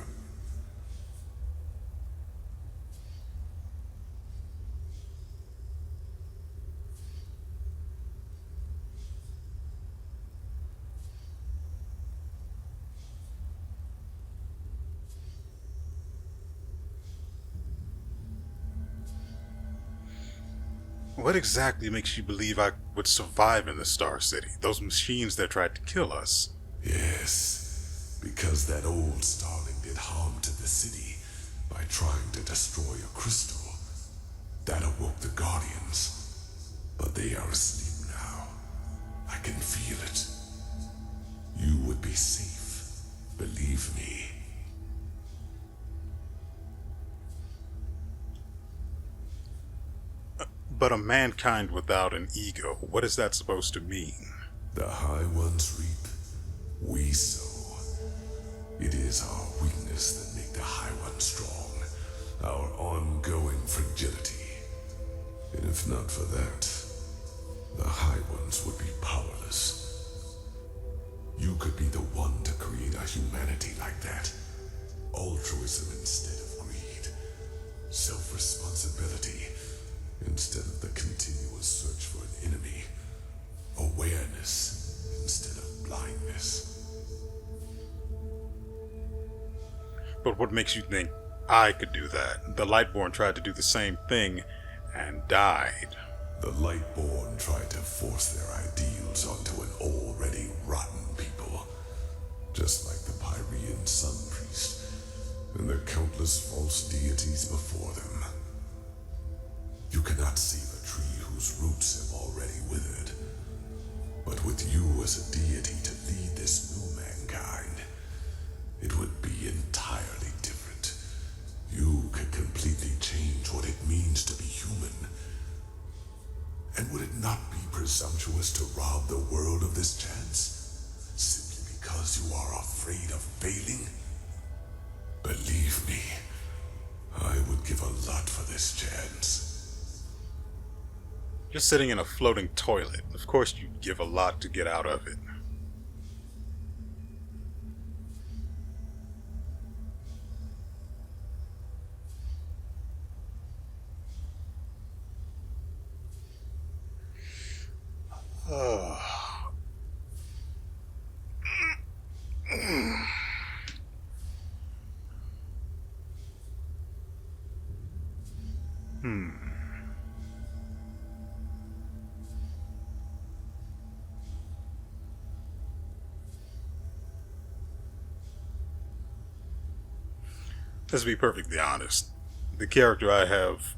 Speaker 1: What exactly makes you believe I would survive in the Star City? Those machines that tried to kill us.
Speaker 8: Yes, because that old starling did harm to the city by trying to destroy a crystal. That awoke the Guardians. But they are asleep now. I can feel it. You would be safe. Believe me.
Speaker 1: But a mankind without an ego, what is that supposed to mean?
Speaker 8: The High Ones reap, we sow. It is our weakness that make the High Ones strong, our ongoing fragility. And if not for that, the High Ones would be powerless. You could be the one to create a humanity like that. Altruism instead of greed. Self-responsibility instead of the continuous search for an enemy. Awareness instead of blindness.
Speaker 1: But what makes you think I could do that? The Lightborn tried to do the same thing and died.
Speaker 8: The Lightborn tried to force their ideals onto an already rotten people. Just like the Pyrean Sun Priest and the countless countless false deities before them. You cannot save a tree whose roots have already withered. But with you as a deity to lead this new mankind, it would be entirely different. You could completely change what it means to be human. And would it not be presumptuous to rob the world of this chance, simply because you are afraid of failing? Believe me, I would give a lot for this chance.
Speaker 1: Just sitting in a floating toilet. Of course you'd give a lot to get out of it. Let's be perfectly honest. The character I have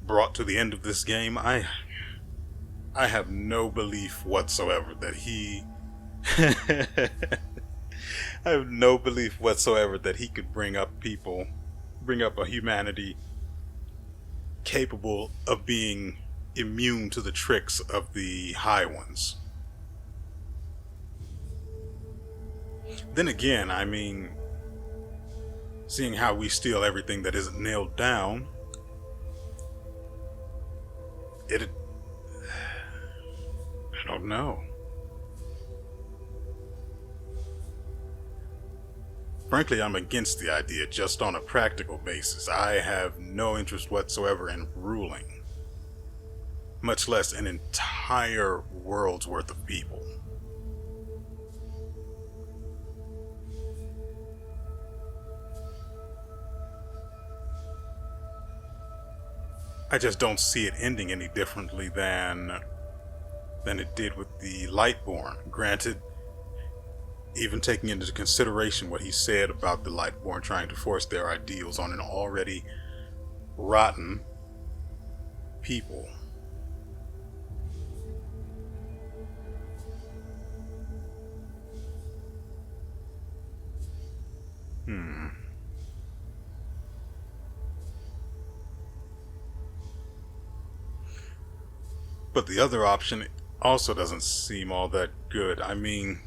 Speaker 1: brought to the end of this game, I have no belief whatsoever that he I have no belief whatsoever that he could bring up a humanity capable of being immune to the tricks of the High Ones. Then again, I mean, seeing how we steal everything that isn't nailed down, I don't know. Frankly, I'm against the idea just on a practical basis. I have no interest whatsoever in ruling, much less an entire world's worth of people. I just don't see it ending any differently than it did with the Lightborn. Granted, even taking into consideration what he said about the Lightborn trying to force their ideals on an already rotten people. But the other option also doesn't seem all that good. I mean,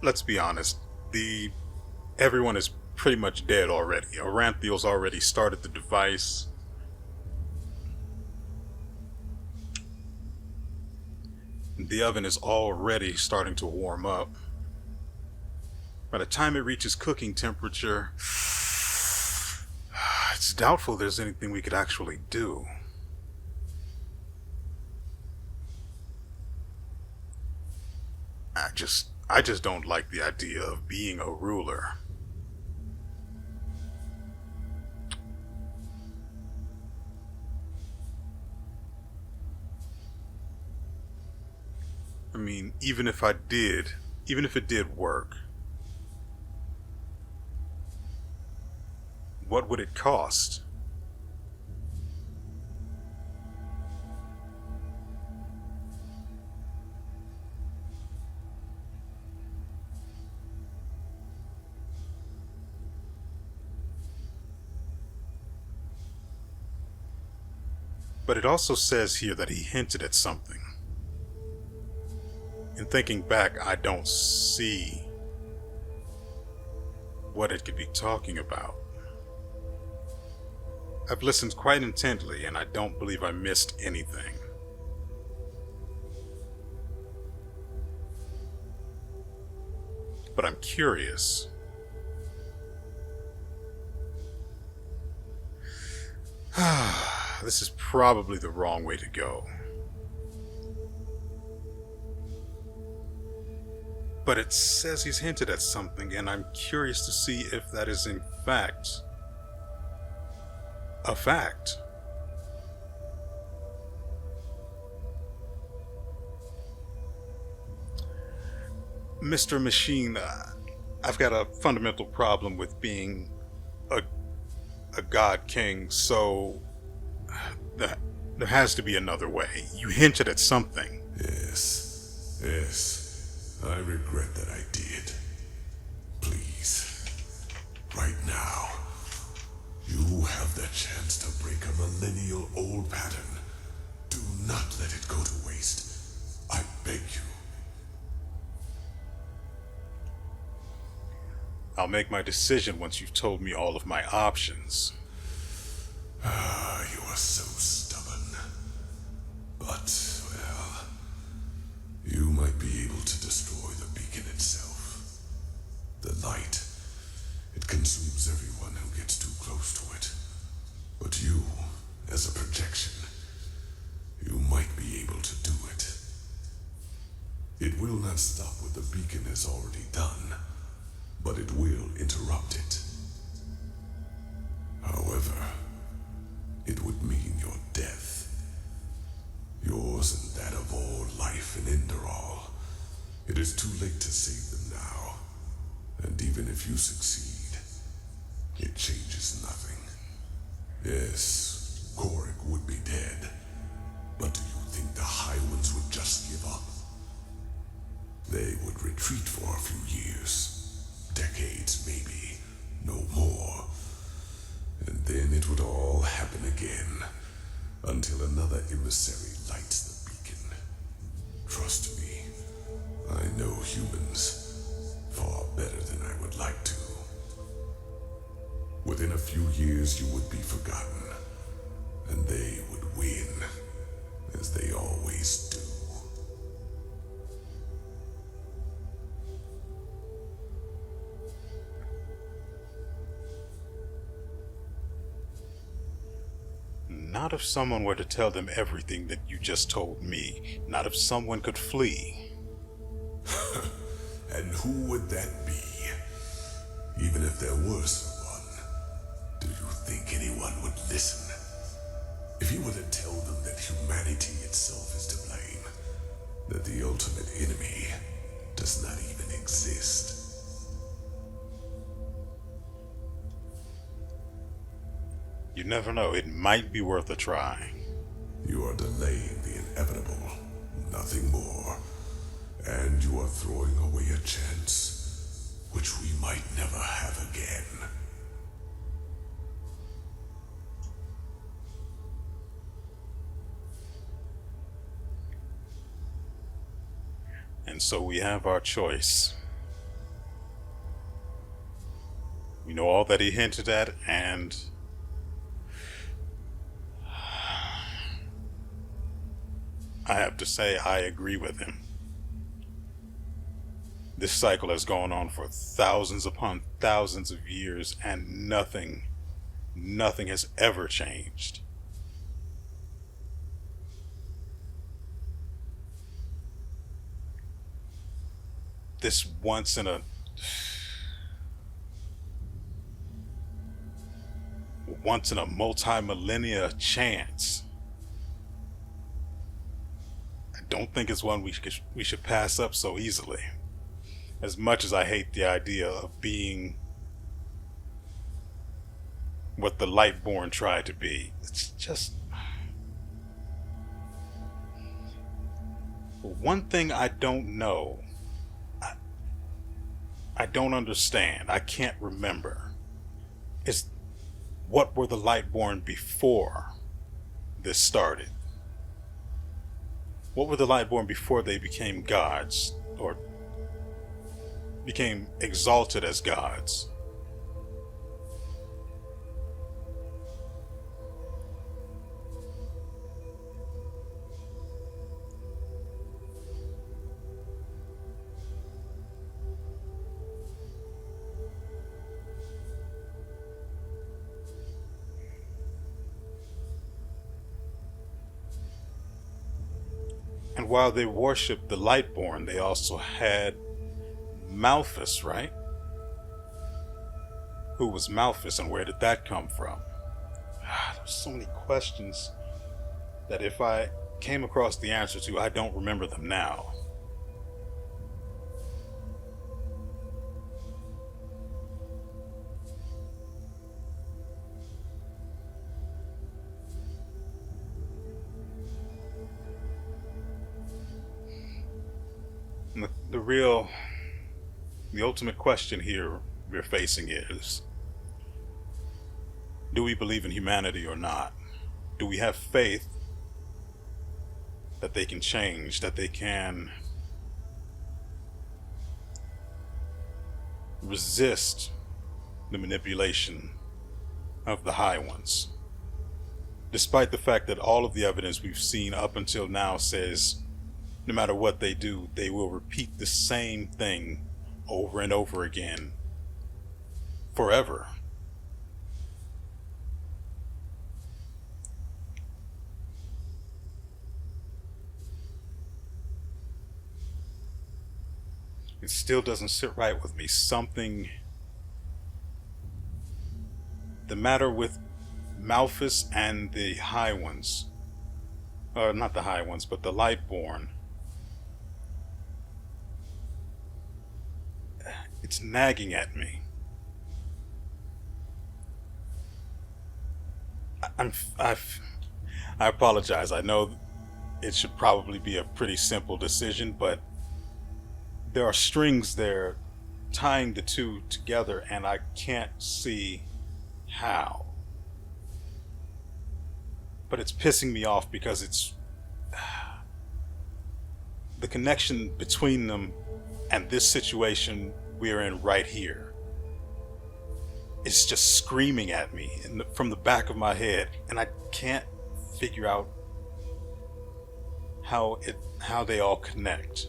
Speaker 1: let's be honest. Everyone is pretty much dead already. Aranthiel's already started the device. The oven is already starting to warm up. By the time it reaches cooking temperature, it's doubtful there's anything we could actually do. I just don't like the idea of being a ruler. I mean, even if it did work, what would it cost? But it also says here that he hinted at something. And thinking back, I don't see what it could be talking about. I've listened quite intently, and I don't believe I missed anything. But I'm curious. This is probably the wrong way to go. But it says he's hinted at something, and I'm curious to see if that is in fact a fact. Mr. Machine, I've got a fundamental problem with being a god king, so there has to be another way. You hinted at something.
Speaker 8: Yes, I regret that I did. Please, right now, you have the chance to break a millennial-old pattern. Do not let it go to waste. I beg you.
Speaker 1: I'll make my decision once you've told me all of my options.
Speaker 8: You are so stubborn. But, well, you might be able to destroy the beacon itself. The light, it consumes everyone who gets too close to it. But you, as a projection, you might be able to do it. It will not stop what the beacon has already done, but it will interrupt it. However, it would mean your death. Yours and that of all life in Enderal. It is too late to save them now. And even if you succeed, it changes nothing. Yes, Korik would be dead. But do you think the High Ones would just give up? They would retreat for a few years. Decades, maybe. No more. And then it would all happen again. Until another emissary lights the beacon. Trust me, I know humans far better than I would like to. Within a few years you would be forgotten, and they would win, as they always do.
Speaker 1: Not if someone were to tell them everything that you just told me. Not if someone could flee.
Speaker 8: And who would that be? Even if there were someone, do you think anyone would listen? If you were to tell them that humanity itself is to blame, that the ultimate enemy does not even exist.
Speaker 1: You never know, it might be worth a try.
Speaker 8: You are delaying the inevitable, nothing more. And you are throwing away a chance, which we might never have again.
Speaker 1: And so we have our choice. We know all that he hinted at, and I have to say I agree with him. This cycle has gone on for thousands upon thousands of years, and nothing has ever changed. This once in a multi-millennia chance, I don't think it's one we should pass up so easily. As much as I hate the idea of being what the Lightborn tried to be, it's just one thing I don't know. I don't understand. I can't remember. Is what were the Lightborn before this started? What were the Lightborn before they became gods, or became exalted as gods? And while they worshipped the Lightborn, they also had Malphus, right? Who was Malphus and where did that come from? There's so many questions that if I came across the answer to, I don't remember them now. And the ultimate question here we're facing is, do we believe in humanity or not? Do we have faith that they can change, that they can resist the manipulation of the High Ones? Despite the fact that all of the evidence we've seen up until now says no matter what they do, they will repeat the same thing over and over again forever. It still doesn't sit right with me. The matter with Malphus and the High Ones, or not the High Ones, but the Lightborn. It's nagging at me. I apologize. I know it should probably be a pretty simple decision, but there are strings there tying the two together, and I can't see how. But it's pissing me off because it's the connection between them and this situation we're in right here. It's just screaming at me from the back of my head, and I can't figure out how they all connect.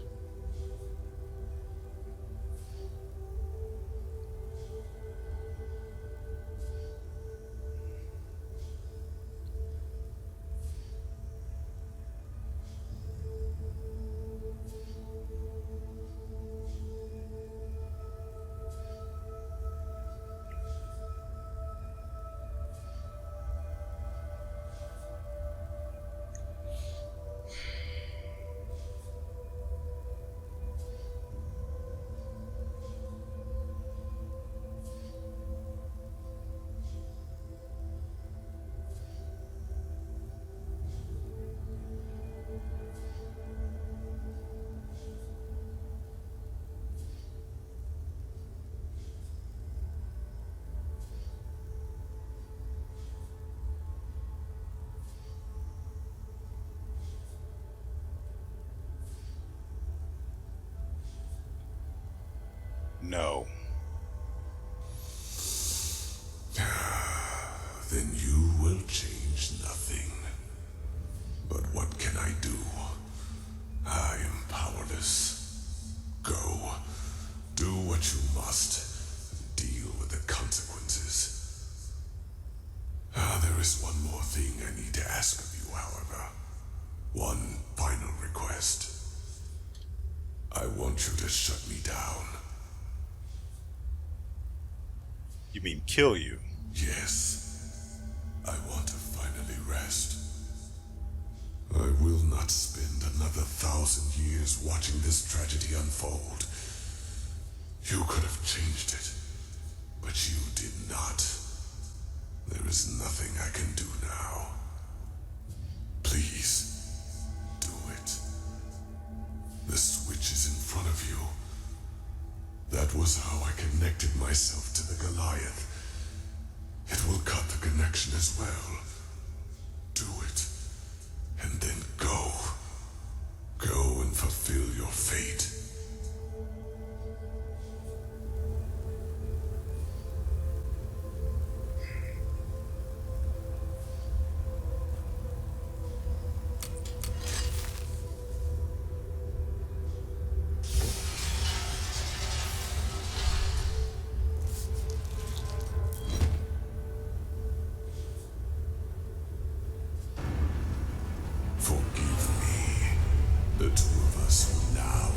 Speaker 1: No.
Speaker 8: Then you will change nothing. But what can I do? I am powerless. Go. Do what you must. Deal with the consequences. There is one more thing I need to ask of you, however. One final request. I want you to shut me down.
Speaker 1: You mean kill you?
Speaker 8: Yes. I want to finally rest. I will not spend another 1,000 years watching this tragedy unfold. You could have changed it, but you did not. There is nothing I can do now. Please, do it. The switch is in front of you. That was how I connected myself to the Goliath. It will cut the connection as well. Do it, and then go. Go and fulfill your fate. Forgive me. The two of us will now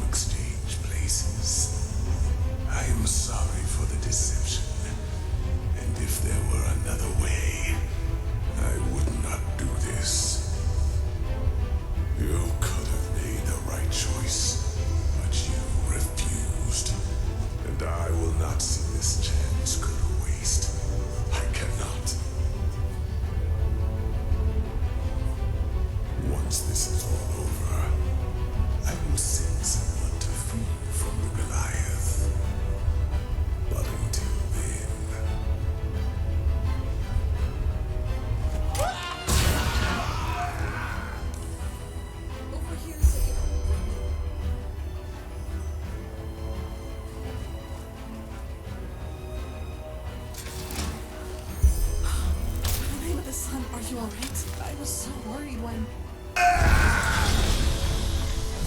Speaker 14: alright? I was so worried when...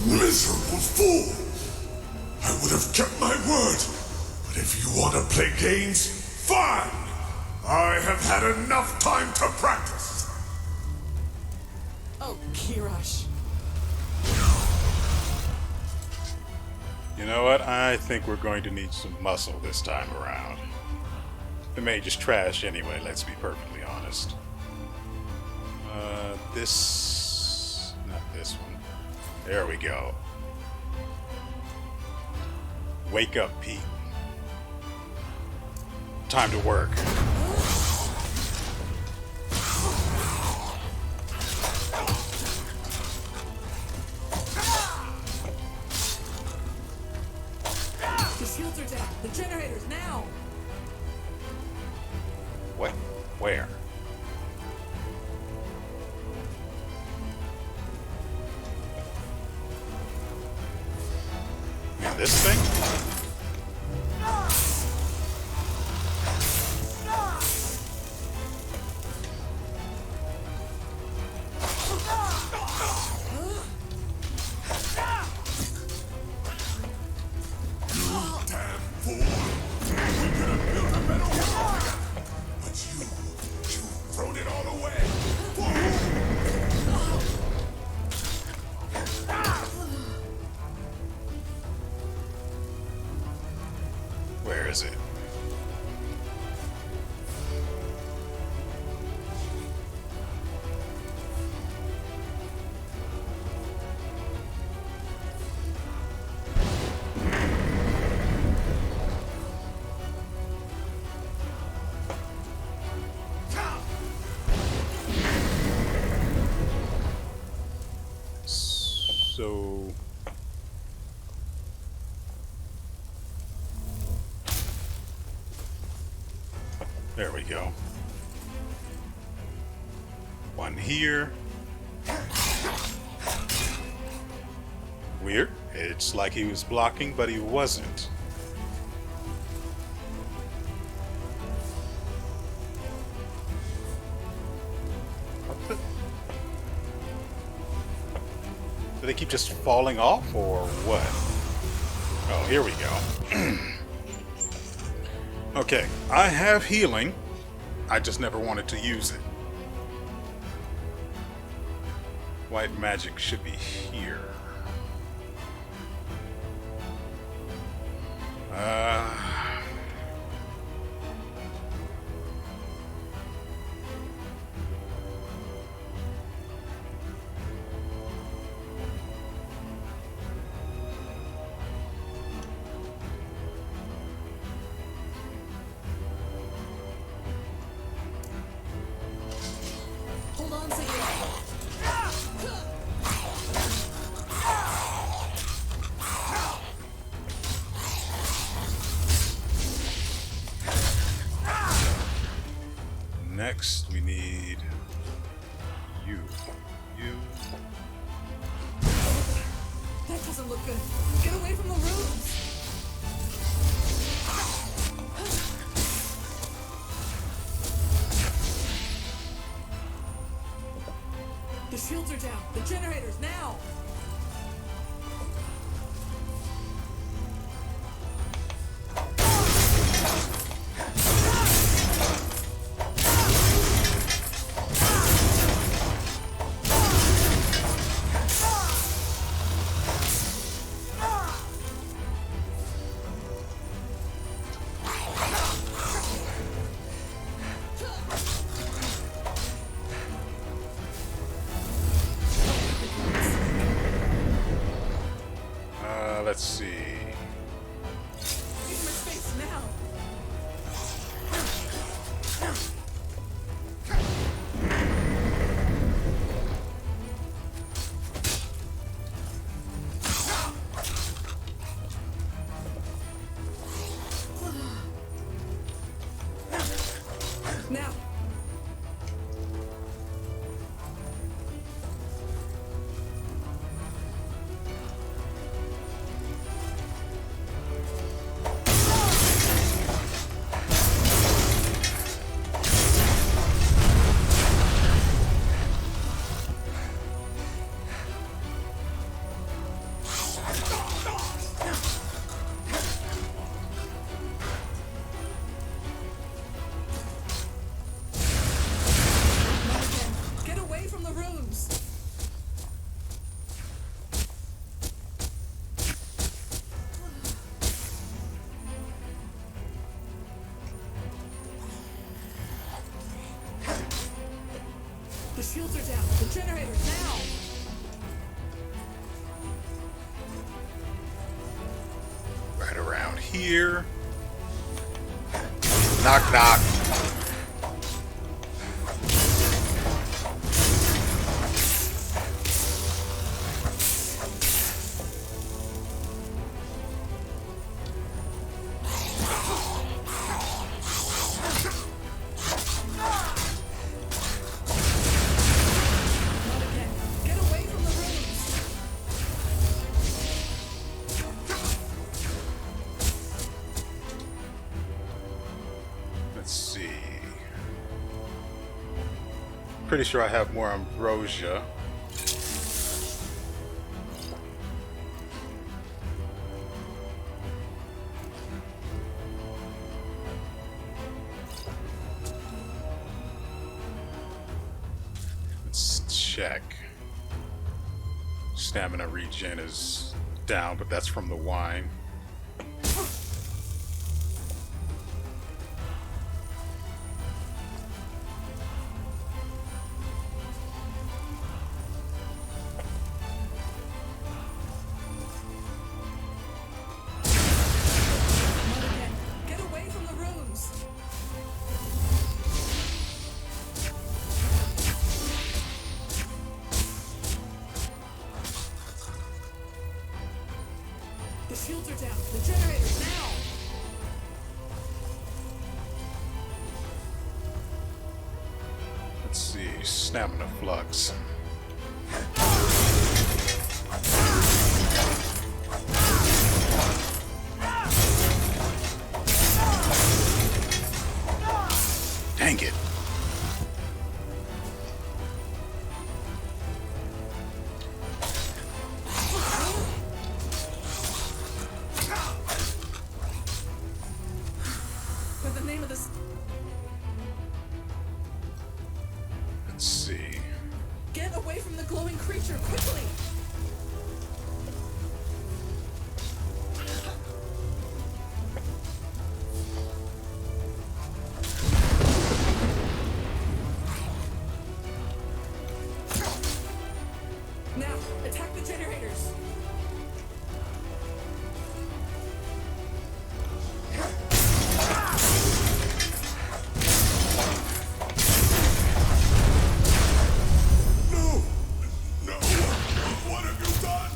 Speaker 8: Miserable fool! I would have kept my word, but if you want to play games, fine! I have had enough time to practice!
Speaker 14: Oh, Kirash.
Speaker 1: You know what? I think we're going to need some muscle this time around. The mage is trash anyway, let's be perfectly honest. Not this one. There we go. Wake up, Pete. Time to work.
Speaker 14: The shields are down. The generators, now!
Speaker 1: What? Where? Yeah, this thing? Where is it? So... There we go. One here. Weird. It's like he was blocking, but he wasn't. Do they keep just falling off, or what? Oh, here we go. Okay, I have healing. I just never wanted to use it. White magic should be here.
Speaker 14: Hold on, Zayda.
Speaker 1: Next, we need you.
Speaker 14: That doesn't look good. Get away from the ruins. The shields are down. The generators, now!
Speaker 1: Let's see.
Speaker 14: Use my space now. Now. shields are down. The generators now.
Speaker 1: Right around here. Knock, knock.
Speaker 14: Get away from the rooms.
Speaker 1: Let's see. Pretty sure I have more ambrosia. Let's check. Stamina regen is down, but that's from the wine.
Speaker 14: Get away from the rooms. The shields are down. The generators now.
Speaker 1: Let's see. Stamina flux. Dang it.
Speaker 14: But the name of this.
Speaker 1: Let's see.
Speaker 14: Get away from the glowing creature quickly. Now, attack the generators.
Speaker 8: No! No! What have you done?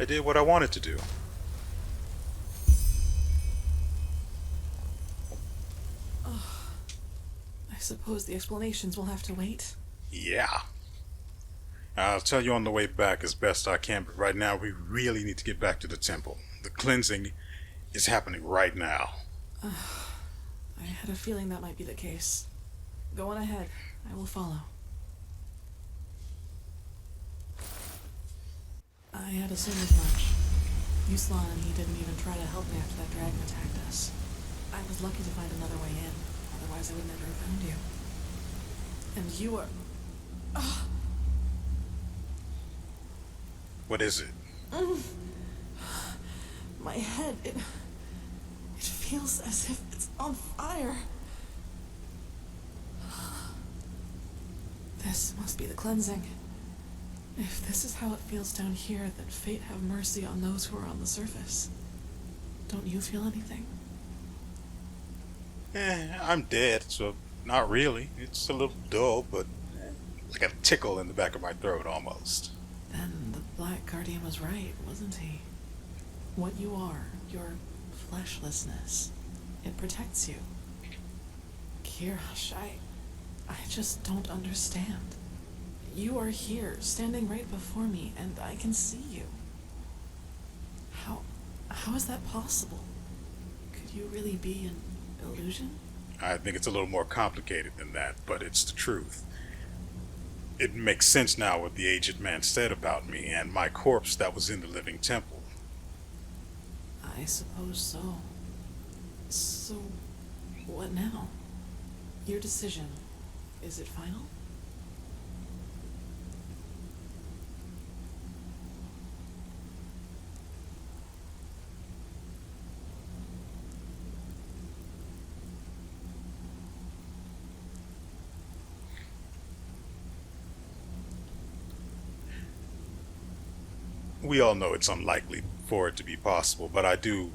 Speaker 1: I did what I wanted to do.
Speaker 14: I suppose the explanations will have to wait.
Speaker 1: Yeah. I'll tell you on the way back as best I can, but right now we really need to get back to the temple. The cleansing is happening right now.
Speaker 14: I had a feeling that might be the case. Go on ahead. I will follow. I had assumed as much. Yuslan and he didn't even try to help me after that dragon attacked us. I was lucky to find another way in. Otherwise I would never have found you. And you are...
Speaker 1: What is it?
Speaker 14: My head, it feels as if it's on fire. This must be the cleansing. If this is how it feels down here, then fate have mercy on those who are on the surface. Don't you feel anything?
Speaker 1: I'm dead, so not really. It's a little dull, but like a tickle in the back of my throat almost.
Speaker 14: Then the Black Guardian was right, wasn't he? What you are, your fleshlessness, it protects you. Kirash, I just don't understand. You are here, standing right before me, and I can see you. How is that possible? Could you really be an illusion?
Speaker 1: I think it's a little more complicated than that, but it's the truth. It makes sense now what the aged man said about me and my corpse that was in the living temple.
Speaker 14: I suppose so. So, what now? Your decision, is it final?
Speaker 1: we all know it's unlikely for it to be possible, but I do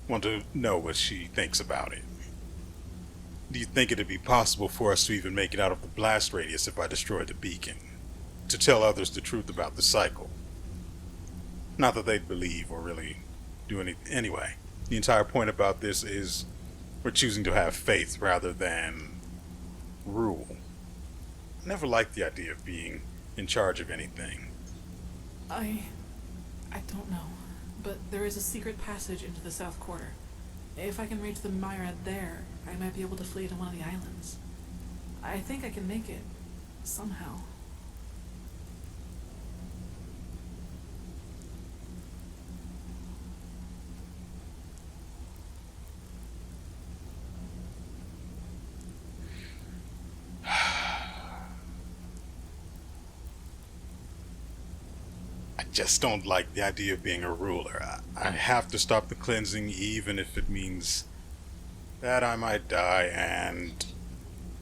Speaker 1: want to know what she thinks about it. Do you think it'd be possible for us to even make it out of the blast radius if I destroyed the beacon? To tell others the truth about the cycle? Not that they'd believe or really do anything. Anyway, the entire point about this is we're choosing to have faith rather than rule. I never liked the idea of being in charge of anything.
Speaker 14: I don't know, but there is a secret passage into the south quarter. If I can reach the Myriad there, I might be able to flee to one of the islands. I think I can make it, somehow.
Speaker 1: Just don't like the idea of being a ruler. I have to stop the cleansing, even if it means that I might die, and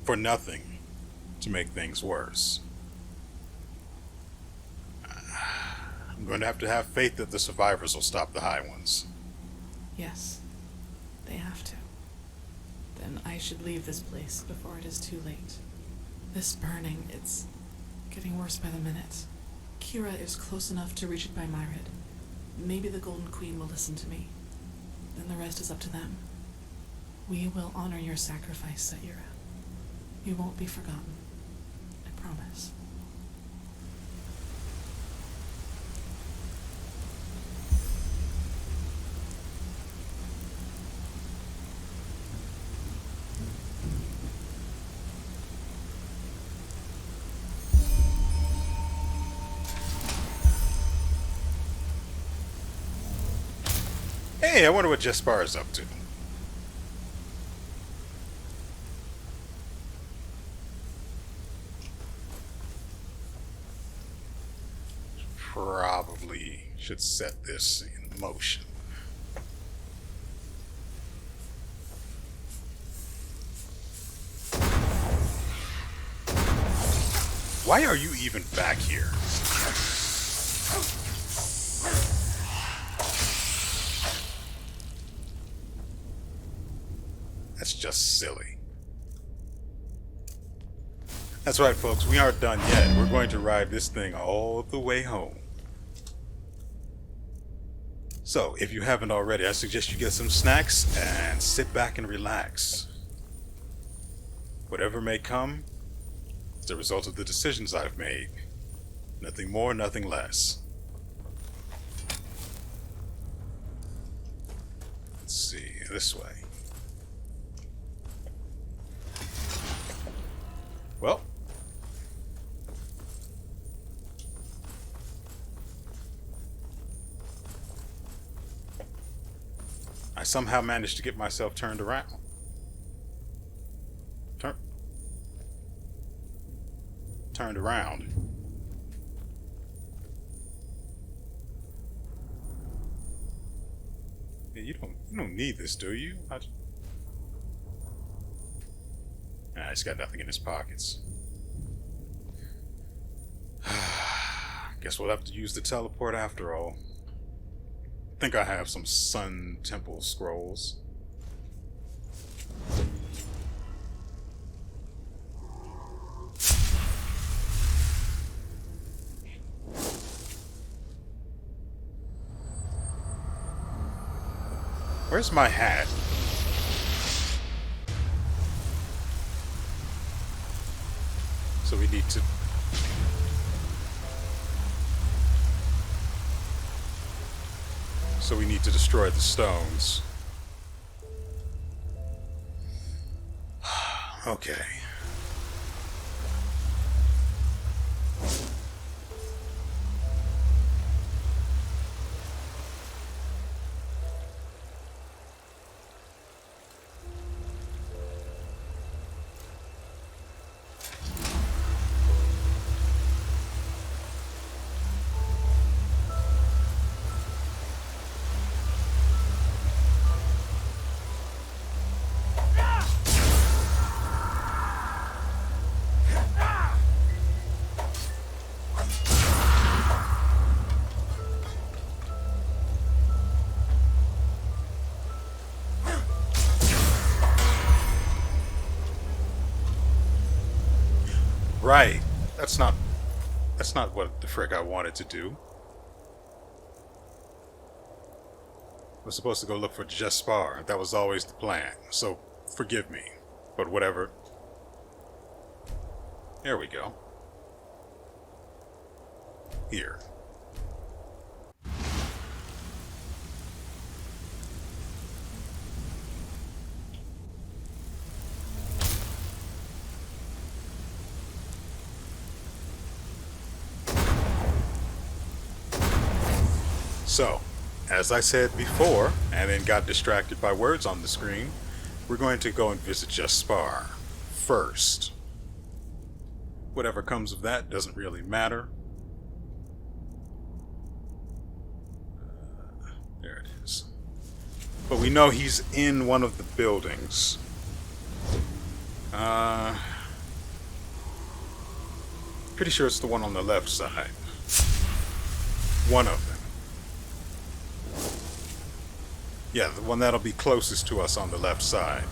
Speaker 1: for nothing to make things worse. I'm going to have faith that the survivors will stop the High Ones.
Speaker 14: Yes, they have to. Then I should leave this place before it is too late. This burning, it's getting worse by the minute. Kira is close enough to reach it by Myrid. Maybe the Golden Queen will listen to me. Then the rest is up to them. We will honor your sacrifice, Saira. You won't be forgotten. I promise.
Speaker 1: Hey, I wonder what Jespar is up to. Probably should set this in motion. Why are you even back here? That's just silly. That's right, folks. We aren't done yet. We're going to ride this thing all the way home. So, if you haven't already, I suggest you get some snacks and sit back and relax. Whatever may come, it's the result of the decisions I've made. Nothing more, nothing less. Let's see, this way. Well, I somehow managed to get myself turned around. Turned around. Yeah, you don't need this, do you? He's got nothing in his pockets. Guess we'll have to use the teleport after all. I think I have some Sun Temple scrolls. Where's my hat? So we need to... So we need to destroy the stones. Okay. Right. That's not what the frick I wanted to do. I was supposed to go look for Jespar. That was always the plan. So forgive me. But whatever. There we go. Here. So, as I said before, and then got distracted by words on the screen, we're going to go and visit Jespar first. Whatever comes of that doesn't really matter. There it is. But we know he's in one of the buildings. Pretty sure it's the one on the left side. One of them. Yeah, the one that'll be closest to us on the left side.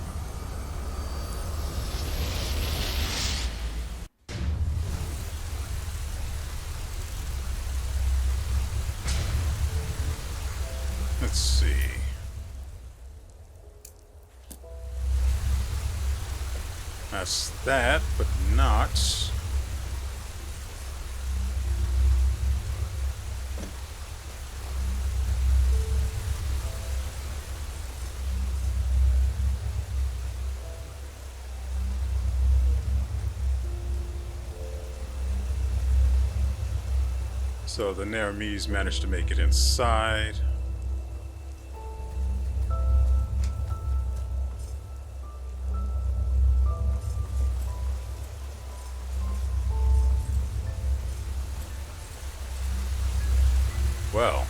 Speaker 1: Let's see. That's that, but not. So the Naramis managed to make it inside. Well.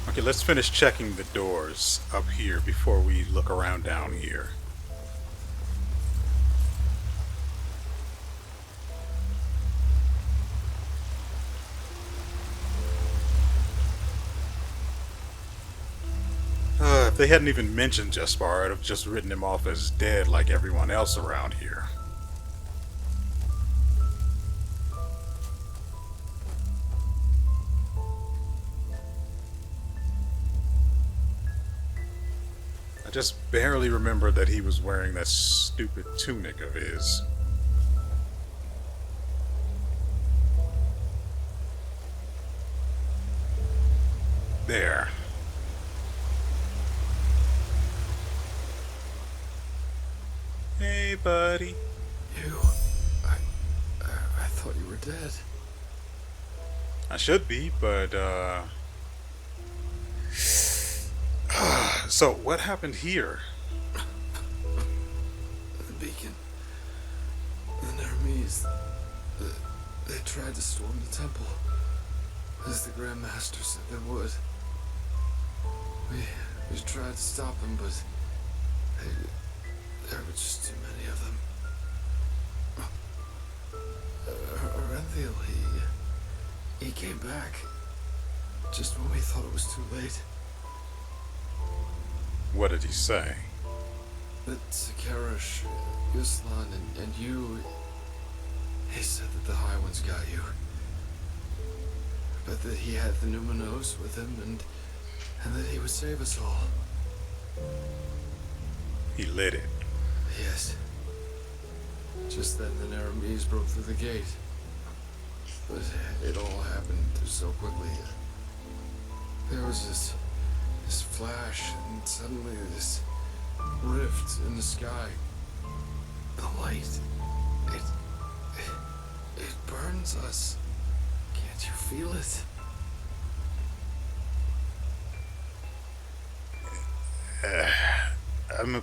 Speaker 1: Okay, let's finish checking the doors up here before we look around down here. If they hadn't even mentioned Jespar, I'd have just written him off as dead like everyone else around here. I just barely remember that he was wearing that stupid tunic of his. There. Hey, buddy.
Speaker 5: You... I thought you were dead.
Speaker 1: I should be, but, so, what happened here?
Speaker 5: The beacon. The Naramis. They tried to storm the temple, as the Grand Master said they would. We tried to stop them, but there were just too many of them. Renthil, he came back just when we thought it was too late.
Speaker 1: What did he say?
Speaker 5: That Sakarish, Yuslan, and you... He said that the High Ones got you. But that he had the Numinos with him, and that he would save us all.
Speaker 1: He lit it.
Speaker 5: Yes. Just then the Naramis broke through the gate. But it all happened so quickly. There was this flash, and suddenly this rift in the sky. The light, it burns us. Can't you feel it?
Speaker 1: I'm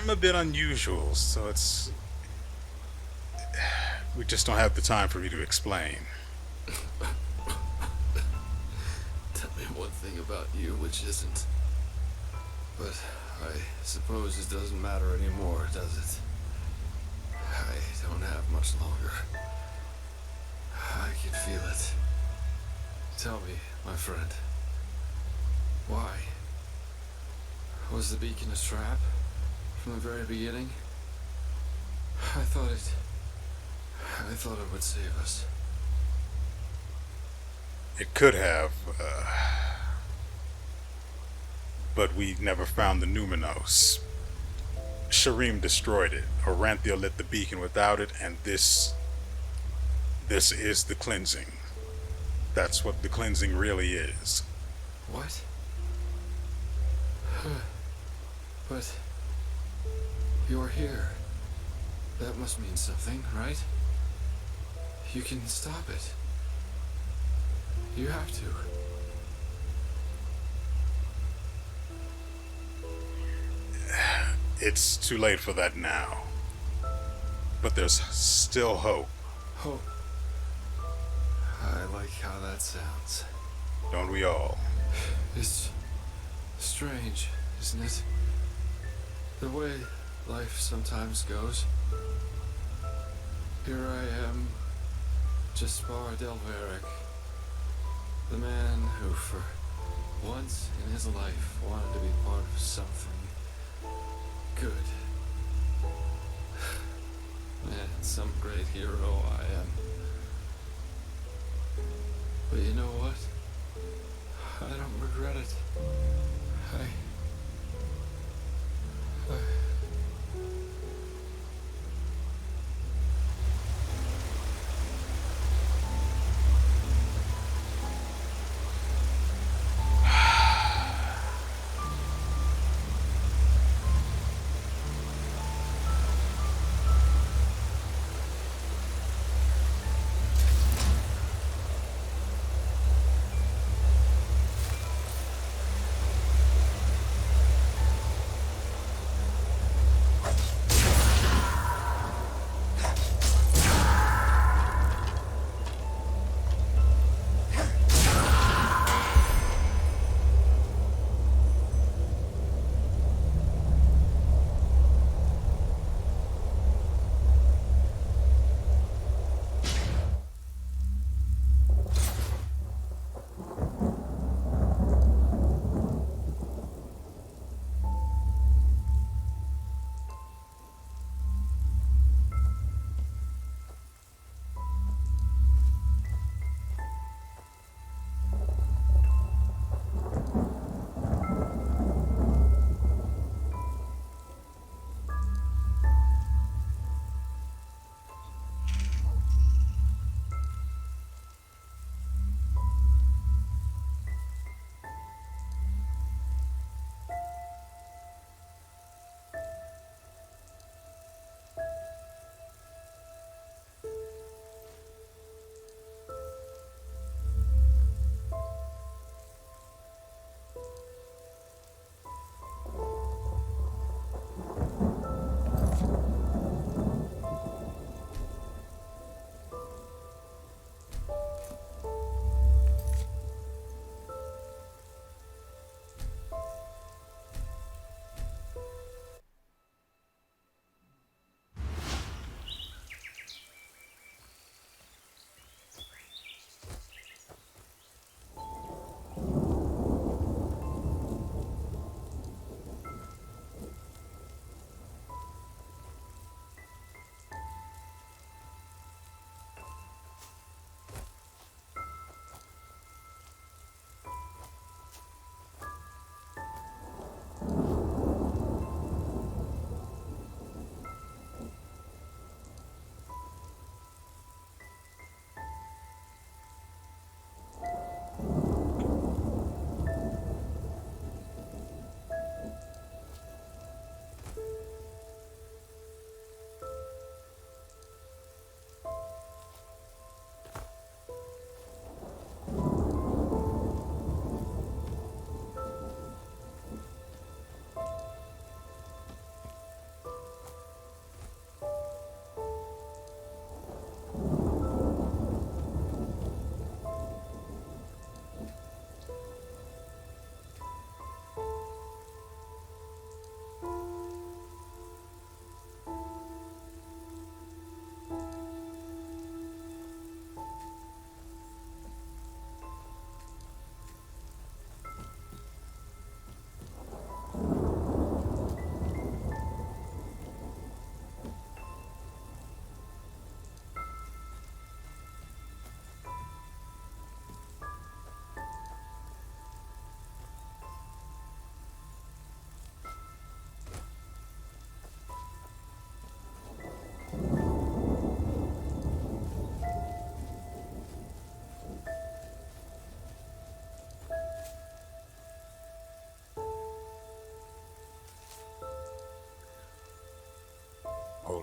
Speaker 1: a bit unusual, so we just don't have the time for me to explain.
Speaker 5: Tell me one thing about you which isn't. But I suppose it doesn't matter anymore, does it? I don't have much longer. I can feel it. Tell me, my friend. Why? Was the beacon a trap? From the very beginning? I thought it would save us.
Speaker 1: It could have, but we never found the Numinos. Shireen destroyed it. Oranthia lit the beacon without it, and this is the cleansing. That's what the cleansing really is.
Speaker 5: What? But you're here. That must mean something, right? You can stop it. You have to.
Speaker 1: It's too late for that now. But there's still hope.
Speaker 5: Hope. I like how that sounds.
Speaker 1: Don't we all?
Speaker 5: It's strange, isn't it? The way life sometimes goes. Here I am, Jaspar Delveric, the man who for once in his life wanted to be part of something good. Man, some great hero I am. But you know what? I don't regret it.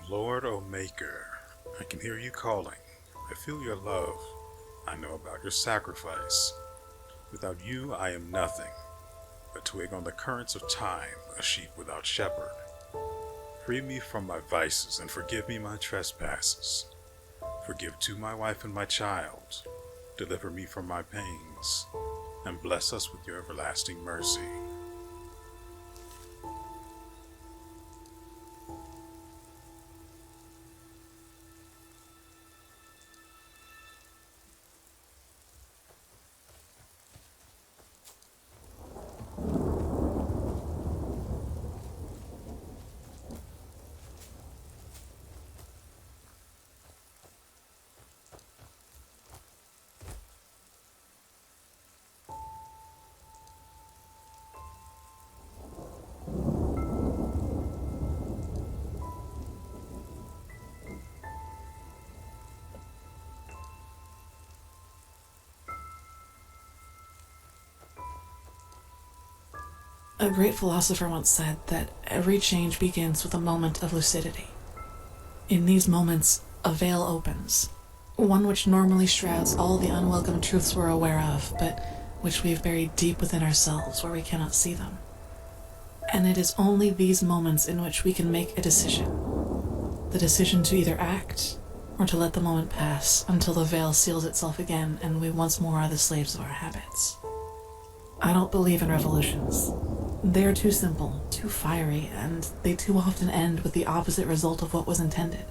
Speaker 1: Lord, O Maker, I can hear you calling. I feel your love. I know about your sacrifice. Without you, I am nothing. A twig on the currents of time, a sheep without shepherd. Free me from my vices and forgive me my trespasses. Forgive too my wife and my child. Deliver me from my pains, and bless us with your everlasting mercy.
Speaker 14: A great philosopher once said that every change begins with a moment of lucidity. In these moments, a veil opens, one which normally shrouds all the unwelcome truths we're aware of, but which we've buried deep within ourselves where we cannot see them. And it is only these moments in which we can make a decision. The decision to either act or to let the moment pass until the veil seals itself again and we once more are the slaves of our habits. I don't believe in revolutions. They are too simple, too fiery, and they too often end with the opposite result of what was intended.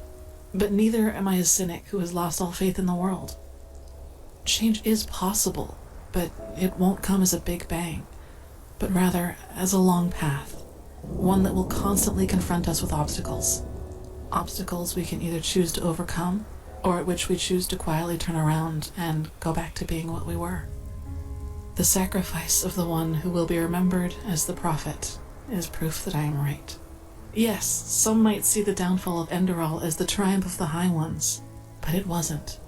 Speaker 14: But neither am I a cynic who has lost all faith in the world. Change is possible, but it won't come as a big bang, but rather as a long path, one that will constantly confront us with obstacles. Obstacles we can either choose to overcome, or at which we choose to quietly turn around and go back to being what we were. The sacrifice of the one who will be remembered as the prophet is proof that I am right. Yes, some might see the downfall of Enderal as the triumph of the High Ones, but it wasn't.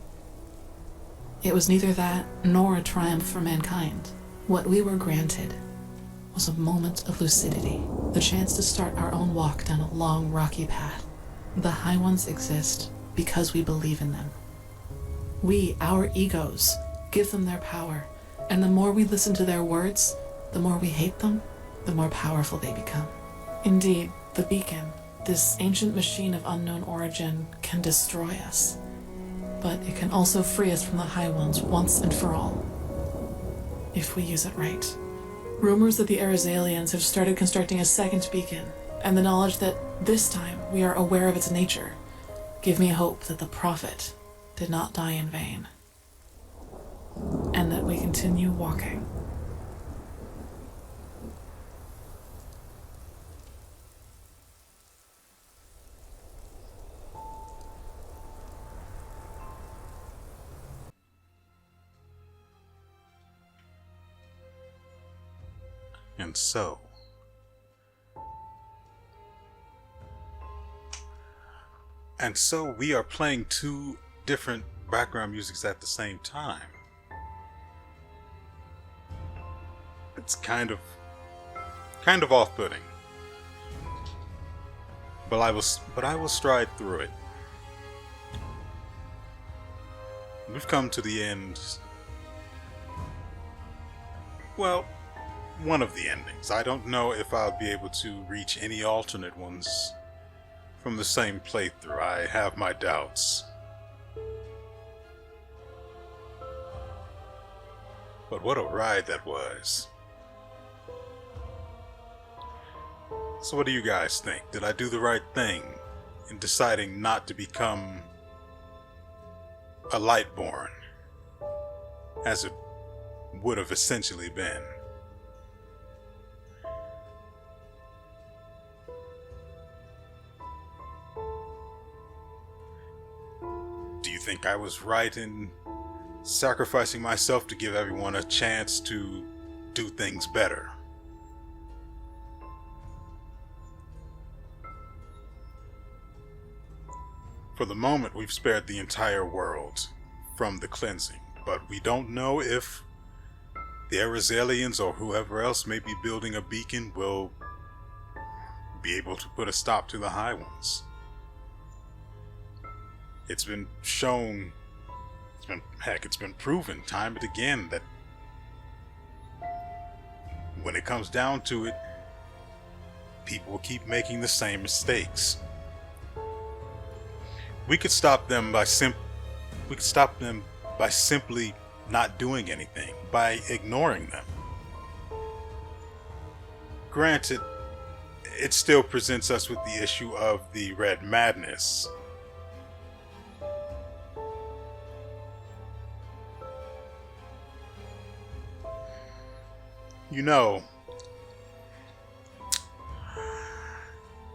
Speaker 14: It was neither that nor a triumph for mankind. What we were granted was a moment of lucidity, the chance to start our own walk down a long, rocky path. The High Ones exist because we believe in them. We, our egos, give them their power, and the more we listen to their words, the more we hate them, the more powerful they become. Indeed, the beacon, this ancient machine of unknown origin, can destroy us. But it can also free us from the High Ones once and for all, if we use it right. Rumors that the Arizalians have started constructing a second beacon, and the knowledge that this time we are aware of its nature, give me hope that the prophet did not die in vain, and that we continue walking.
Speaker 1: And so we are playing two different background musics at the same time. It's kind of off-putting. But I will stride through it. We've come to the end. Well, one of the endings. I don't know if I'll be able to reach any alternate ones from the same playthrough. I have my doubts. But what a ride that was. So what do you guys think? Did I do the right thing in deciding not to become a Lightborn, as it would have essentially been? Do you think I was right in sacrificing myself to give everyone a chance to do things better? For the moment, we've spared the entire world from the cleansing, but we don't know if the Arizalians or whoever else may be building a beacon will be able to put a stop to the High Ones. It's been shown, it's been proven time and again that when it comes down to it, people will keep making the same mistakes. We could stop them by simply not doing anything, by ignoring them. Granted, it still presents us with the issue of the red madness. You know,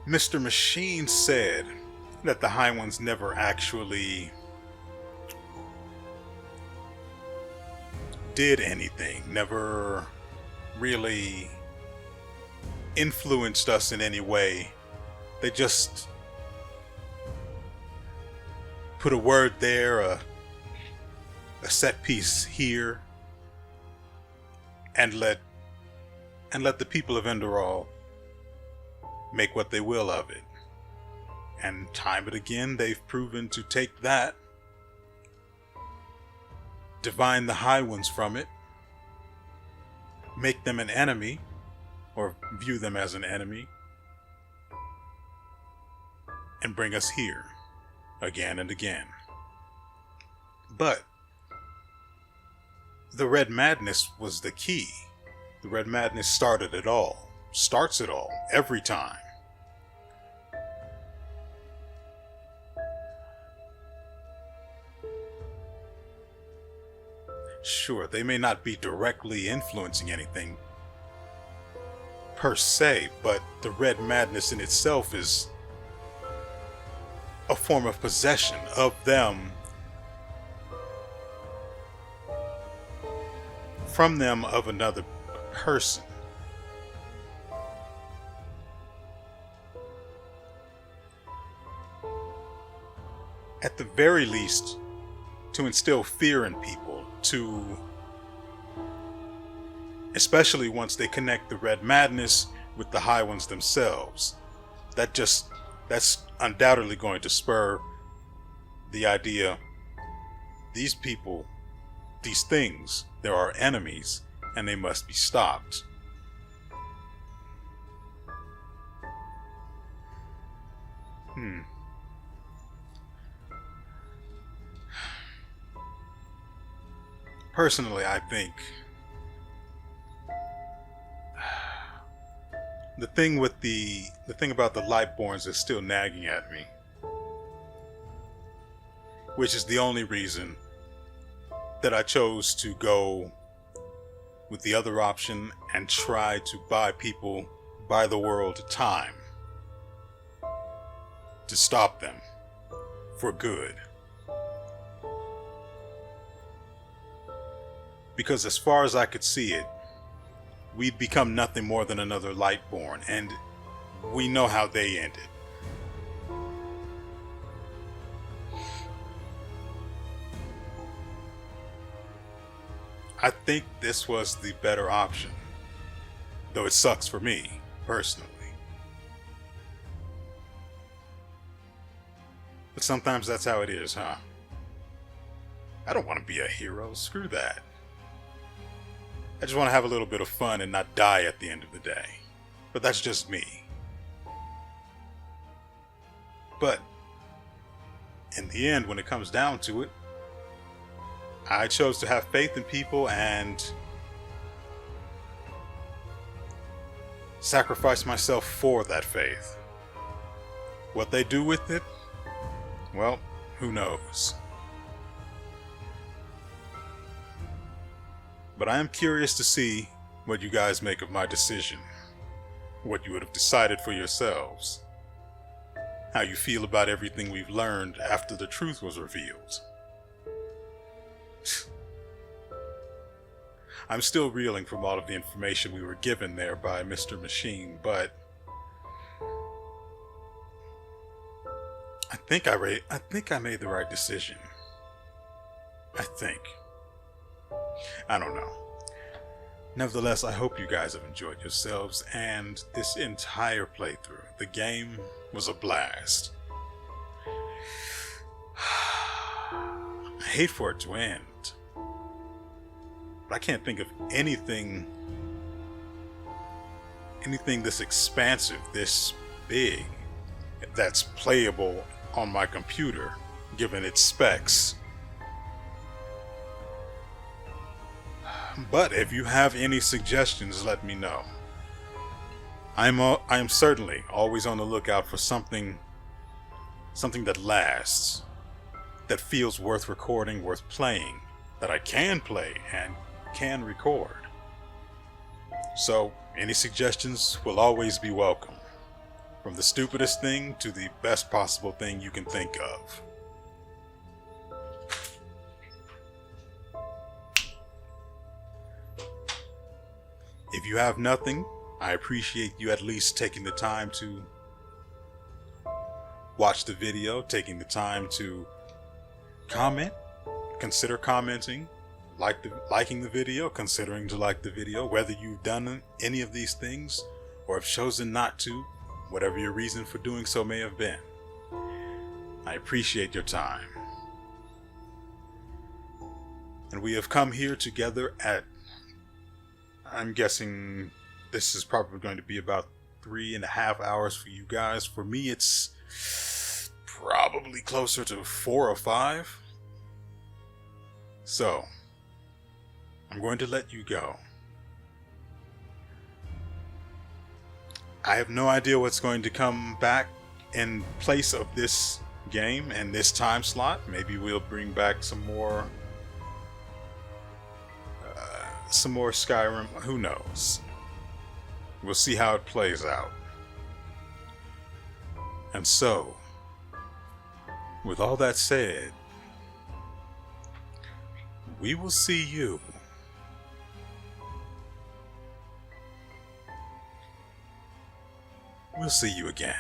Speaker 1: Mr. Machine said that the High Ones never actually did anything, never really influenced us in any way. They just put a word there, a set piece here, and let the people of Enderal make what they will of it. And time and again, they've proven to take that, divine the High Ones from it, make them an enemy, or view them as an enemy, and bring us here again and again. But the Red Madness was the key. The Red Madness started it all, starts it all, every time. Sure, they may not be directly influencing anything per se, but the Red Madness in itself is a form of possession of them, from them, of another person. At the very least, to instill fear in people, especially once they connect the Red Madness with the High Ones themselves. That's undoubtedly going to spur the idea, these people, these things, there are enemies, and they must be stopped. Personally, I think the thing about the Lightborns is still nagging at me, which is the only reason that I chose to go with the other option and try to buy the world time to stop them for good. Because as far as I could see it, we'd become nothing more than another Lightborn, and we know how they ended. I think this was the better option, though it sucks for me, personally. But sometimes that's how it is, huh? I don't want to be a hero, screw that. I just want to have a little bit of fun and not die at the end of the day. But that's just me. But in the end, when it comes down to it, I chose to have faith in people and sacrifice myself for that faith. What they do with it, well, who knows? But I am curious to see what you guys make of my decision, what you would have decided for yourselves, how you feel about everything we've learned after the truth was revealed. I'm still reeling from all of the information we were given there by Mr. Machine, but I think I made the right decision. I think. I don't know. Nevertheless, I hope you guys have enjoyed yourselves and this entire playthrough. The game was a blast. hate for it to end. But I can't think of anything this expansive, this big, that's playable on my computer, given its specs. But if you have any suggestions, let me know. I am certainly always on the lookout for something that lasts, that feels worth recording, worth playing, that I can play and can record. So, any suggestions will always be welcome. From the stupidest thing to the best possible thing you can think of. If you have nothing, I appreciate you at least taking the time to watch the video, taking the time to comment, consider commenting, liking the video, considering to like the video, whether you've done any of these things or have chosen not to, whatever your reason for doing so may have been. I appreciate your time. And we have come here together at, I'm guessing this is probably going to be about 3.5 hours for you guys. For me, it's probably closer to 4 or 5. So, I'm going to let you go. I have no idea what's going to come back in place of this game and this time slot. Maybe we'll bring back some more Skyrim. Who knows? We'll see how it plays out. And so, with all that said, we will see you we'll see you again.